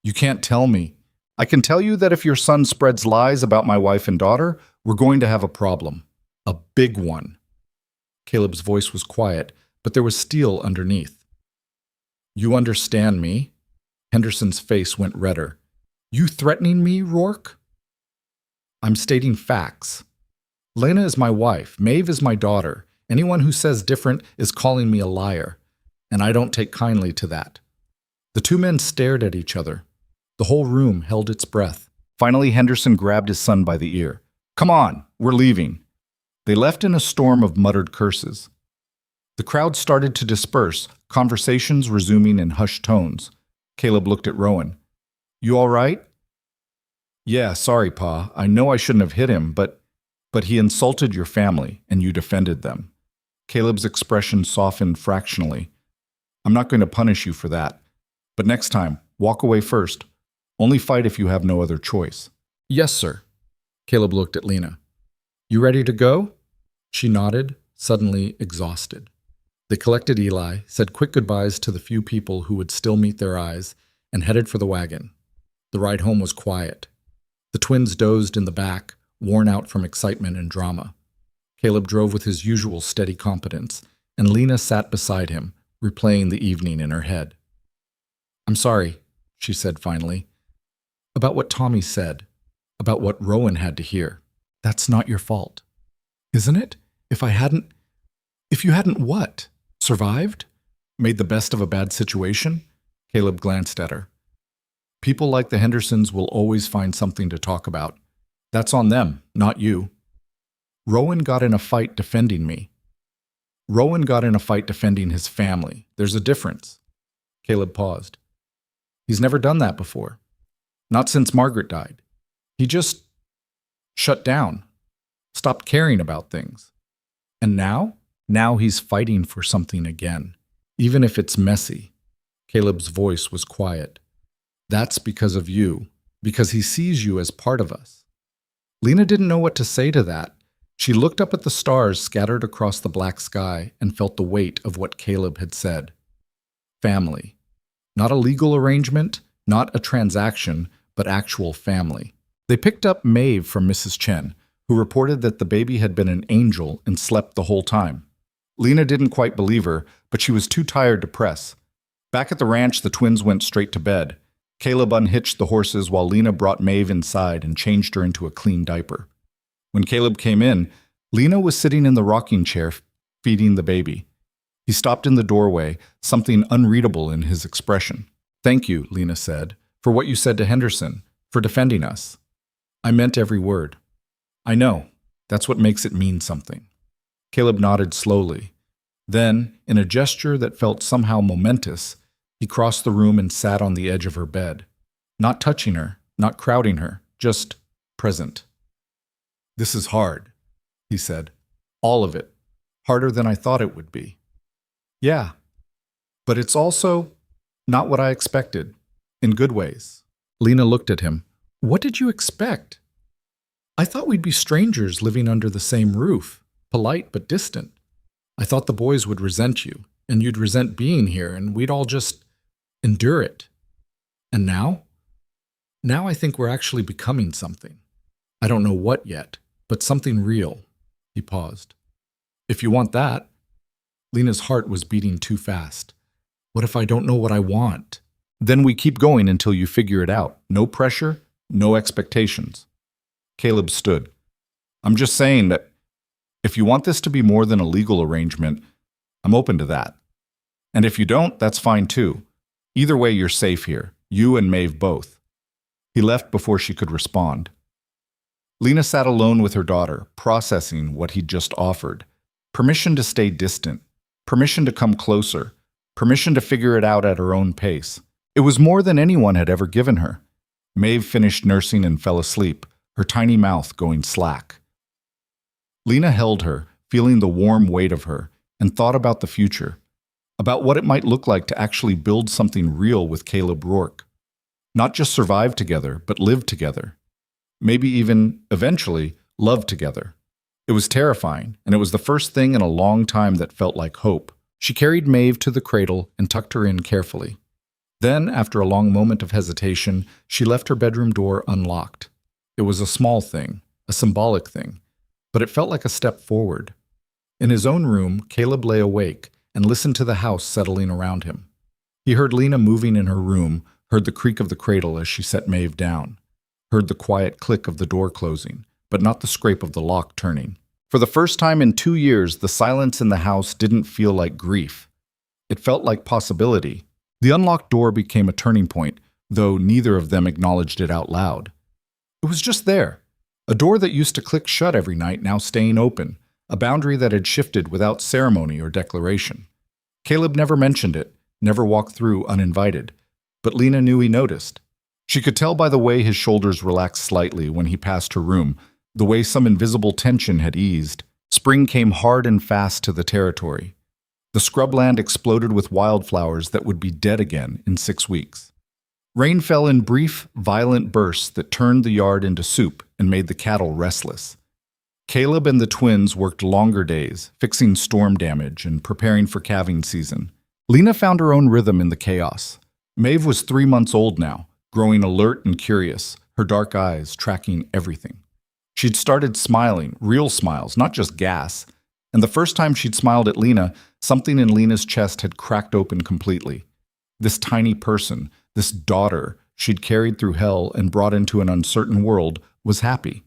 You can't tell me. I can tell you that if your son spreads lies about my wife and daughter, we're going to have a problem. A big one. Caleb's voice was quiet, but there was steel underneath. You understand me? Henderson's face went redder. You threatening me, Rourke? I'm stating facts. Lena is my wife. Maeve is my daughter. Anyone who says different is calling me a liar, and I don't take kindly to that. The two men stared at each other. The whole room held its breath. Finally, Henderson grabbed his son by the ear. Come on, we're leaving. They left in a storm of muttered curses. The crowd started to disperse, conversations resuming in hushed tones. Caleb looked at Rowan. You all right? Yeah, sorry, Pa. I know I shouldn't have hit him, but he insulted your family, and you defended them. Caleb's expression softened fractionally. I'm not going to punish you for that. But next time, walk away first. Only fight if you have no other choice. Yes, sir. Caleb looked at Lena. You ready to go? She nodded, suddenly exhausted. They collected Eli, said quick goodbyes to the few people who would still meet their eyes, and headed for the wagon. The ride home was quiet. The twins dozed in the back, worn out from excitement and drama. Caleb drove with his usual steady competence, and Lena sat beside him, replaying the evening in her head. "I'm sorry," she said finally, "about what Tommy said, about what Rowan had to hear. That's not your fault. Isn't it? If you hadn't what? Survived? Made the best of a bad situation?" Caleb glanced at her. "People like the Hendersons will always find something to talk about. That's on them, not you. Rowan got in a fight defending me. Rowan got in a fight defending his family. There's a difference." Caleb paused. "He's never done that before. Not since Margaret died. He just shut down, stopped caring about things. And now? Now he's fighting for something again, even if it's messy." Caleb's voice was quiet. "That's because of you, because he sees you as part of us." Lena didn't know what to say to that. She looked up at the stars scattered across the black sky and felt the weight of what Caleb had said. Family. Not a legal arrangement, not a transaction, but actual family. They picked up Maeve from Mrs. Chen, who reported that the baby had been an angel and slept the whole time. Lena didn't quite believe her, but she was too tired to press. Back at the ranch, the twins went straight to bed. Caleb unhitched the horses while Lena brought Maeve inside and changed her into a clean diaper. When Caleb came in, Lena was sitting in the rocking chair, feeding the baby. He stopped in the doorway, something unreadable in his expression. "Thank you," Lena said, "for what you said to Henderson, for defending us. I meant every word." "I know. That's what makes it mean something." Caleb nodded slowly. Then, in a gesture that felt somehow momentous, he crossed the room and sat on the edge of her bed. Not touching her, not crowding her, just present. "This is hard," he said. "All of it. Harder than I thought it would be." "Yeah. But it's also not what I expected, in good ways." Lena looked at him. "What did you expect?" "I thought we'd be strangers living under the same roof, polite but distant. I thought the boys would resent you, and you'd resent being here, and we'd all just endure it. And now? Now I think we're actually becoming something. I don't know what yet, but something real." He paused. "If you want that." Lena's heart was beating too fast. "What if I don't know what I want?" "Then we keep going until you figure it out. No pressure, no expectations." Caleb stood. "I'm just saying that if you want this to be more than a legal arrangement, I'm open to that. And if you don't, that's fine too. Either way, you're safe here, you and Maeve both." He left before she could respond. Lena sat alone with her daughter, processing what he'd just offered. Permission to stay distant, permission to come closer, permission to figure it out at her own pace. It was more than anyone had ever given her. Maeve finished nursing and fell asleep, her tiny mouth going slack. Lena held her, feeling the warm weight of her, and thought about the future, about what it might look like to actually build something real with Caleb Rourke. Not just survive together, but live together. Maybe even, eventually, love together. It was terrifying, and it was the first thing in a long time that felt like hope. She carried Maeve to the cradle and tucked her in carefully. Then, after a long moment of hesitation, she left her bedroom door unlocked. It was a small thing, a symbolic thing, but it felt like a step forward. In his own room, Caleb lay awake and listened to the house settling around him. He heard Lena moving in her room, heard the creak of the cradle as she set Maeve down, heard the quiet click of the door closing, but not the scrape of the lock turning. For the first time in 2 years, the silence in the house didn't feel like grief. It felt like possibility. The unlocked door became a turning point, though neither of them acknowledged it out loud. It was just there. A door that used to click shut every night now staying open, a boundary that had shifted without ceremony or declaration. Caleb never mentioned it, never walked through uninvited, but Lena knew he noticed. She could tell by the way his shoulders relaxed slightly when he passed her room, the way some invisible tension had eased. Spring came hard and fast to the territory. The scrubland exploded with wildflowers that would be dead again in 6 weeks. Rain fell in brief, violent bursts that turned the yard into soup and made the cattle restless. Caleb and the twins worked longer days, fixing storm damage and preparing for calving season. Lena found her own rhythm in the chaos. Maeve was 3 months old now, growing alert and curious, her dark eyes tracking everything. She'd started smiling, real smiles, not just gas. And the first time she'd smiled at Lena, something in Lena's chest had cracked open completely. This tiny person, this daughter she'd carried through hell and brought into an uncertain world, was happy.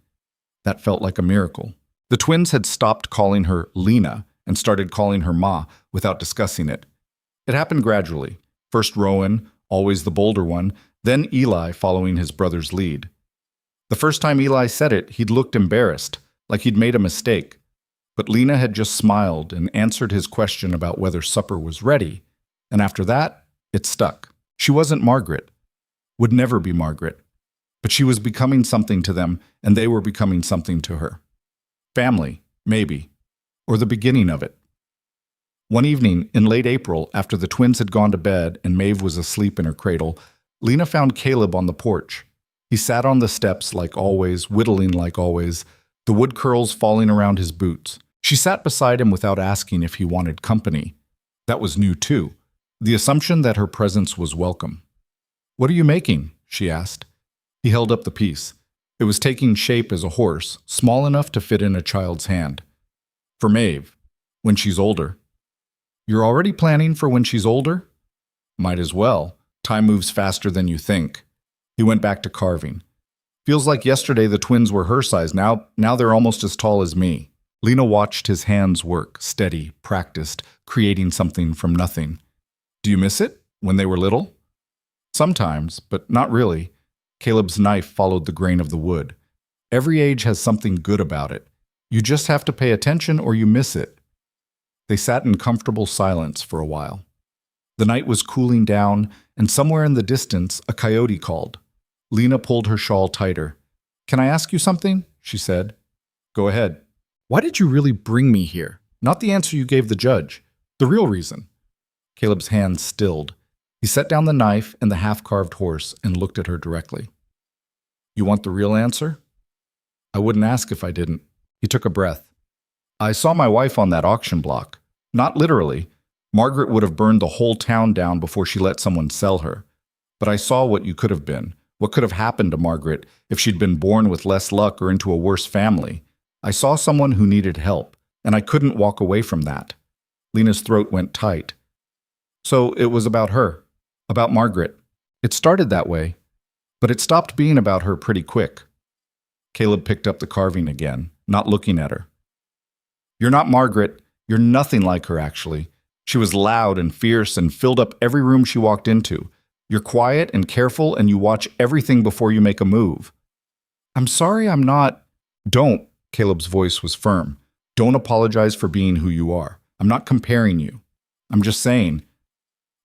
That felt like a miracle. The twins had stopped calling her Lena and started calling her Ma without discussing it. It happened gradually. First Rowan, always the bolder one, then Eli following his brother's lead. The first time Eli said it, he'd looked embarrassed, like he'd made a mistake. But Lena had just smiled and answered his question about whether supper was ready, and after that, it stuck. She wasn't Margaret, would never be Margaret, but she was becoming something to them, and they were becoming something to her. Family, maybe, or the beginning of it. One evening, in late April, after the twins had gone to bed and Maeve was asleep in her cradle, Lena found Caleb on the porch. He sat on the steps like always, whittling like always, the wood curls falling around his boots. She sat beside him without asking if he wanted company. That was new too, the assumption that her presence was welcome. "What are you making?" she asked. He held up the piece. It was taking shape as a horse, small enough to fit in a child's hand. "For Maeve, when she's older." "You're already planning for when she's older?" "Might as well. Time moves faster than you think." He went back to carving. "Feels like yesterday the twins were her size. Now they're almost as tall as me." Lena watched his hands work, steady, practiced, creating something from nothing. "Do you miss it, when they were little?" "Sometimes, but not really." Caleb's knife followed the grain of the wood. "Every age has something good about it. You just have to pay attention or you miss it." They sat in comfortable silence for a while. The night was cooling down, and somewhere in the distance, a coyote called. Lena pulled her shawl tighter. "Can I ask you something?" she said. "Go ahead." "Why did you really bring me here? Not the answer you gave the judge. The real reason." Caleb's hands stilled. He set down the knife and the half-carved horse and looked at her directly. "You want the real answer?" "I wouldn't ask if I didn't." He took a breath. "I saw my wife on that auction block. Not literally. Margaret would have burned the whole town down before she let someone sell her. But I saw what you could have been, what could have happened to Margaret if she'd been born with less luck or into a worse family. I saw someone who needed help, and I couldn't walk away from that." Lena's throat went tight. "So it was about her, about Margaret. It started that way, but it stopped being about her pretty quick." Caleb picked up the carving again, not looking at her. "You're not Margaret. You're nothing like her, actually. She was loud and fierce and filled up every room she walked into. You're quiet and careful, and you watch everything before you make a move." "I'm sorry I'm not—" "Don't." Caleb's voice was firm. "Don't apologize for being who you are. I'm not comparing you. I'm just saying,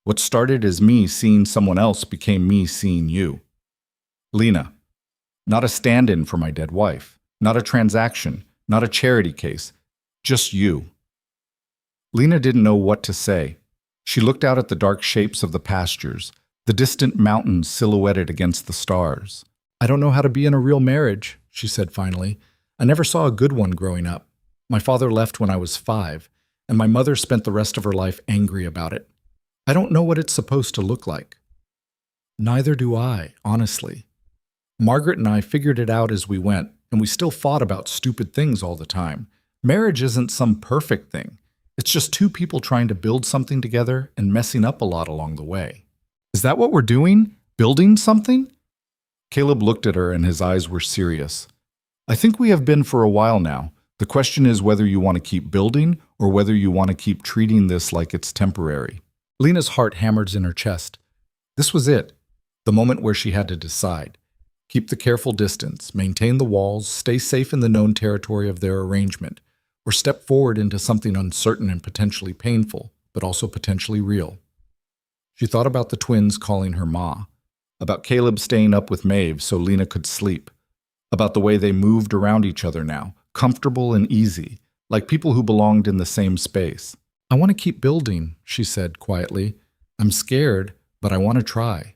what started as me seeing someone else became me seeing you. Lena, not a stand-in for my dead wife, not a transaction, not a charity case, just you." Lena didn't know what to say. She looked out at the dark shapes of the pastures, the distant mountains silhouetted against the stars. "I don't know how to be in a real marriage," she said finally. "I never saw a good one growing up. My father left when I was 5, and my mother spent the rest of her life angry about it. I don't know what it's supposed to look like." "Neither do I, honestly. Margaret and I figured it out as we went, and we still fought about stupid things all the time. Marriage isn't some perfect thing. It's just two people trying to build something together and messing up a lot along the way." "Is that what we're doing? Building something?" Caleb looked at her and his eyes were serious. "I think we have been for a while now. The question is whether you want to keep building or whether you want to keep treating this like it's temporary." Lena's heart hammered in her chest. This was it, the moment where she had to decide. Keep the careful distance, maintain the walls, stay safe in the known territory of their arrangement, or step forward into something uncertain and potentially painful, but also potentially real. She thought about the twins calling her Ma, about Caleb staying up with Maeve so Lena could sleep, about the way they moved around each other now, comfortable and easy, like people who belonged in the same space. "I want to keep building," she said quietly. "I'm scared, but I want to try."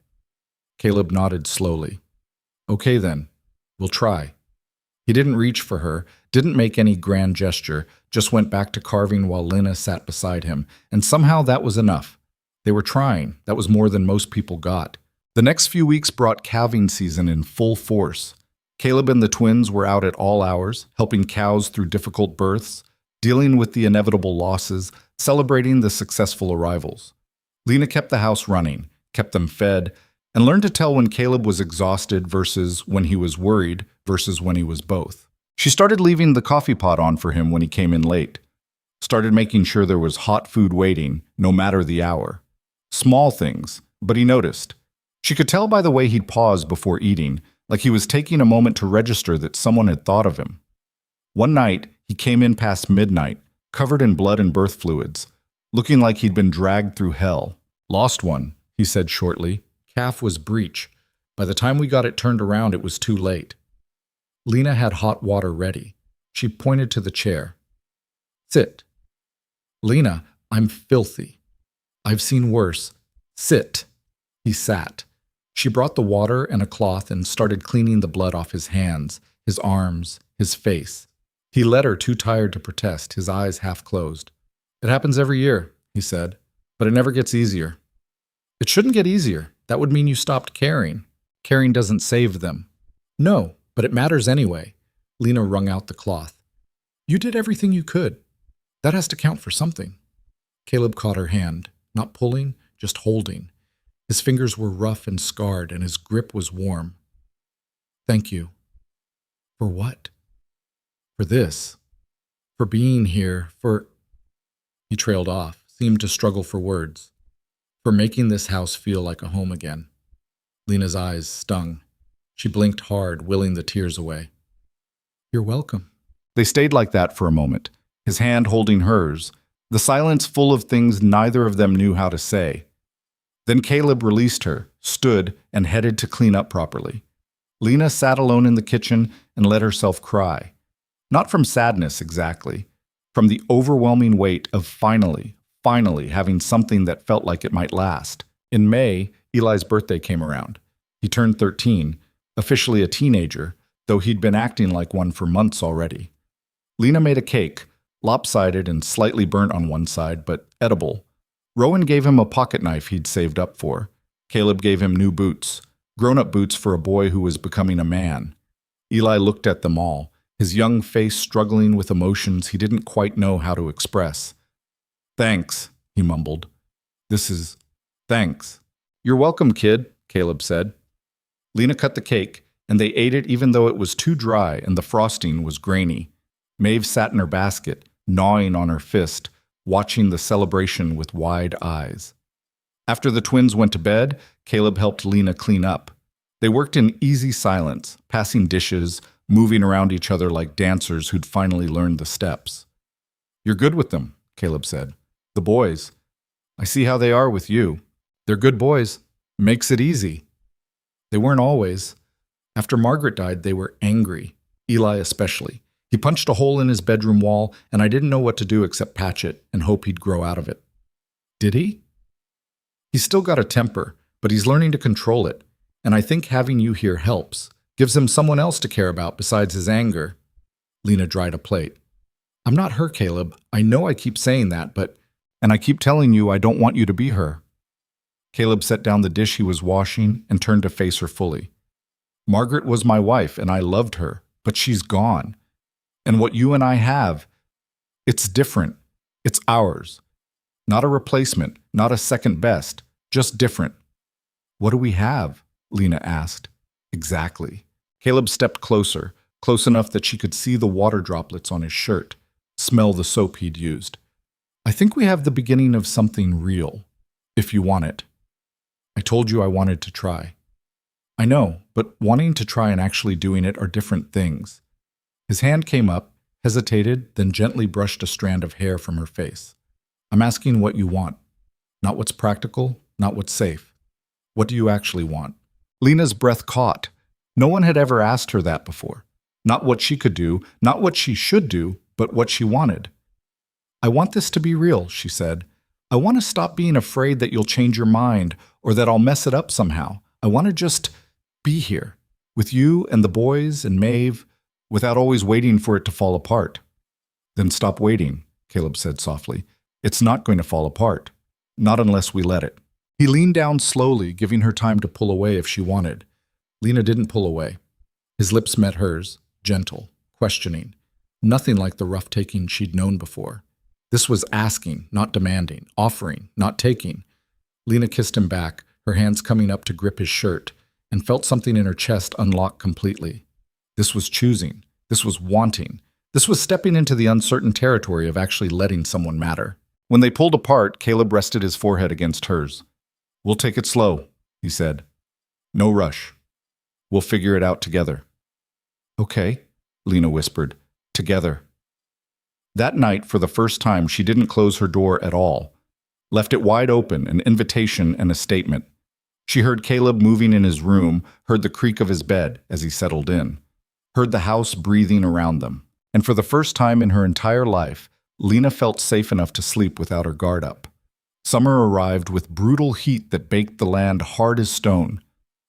Caleb nodded slowly. "Okay then, we'll try." He didn't reach for her, Didn't make any grand gesture, just went back to carving while Lena sat beside him, and somehow that was enough. They were trying. That was more than most people got. The next few weeks brought calving season in full force. Caleb and the twins were out at all hours, helping cows through difficult births, dealing with the inevitable losses, celebrating the successful arrivals. Lena kept the house running, kept them fed, and learned to tell when Caleb was exhausted versus when he was worried versus when he was both. She started leaving the coffee pot on for him when he came in late. Started making sure there was hot food waiting, no matter the hour. Small things, but he noticed. She could tell by the way he'd pause before eating, like he was taking a moment to register that someone had thought of him. One night, he came in past midnight, covered in blood and birth fluids, looking like he'd been dragged through hell. "Lost one," he said shortly. "Calf was breech. By the time we got it turned around, it was too late." Lena had hot water ready. She pointed to the chair. "Sit." "Lena, I'm filthy. I've seen worse. Sit." He sat. She brought the water and a cloth and started cleaning the blood off his hands, his arms, his face. He let her, too tired to protest, his eyes half closed. "It happens every year," he said, "but it never gets easier." "It shouldn't get easier. That would mean you stopped caring. Caring doesn't save them." "No, but it matters anyway." Lena wrung out the cloth. "You did everything you could. That has to count for something." Caleb caught her hand, not pulling, just holding. His fingers were rough and scarred, and his grip was warm. "Thank you." "For what?" "For this. For being here. For—" He trailed off, seemed to struggle for words. "For making this house feel like a home again." Lena's eyes stung. She blinked hard, willing the tears away. "You're welcome." They stayed like that for a moment, his hand holding hers, the silence full of things neither of them knew how to say. Then Caleb released her, stood, and headed to clean up properly. Lena sat alone in the kitchen and let herself cry. Not from sadness exactly, from the overwhelming weight of finally having something that felt like it might last. In May, Eli's birthday came around. He turned 13, officially a teenager, though he'd been acting like one for months already. Lena made a cake, lopsided and slightly burnt on one side, but edible. Rowan gave him a pocket knife he'd saved up for. Caleb gave him new boots, grown-up boots for a boy who was becoming a man. Eli looked at them all, his young face struggling with emotions he didn't quite know how to express. "Thanks," he mumbled. Thanks." "You're welcome, kid," Caleb said. Lena cut the cake, and they ate it even though it was too dry and the frosting was grainy. Maeve sat in her basket, gnawing on her fist, watching the celebration with wide eyes. After the twins went to bed, Caleb helped Lena clean up. They worked in easy silence, passing dishes, moving around each other like dancers who'd finally learned the steps. "You're good with them," Caleb said. "The boys. I see how they are with you. They're good boys. Makes it easy." They weren't always. After Margaret died, they were angry, Eli especially. He punched a hole in his bedroom wall, and I didn't know what to do except patch it and hope he'd grow out of it. Did he? He's still got a temper, but he's learning to control it, and I think having you here helps. Gives him someone else to care about besides his anger. Lena dried a plate. "I'm not her, Caleb. I know I keep saying that, and I keep telling you I don't want you to be her." Caleb set down the dish he was washing and turned to face her fully. "Margaret was my wife, and I loved her, but she's gone. And what you and I have, it's different. It's ours. Not a replacement, not a second best, just different." "What do we have?" Lena asked. "Exactly." Caleb stepped closer, close enough that she could see the water droplets on his shirt, smell the soap he'd used. "I think we have the beginning of something real, if you want it. I told you I wanted to try." "I know, but wanting to try and actually doing it are different things." His hand came up, hesitated, then gently brushed a strand of hair from her face. "I'm asking what you want. Not what's practical, not what's safe. What do you actually want?" Lena's breath caught. No one had ever asked her that before. Not what she could do, not what she should do, but what she wanted. "I want this to be real," she said. "I want to stop being afraid that you'll change your mind or that I'll mess it up somehow. I want to just be here with you and the boys and Maeve, without always waiting for it to fall apart. Then stop waiting, Caleb said softly. It's not going to fall apart. Not unless we let it. He leaned down slowly, giving her time to pull away if she wanted. Lena didn't pull away. His lips met hers, gentle, questioning. Nothing like the rough taking she'd known before. This was asking, not demanding, offering, not taking. Lena kissed him back, her hands coming up to grip his shirt, and felt something in her chest unlock completely. This was choosing. This was wanting. This was stepping into the uncertain territory of actually letting someone matter. When they pulled apart, Caleb rested his forehead against hers. We'll take it slow, he said. No rush. We'll figure it out together. Okay, Lena whispered. Together. That night, for the first time, she didn't close her door at all. Left it wide open, an invitation and a statement. She heard Caleb moving in his room, heard the creak of his bed as he settled in, heard the house breathing around them. And for the first time in her entire life, Lena felt safe enough to sleep without her guard up. Summer arrived with brutal heat that baked the land hard as stone.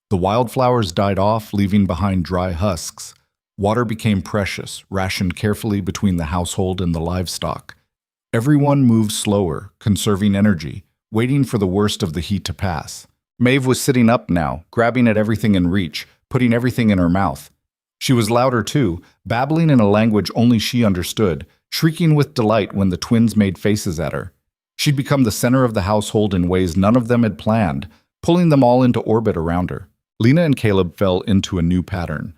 The wildflowers died off, leaving behind dry husks. Water became precious, rationed carefully between the household and the livestock. Everyone moved slower, conserving energy, waiting for the worst of the heat to pass. Maeve was sitting up now, grabbing at everything in reach, putting everything in her mouth. She was louder too, babbling in a language only she understood, shrieking with delight when the twins made faces at her. She'd become the center of the household in ways none of them had planned, pulling them all into orbit around her. Lena and Caleb fell into a new pattern.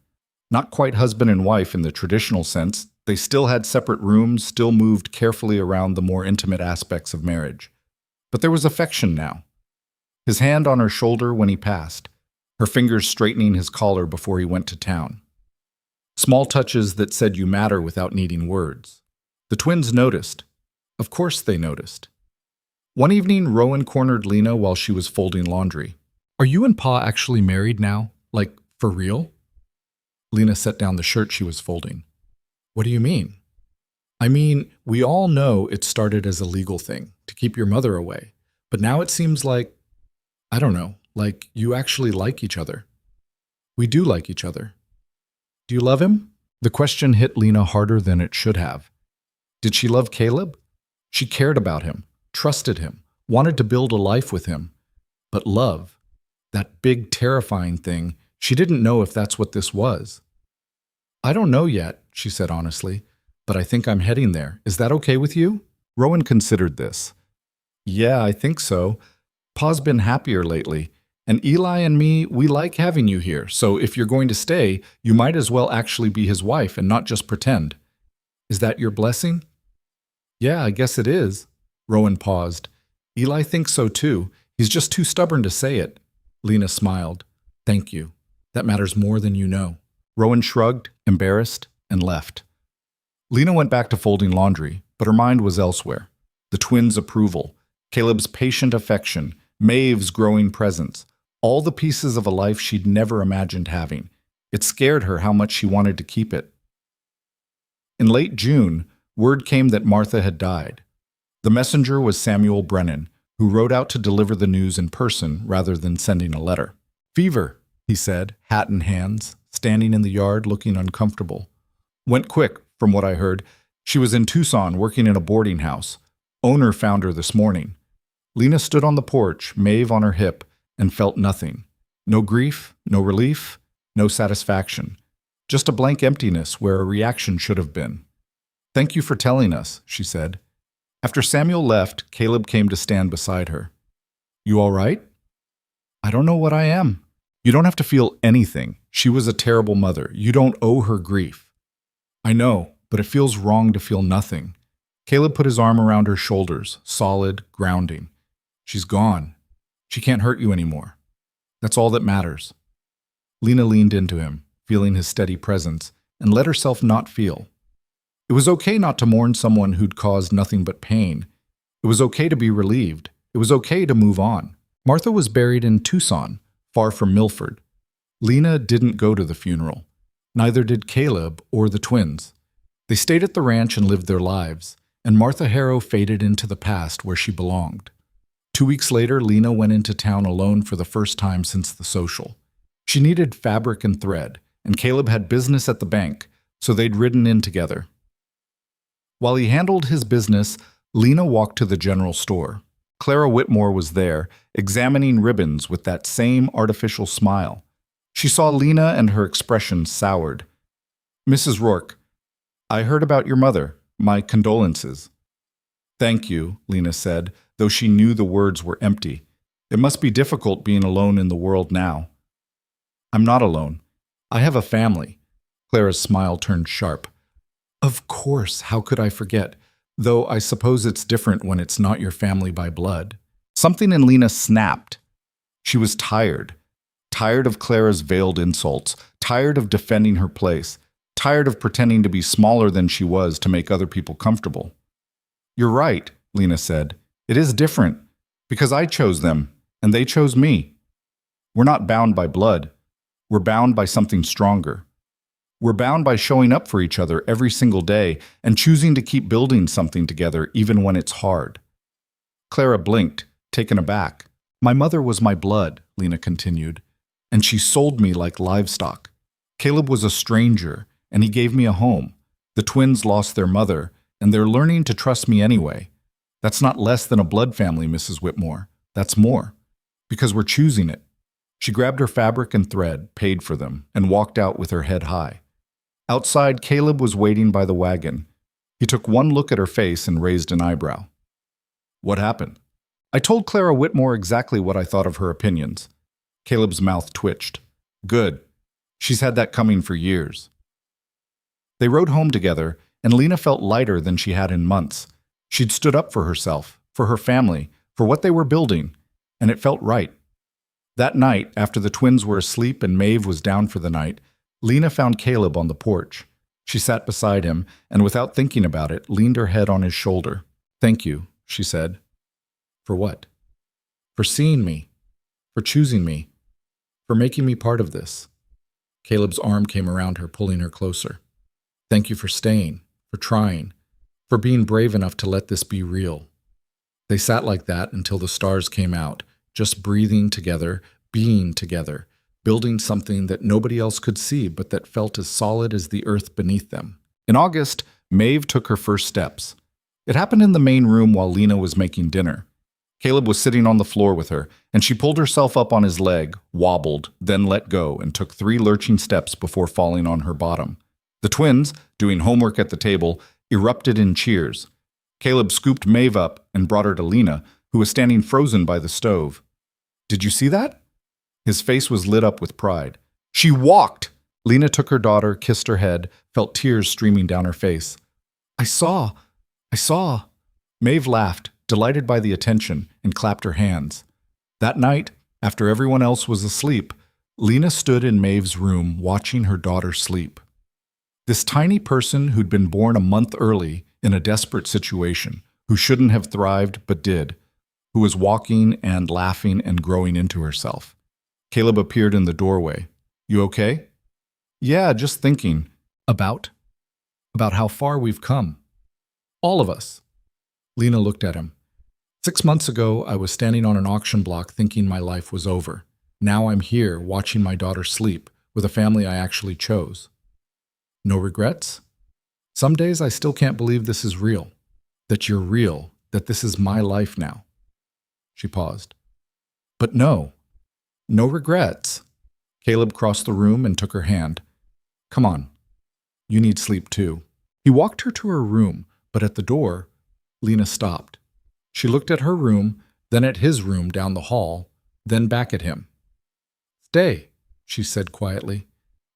Not quite husband and wife in the traditional sense, they still had separate rooms, still moved carefully around the more intimate aspects of marriage. But there was affection now. His hand on her shoulder when he passed, her fingers straightening his collar before he went to town. Small touches that said you matter without needing words. The twins noticed. Of course they noticed. One evening, Rowan cornered Lena while she was folding laundry. Are you and Pa actually married now? Like, for real? Lena set down the shirt she was folding. What do you mean? I mean, we all know it started as a legal thing, to keep your mother away. But now it seems like, I don't know, like you actually like each other. We do like each other. Do you love him? The question hit Lena harder than it should have. Did she love Caleb? She cared about him, trusted him, wanted to build a life with him. But love, that big terrifying thing, she didn't know if that's what this was. I don't know yet, she said honestly, but I think I'm heading there. Is that okay with you? Rowan considered this. Yeah, I think so. Pa's been happier lately, and Eli and me, we like having you here, so if you're going to stay, you might as well actually be his wife and not just pretend. Is that your blessing? Yeah, I guess it is. Rowan paused. Eli thinks so too. He's just too stubborn to say it. Lena smiled. Thank you. That matters more than you know. Rowan shrugged, embarrassed, and left. Lena went back to folding laundry, but her mind was elsewhere. The twins' approval, Caleb's patient affection, Maeve's growing presence, all the pieces of a life she'd never imagined having. It scared her how much she wanted to keep it. In late June, word came that Martha had died. The messenger was Samuel Brennan, who rode out to deliver the news in person rather than sending a letter. Fever, he said, hat in hands, standing in the yard looking uncomfortable. Went quick, from what I heard. She was in Tucson working in a boarding house. Owner found her this morning. Lena stood on the porch, Maeve on her hip, and felt nothing. No grief, no relief, no satisfaction. Just a blank emptiness where a reaction should have been. Thank you for telling us, she said. After Samuel left, Caleb came to stand beside her. You all right? I don't know what I am. You don't have to feel anything. She was a terrible mother. You don't owe her grief. I know, but it feels wrong to feel nothing. Caleb put his arm around her shoulders, solid, grounding. She's gone. She can't hurt you anymore. That's all that matters. Lena leaned into him, feeling his steady presence, and let herself not feel. It was okay not to mourn someone who'd caused nothing but pain. It was okay to be relieved. It was okay to move on. Martha was buried in Tucson, far from Milford. Lena didn't go to the funeral. Neither did Caleb or the twins. They stayed at the ranch and lived their lives, and Martha Harrow faded into the past where she belonged. 2 weeks later, Lena went into town alone for the first time since the social. She needed fabric and thread, and Caleb had business at the bank, so they'd ridden in together. While he handled his business, Lena walked to the general store. Clara Whitmore was there, examining ribbons with that same artificial smile. She saw Lena and her expression soured. "Mrs. Rourke, I heard about your mother. My condolences." "Thank you," Lena said, though she knew the words were empty. "It must be difficult being alone in the world now." "I'm not alone. I have a family." Clara's smile turned sharp. "Of course, how could I forget? Though I suppose it's different when it's not your family by blood." Something in Lena snapped. She was tired. Tired of Clara's veiled insults. Tired of defending her place. Tired of pretending to be smaller than she was to make other people comfortable. "You're right," Lena said. "It is different, because I chose them, and they chose me. We're not bound by blood. We're bound by something stronger. We're bound by showing up for each other every single day and choosing to keep building something together even when it's hard." Clara blinked, taken aback. "My mother was my blood," Lena continued, "and she sold me like livestock. Caleb was a stranger, and he gave me a home. The twins lost their mother, and they're learning to trust me anyway. That's not less than a blood family, Mrs. Whitmore. That's more. Because we're choosing it." She grabbed her fabric and thread, paid for them, and walked out with her head high. Outside, Caleb was waiting by the wagon. He took one look at her face and raised an eyebrow. "What happened?" "I told Clara Whitmore exactly what I thought of her opinions." Caleb's mouth twitched. "Good. She's had that coming for years." They rode home together, and Lena felt lighter than she had in months. She'd stood up for herself, for her family, for what they were building, and it felt right. That night, after the twins were asleep and Maeve was down for the night, Lena found Caleb on the porch. She sat beside him, and without thinking about it, leaned her head on his shoulder. "Thank you," she said. "For what?" "For seeing me. For choosing me. For making me part of this." Caleb's arm came around her, pulling her closer. "Thank you for staying, for trying, for being brave enough to let this be real." They sat like that until the stars came out, just breathing together, being together, building something that nobody else could see but that felt as solid as the earth beneath them. In August, Maeve took her first steps. It happened in the main room while Lena was making dinner. Caleb was sitting on the floor with her, and she pulled herself up on his leg, wobbled, then let go, and took 3 lurching steps before falling on her bottom. The twins, doing homework at the table, erupted in cheers. Caleb scooped Maeve up and brought her to Lena, who was standing frozen by the stove. "Did you see that?" His face was lit up with pride. "She walked!" Lena took her daughter, kissed her head, felt tears streaming down her face. I saw. Maeve laughed, delighted by the attention, and clapped her hands. That night, after everyone else was asleep, Lena stood in Maeve's room watching her daughter sleep. This tiny person who'd been born a month early in a desperate situation, who shouldn't have thrived but did, who was walking and laughing and growing into herself. Caleb appeared in the doorway. "You okay?" "Yeah, just thinking." About how far we've come. All of us." Lena looked at him. 6 months ago, I was standing on an auction block thinking my life was over. Now I'm here, watching my daughter sleep, with a family I actually chose. No regrets? Some days I still can't believe this is real. That you're real, that this is my life now. She paused. But no regrets. Caleb crossed the room and took her hand. Come on. You need sleep too. He walked her to her room, but at the door, Lena stopped. She looked at her room, then at his room down the hall, then back at him. Stay, she said quietly.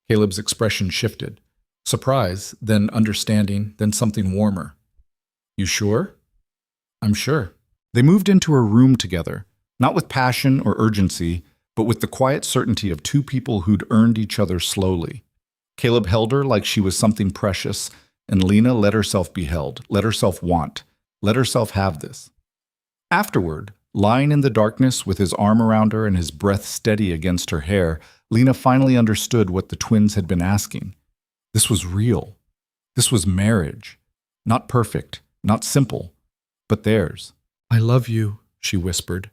Caleb's expression shifted. Surprise, then understanding, then something warmer. You sure? I'm sure. They moved into her room together, not with passion or urgency, but with the quiet certainty of two people who'd earned each other slowly. Caleb held her like she was something precious, and Lena let herself be held, let herself want, let herself have this. Afterward, lying in the darkness with his arm around her and his breath steady against her hair, Lena finally understood what the twins had been asking. This was real. This was marriage. Not perfect, not simple, but theirs. I love you, she whispered.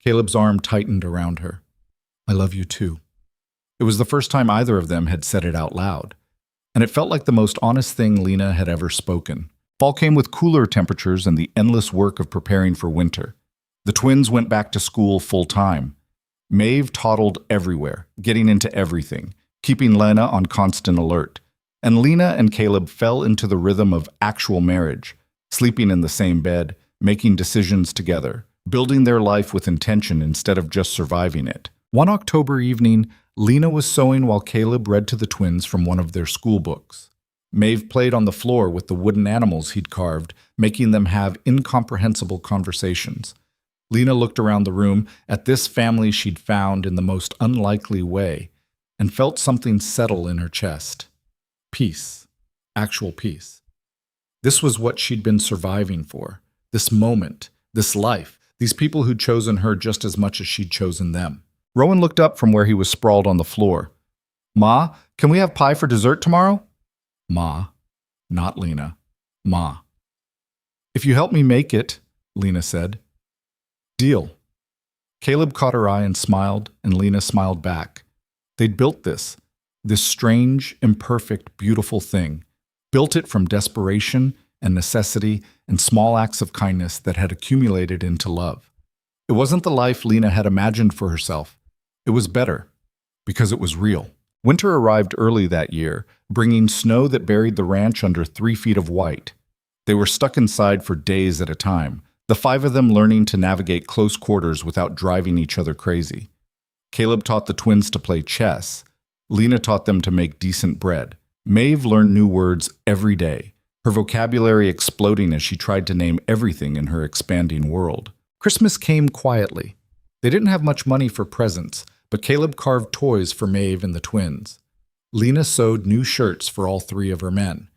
Caleb's arm tightened around her. I love you too. It was the first time either of them had said it out loud. and it felt like the most honest thing Lena had ever spoken. Fall came with cooler temperatures and the endless work of preparing for winter. The twins went back to school full-time. Maeve toddled everywhere, getting into everything, keeping Lena on constant alert. And Lena and Caleb fell into the rhythm of actual marriage, sleeping in the same bed, making decisions together, building their life with intention instead of just surviving it. One October evening, Lena was sewing while Caleb read to the twins from one of their school books. Maeve played on the floor with the wooden animals he'd carved, making them have incomprehensible conversations. Lena looked around the room at this family she'd found in the most unlikely way and felt something settle in her chest. Peace. Actual peace. This was what she'd been surviving for. This moment. This life. These people who'd chosen her just as much as she'd chosen them. Rowan looked up from where he was sprawled on the floor. "Ma, can we have pie for dessert tomorrow?" Ma. Not Lena. Ma. "If you help me make it," Lena said. "Deal." Caleb caught her eye and smiled, and Lena smiled back. They'd built this strange, imperfect, beautiful thing. Built it from desperation and necessity and small acts of kindness that had accumulated into love. It wasn't the life Lena had imagined for herself. It was better, because it was real. Winter arrived early that year, bringing snow that buried the ranch under 3 feet of white. They were stuck inside for days at a time, the 5 of them learning to navigate close quarters without driving each other crazy. Caleb taught the twins to play chess. Lena taught them to make decent bread. Maeve learned new words every day, her vocabulary exploding as she tried to name everything in her expanding world. Christmas came quietly. They didn't have much money for presents, but Caleb carved toys for Maeve and the twins. Lena sewed new shirts for all 3 of her men.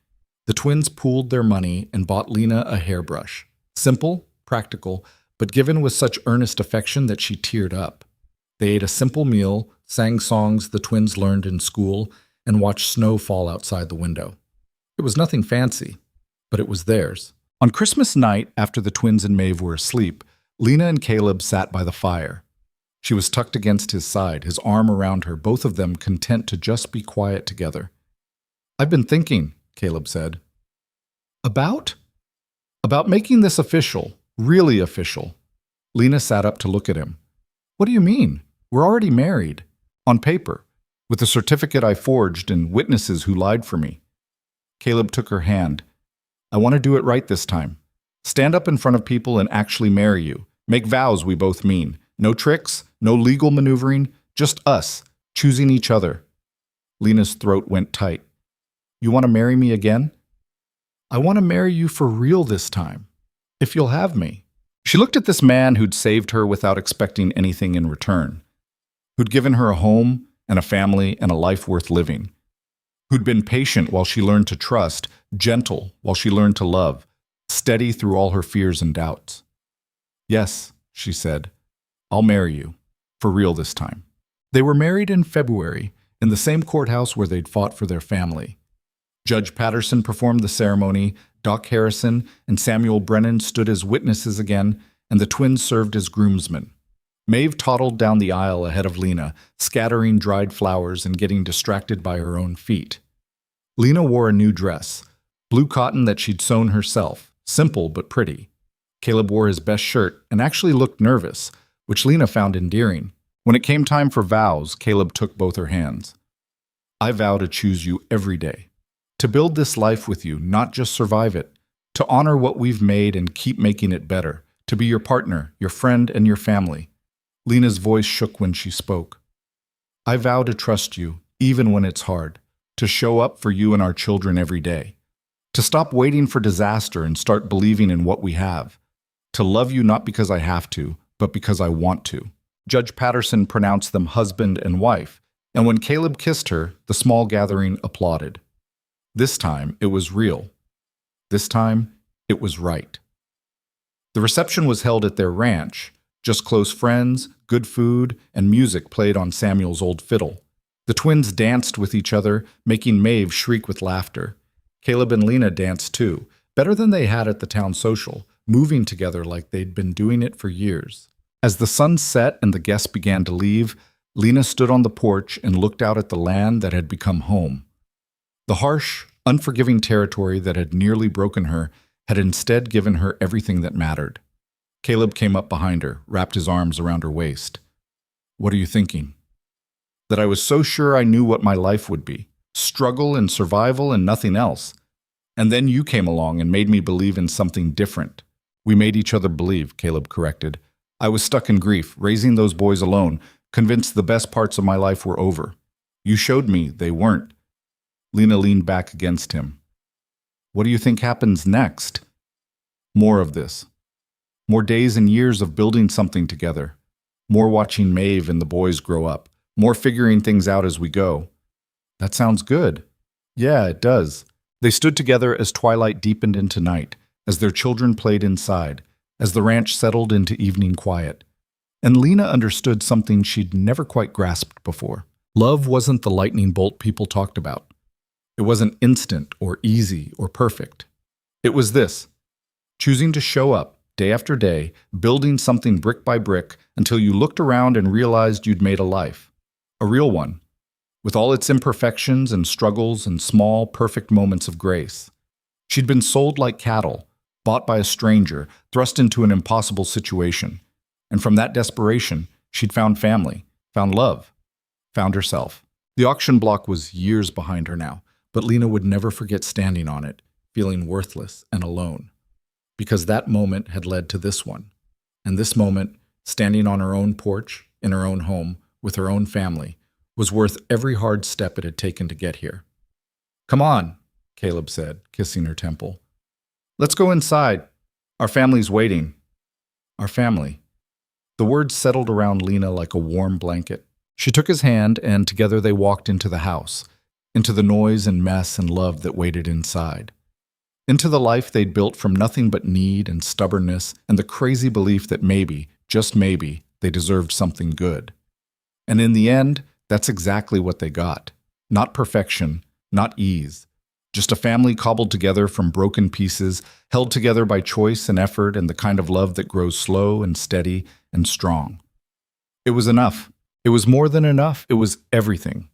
The twins pooled their money and bought Lena a hairbrush. Simple, practical, but given with such earnest affection that she teared up. They ate a simple meal, sang songs the twins learned in school, and watched snow fall outside the window. It was nothing fancy, but it was theirs. On Christmas night, after the twins and Maeve were asleep, Lena and Caleb sat by the fire. She was tucked against his side, his arm around her, both of them content to just be quiet together. "I've been thinking," Caleb said. About making this official, really official." Lena sat up to look at him. "What do you mean? We're already married. On paper, with a certificate I forged and witnesses who lied for me." Caleb took her hand. "I want to do it right this time. Stand up in front of people and actually marry you. Make vows we both mean. No tricks, no legal maneuvering, just us, choosing each other." Lena's throat went tight. "You want to marry me again?" "I want to marry you for real this time, if you'll have me." She looked at this man who'd saved her without expecting anything in return, who'd given her a home and a family and a life worth living, who'd been patient while she learned to trust, gentle while she learned to love, steady through all her fears and doubts. "Yes," she said, "I'll marry you, for real this time." They were married in February, in the same courthouse where they'd fought for their family. Judge Patterson performed the ceremony, Doc Harrison and Samuel Brennan stood as witnesses again, and the twins served as groomsmen. Maeve toddled down the aisle ahead of Lena, scattering dried flowers and getting distracted by her own feet. Lena wore a new dress, blue cotton that she'd sewn herself, simple but pretty. Caleb wore his best shirt and actually looked nervous, which Lena found endearing. When it came time for vows, Caleb took both her hands. "I vow to choose you every day. To build this life with you, not just survive it. To honor what we've made and keep making it better. To be your partner, your friend, and your family." Lena's voice shook when she spoke. "I vow to trust you, even when it's hard. To show up for you and our children every day. To stop waiting for disaster and start believing in what we have. To love you not because I have to, but because I want to." Judge Patterson pronounced them husband and wife, and when Caleb kissed her, the small gathering applauded. This time, it was real. This time, it was right. The reception was held at their ranch. Just close friends, good food, and music played on Samuel's old fiddle. The twins danced with each other, making Maeve shriek with laughter. Caleb and Lena danced too, better than they had at the town social, moving together like they'd been doing it for years. As the sun set and the guests began to leave, Lena stood on the porch and looked out at the land that had become home. The harsh, unforgiving territory that had nearly broken her had instead given her everything that mattered. Caleb came up behind her, wrapped his arms around her waist. "What are you thinking?" "That I was so sure I knew what my life would be. Struggle and survival and nothing else. And then you came along and made me believe in something different." "We made each other believe," Caleb corrected. "I was stuck in grief, raising those boys alone, convinced the best parts of my life were over. You showed me they weren't." Lena leaned back against him. "What do you think happens next?" "More of this. More days and years of building something together. More watching Maeve and the boys grow up. More figuring things out as we go." "That sounds good." "Yeah, it does." They stood together as twilight deepened into night, as their children played inside, as the ranch settled into evening quiet. And Lena understood something she'd never quite grasped before. Love wasn't the lightning bolt people talked about. It wasn't instant or easy or perfect. It was this: choosing to show up day after day, building something brick by brick until you looked around and realized you'd made a life. A real one, with all its imperfections and struggles and small, perfect moments of grace. She'd been sold like cattle, bought by a stranger, thrust into an impossible situation. And from that desperation, she'd found family, found love, found herself. The auction block was years behind her now, but Lena would never forget standing on it, feeling worthless and alone. Because that moment had led to this one. And this moment, standing on her own porch, in her own home, with her own family, was worth every hard step it had taken to get here. "Come on," Caleb said, kissing her temple. "Let's go inside. Our family's waiting." Our family. The words settled around Lena like a warm blanket. She took his hand, and together they walked into the house, into the noise and mess and love that waited inside. Into the life they'd built from nothing but need and stubbornness and the crazy belief that maybe, just maybe, they deserved something good. And in the end, that's exactly what they got. Not perfection, not ease. Just a family cobbled together from broken pieces, held together by choice and effort and the kind of love that grows slow and steady and strong. It was enough. It was more than enough. It was everything.